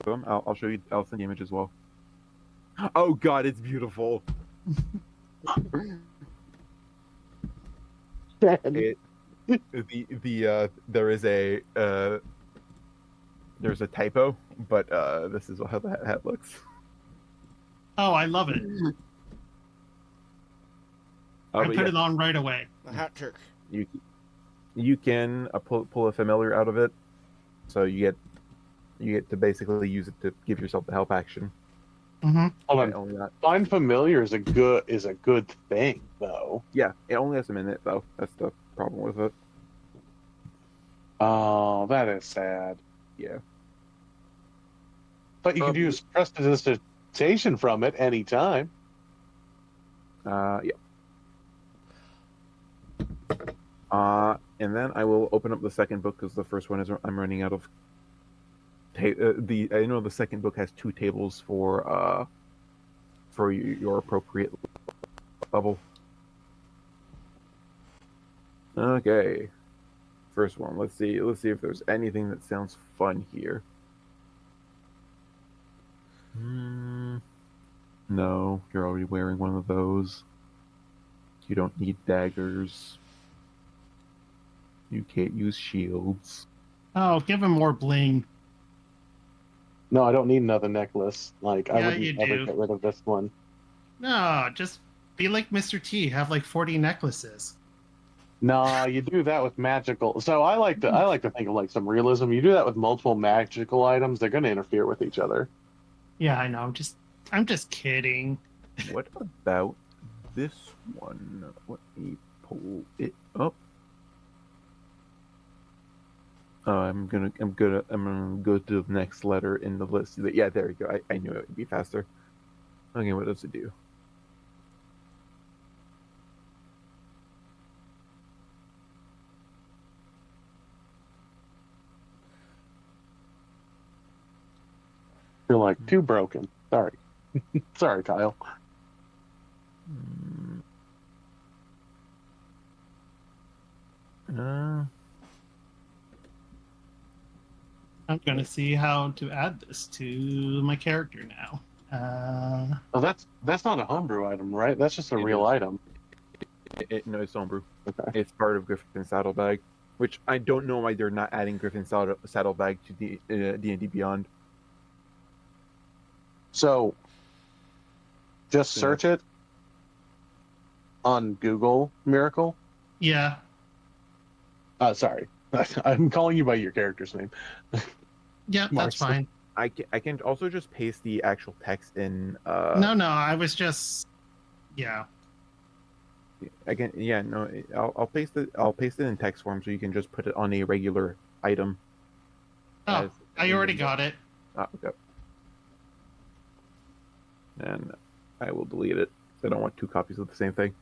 I'll show you. I'll send you image as well. Oh God, it's beautiful. There is there's a typo, but this is how the hat looks. Oh, I love it. I put it on right away. The hat trick. You can pull a familiar out of it, so you get to basically use it to give yourself the help action. Mm-hmm. Hold on. Find familiar is a good thing, though. Yeah, it only has a minute though. That's the problem with it. Oh, that is sad. Yeah. But you could use prestidigitation from it anytime. Yeah. And then I will open up the second book because the first one is I'm running out of. I know the second book has 2 tables for your appropriate level. Okay. First one. Let's see if there's anything that sounds fun here. No, you're already wearing one of those. You don't need daggers. You can't use shields. Oh, give him more bling. No, I don't need another necklace. Like, I Yeah, wouldn't you ever do. get rid of this one. No, just be like Mr. T. Have like 40 necklaces. Nah, you do that with magical. So I like to think of like some realism. You do that with multiple magical items, they're going to interfere with each other. Yeah, I know. I'm just kidding. What about this one? Let me pull it up. I'm gonna go to the next letter in the list. Yeah, there you go. I knew it would be faster. Okay, what does it do? You're like too broken. Sorry. Sorry, Kyle. I'm gonna see how to add this to my character now. Oh, that's not a homebrew item, right? That's just a It real is. item. No, it's homebrew. Okay. It's part of Griffin's Saddlebag, which I don't know why they're not adding Griffin's Saddlebag to D&D Beyond. So just search it on Google Miracle. Yeah. Sorry. I'm calling you by your character's name. Yeah, that's Marcy. fine. I can also just paste the actual text in. No, I was just. Yeah. Again, yeah, no, I'll paste it. I'll paste it in text form so you can just put it on a regular item. Oh, I already got it. Okay. And I will delete it. I don't want 2 copies of the same thing.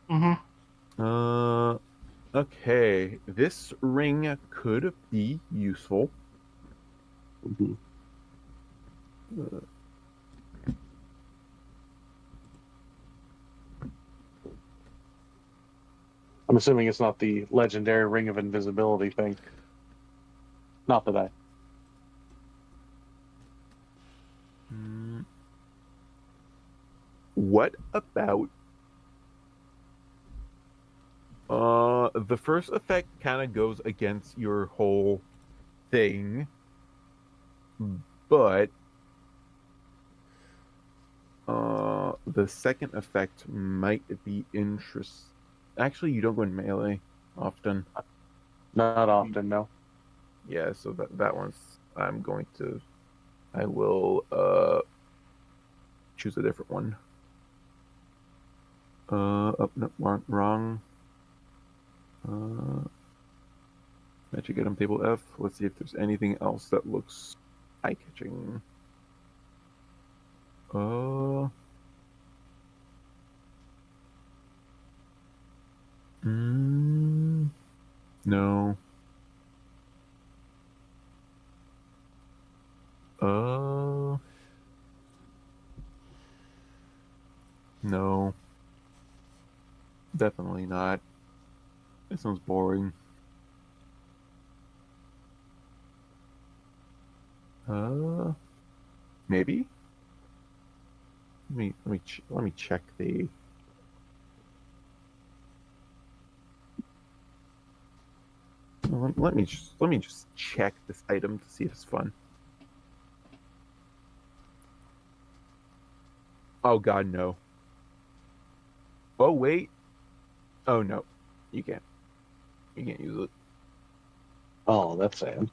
Mm-hmm. Okay. This ring could be useful. Mhm. I'm assuming it's not the legendary ring of invisibility thing. Not that I. What about the first effect kind of goes against your whole thing, but the second effect might be interesting. Actually, you don't go in melee often. Not often, no. Yeah, so that one's I will choose a different one. Oh, no, wrong. Magic item table F. Let's see if there's anything else that looks eye-catching. No. No. Definitely not. This one's boring. Maybe. Let me check the. Let me just check this item to see if it's fun. Oh God, no. Oh wait. Oh no, you can't. You can't use it. Oh, that's sad.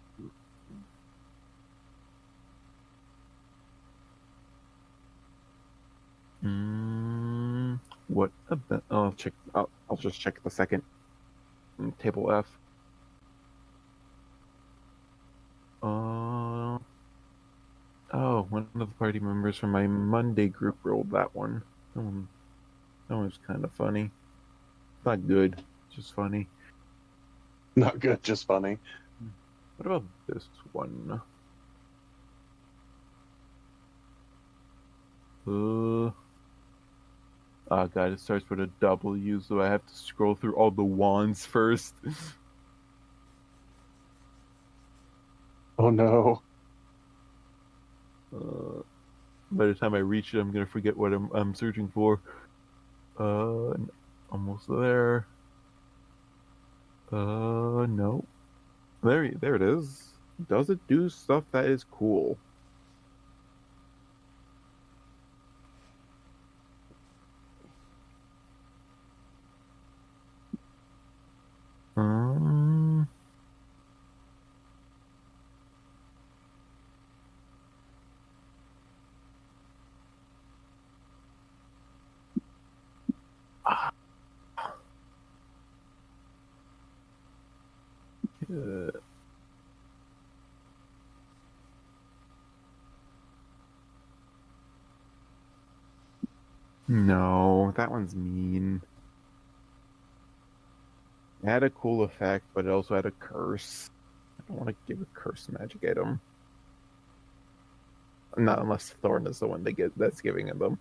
What about? I'll check. I'll just check the second table F. Oh Oh, one of the party members from my Monday group rolled that one. That one's kind of funny. Not good, just funny. Not good, just funny. What about this one? Oh god, it starts with a W, so I have to scroll through all the wands first. Oh no. By the time I reach it, I'm gonna forget what I'm searching for. Almost there. No. There it is. Does it do stuff that is cool? Um. Uh, no, that one's mean. It had a cool effect, but it also had a curse. I don't want to give a curse magic item. Not unless Thorn is the one that's giving it them.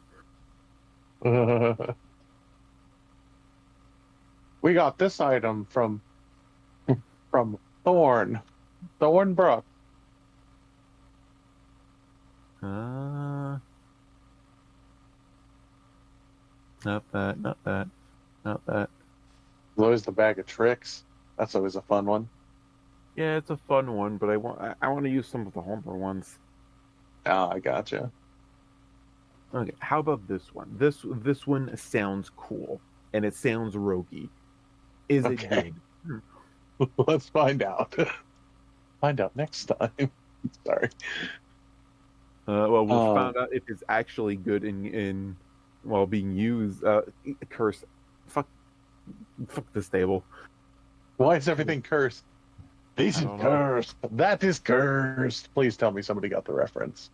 We got this item from Thornbrook. Not that, not that, not that. There's always the bag of tricks. That's always a fun one. Yeah, it's a fun one, but I want to use some of the homebrew ones. Ah, I gotcha. Okay, how about this one? This one sounds cool, and it sounds roguey. Is it Okay. good? Let's find out. Find out next time. Sorry. Well, we'll find out if it's actually good in while being used. Curse. Fuck this table. Why is everything cursed? This I is don't know. cursed. That is cursed. Please tell me somebody got the reference.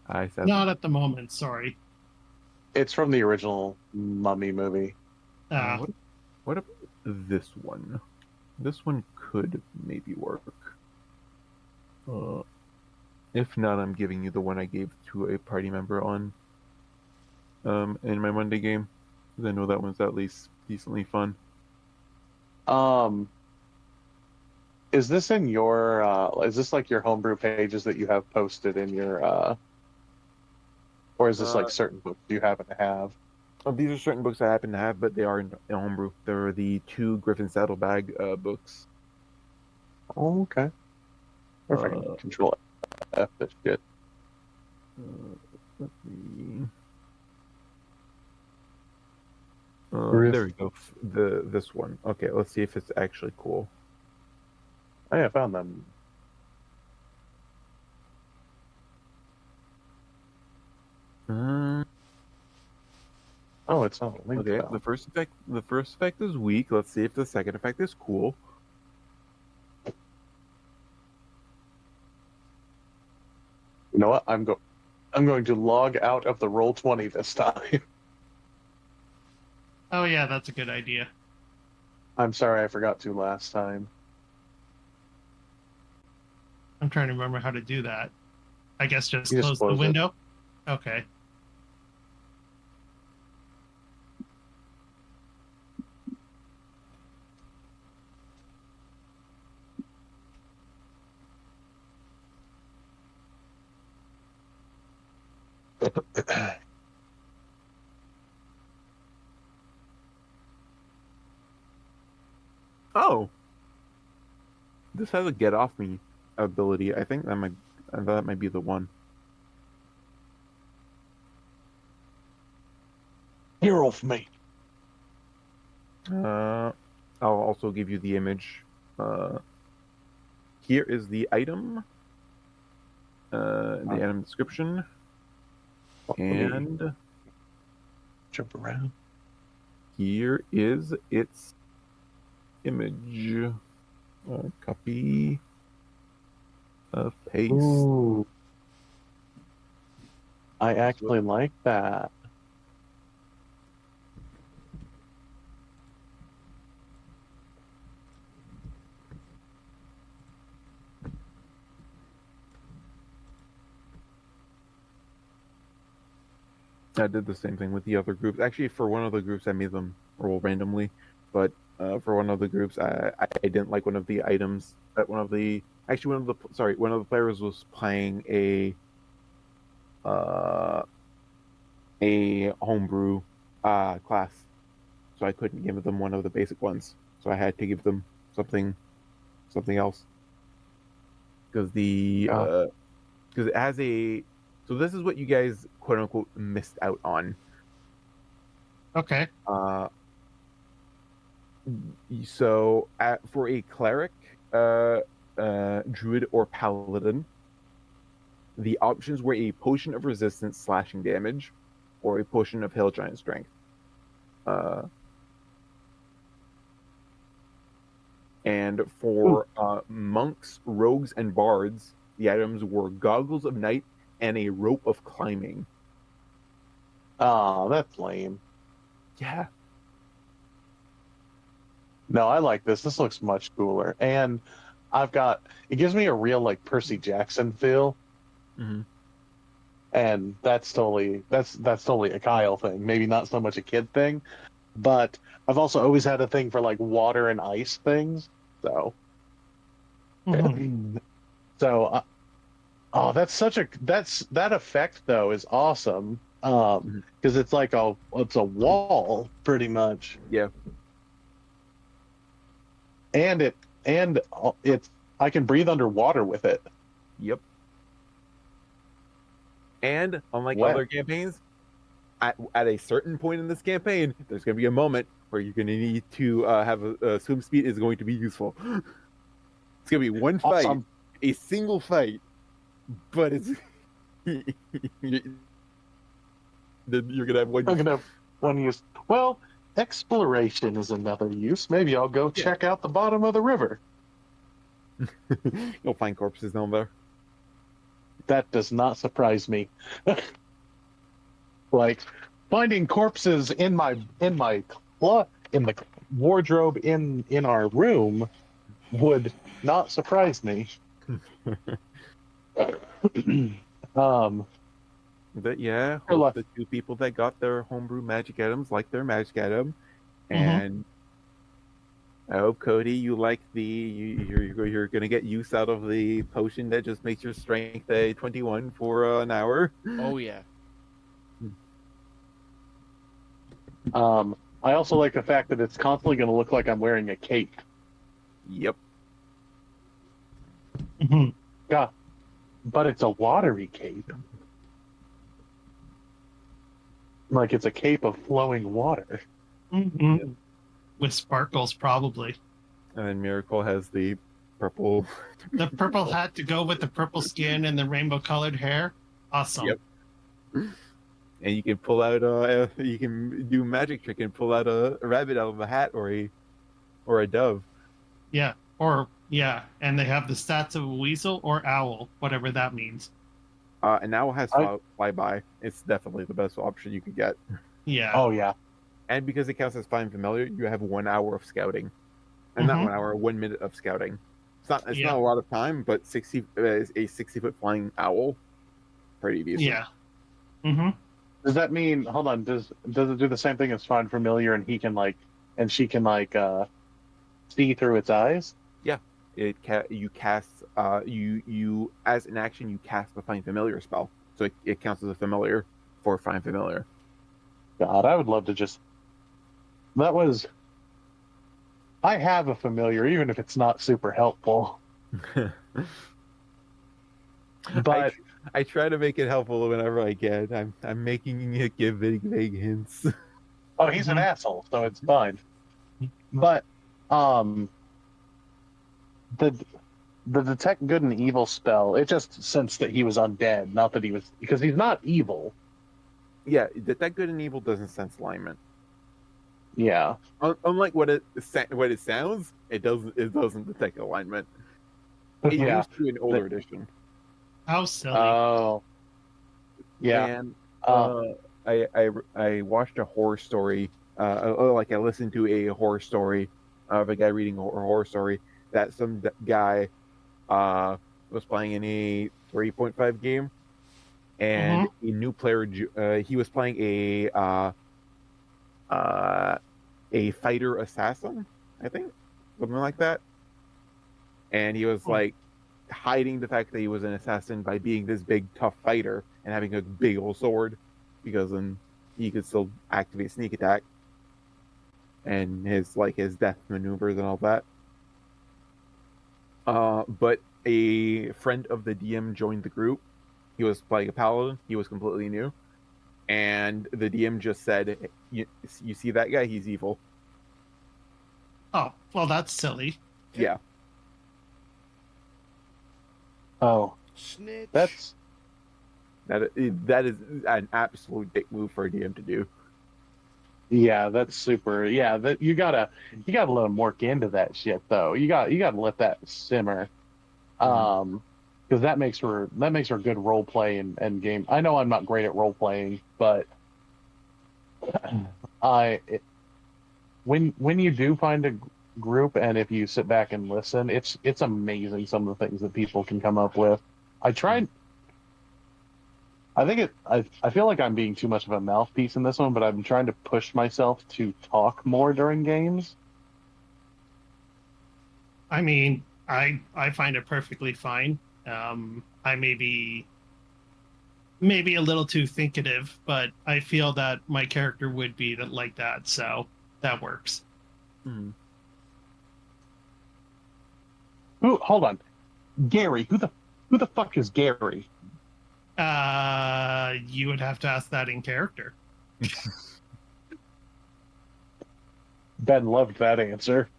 I said Not at the moment, sorry. It's from the original Mummy movie. What about this one? This one could maybe work. If not, I'm giving you the one I gave to a party member on in my Monday game, because I know that one's at least decently fun. Is this in your is this like your homebrew pages that you have posted in your or is this like certain books you happen to have? These are certain books I happen to have, but they are in homebrew. They're the 2 Griffin Saddlebag books. Oh, okay. Or if I can control F this shit. Let's see. There we go. This one. Okay, let's see if it's actually cool. Oh, yeah, I found them. Oh, it's not a link. Okay, Now. the first effect is weak. Let's see if the second effect is cool. You know what? I'm going to log out of the Roll20 this time. Oh yeah, that's a good idea. I'm sorry I forgot to last time. I'm trying to remember how to do that. I guess just You close the it. window. Okay. Oh, this has a get off me ability. I think that might be the one. Get off me. I'll also give you the image. Here is the item. The item description. And jump around. Here is its image. Copy. Paste. Ooh. I actually like that. I did the same thing with the other groups. Actually, for one of the groups, I made them roll randomly, but for one of the groups, I didn't like one of the items that one of the players was playing a homebrew class, so I couldn't give them one of the basic ones. So I had to give them something else because it has a. So this is what you guys quote unquote missed out on. Okay. So for a cleric, druid, or paladin, the options were a potion of resistance slashing damage, or a potion of hill giant strength. And for monks, rogues, and bards, the items were goggles of night and a rope of climbing. Oh, that's lame. Yeah. No, I like this. This looks much cooler. And it gives me a real like Percy Jackson feel. Mm-hmm. And that's totally a Kyle thing. Maybe not so much a kid thing, but I've also always had a thing for like water and ice things. So, Mhm. so that effect though is awesome. Because it's like it's a wall pretty much. Yeah. And it's I can breathe underwater with it. Yep. And unlike Wow. other campaigns, at a certain point in this campaign, there's going to be a moment where you're going to need to have a swim speed is going to be useful. It's going to be one fight, Awesome. a single fight, but it's you're going to have one. I'm gonna have one use. Well, exploration is another use. Maybe I'll go check out the bottom of the river. You'll find corpses down there. That does not surprise me. Like finding corpses in the wardrobe in our room would not surprise me. But yeah, Good hope luck. the two people that got their homebrew magic items like their magic item, Mhm. and I hope Cody, you like you're gonna get use out of the potion that just makes your strength a 21 for an hour. Oh yeah. I also like the fact that it's constantly going to look like I'm wearing a cape. Yep. Mhm. God, but it's a watery cape. Like it's a cape of flowing water. Mhm. With sparkles, probably. And then Miracle has the purple. The purple hat to go with the purple skin and the rainbow-colored hair. Awesome. Yep. And you can pull out you can do magic trick and pull out a rabbit out of a hat or a dove. Yeah. And they have the stats of a weasel or owl, whatever that means. And now it has flyby. It's definitely the best option you could get. Yeah. Oh yeah. And because it counts as find familiar, you have 1 hour of scouting, and not 1 hour, 1 minute of scouting. It's not a lot of time, but 60-foot flying owl, pretty decent. Yeah. Mm-hmm. Does that mean? Hold on. Does it do the same thing as find familiar, and she can see through its eyes? Yeah. You cast you as an action you cast the find familiar spell, so it counts as a familiar for find familiar. God, I would love to just. I have a familiar, even if it's not super helpful. But I try to make it helpful whenever I can. I'm making it give vague hints. oh, he's an asshole, so it's fine. But the detect good and evil spell, it just sensed that he was undead, not that he was, because he's not evil. Yeah, that good and evil doesn't sense alignment. Yeah. Unlike what it sounds, it doesn't detect alignment. It Yeah. used to in older edition. How silly. Oh. Yeah. And Uh, I watched a horror story. Like I listened to a horror story of a guy reading a horror story that some guy was playing in a 3.5 game, and a new player. He was playing a fighter assassin, I think, something like that, and he was like hiding the fact that he was an assassin by being this big tough fighter and having a big old sword, because then he could still activate sneak attack and his death maneuvers and all that. But a friend of the DM joined the group. He was playing a paladin. He was completely new, and the DM just said, "You see that guy? He's evil." Oh, well, that's silly. Yeah. oh, Snitch. that's That is an absolute dick move for a DM to do. yeah, that's super. Yeah, that you gotta let them work into that shit though. You gotta let that simmer. Because that makes for good role play and game. I know I'm not great at role playing, but when you do find a group and if you sit back and listen, it's amazing some of the things that people can come up with. I tried. I feel like I'm being too much of a mouthpiece in this one, but I'm trying to push myself to talk more during games. I mean, I find it perfectly fine. I may be maybe a little too thinkative, but I feel that my character would be like that, so that works. Mhm. Hold on, Gary. Who the fuck is Gary? You would have to ask that in character. Ben loved that answer.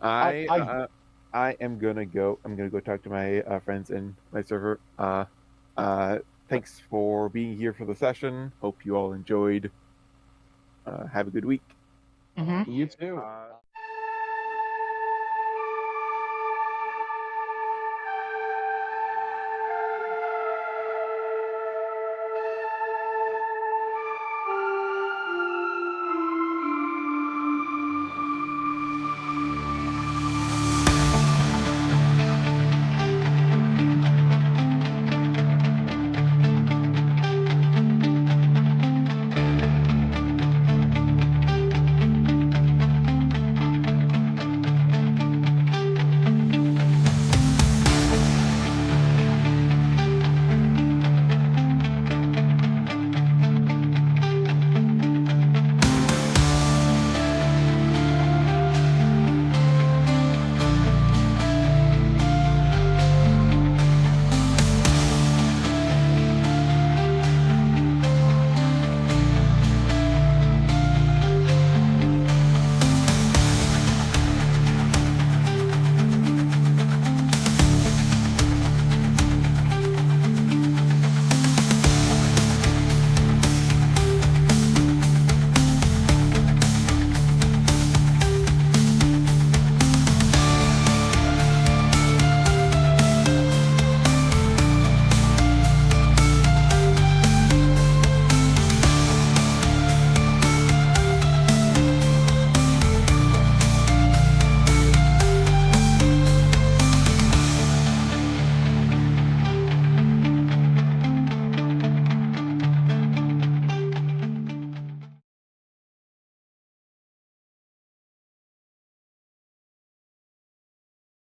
I am gonna go. I'm gonna go talk to my friends in my server. Thanks for being here for the session. Hope you all enjoyed. Have a good week. Mm-hmm. You too.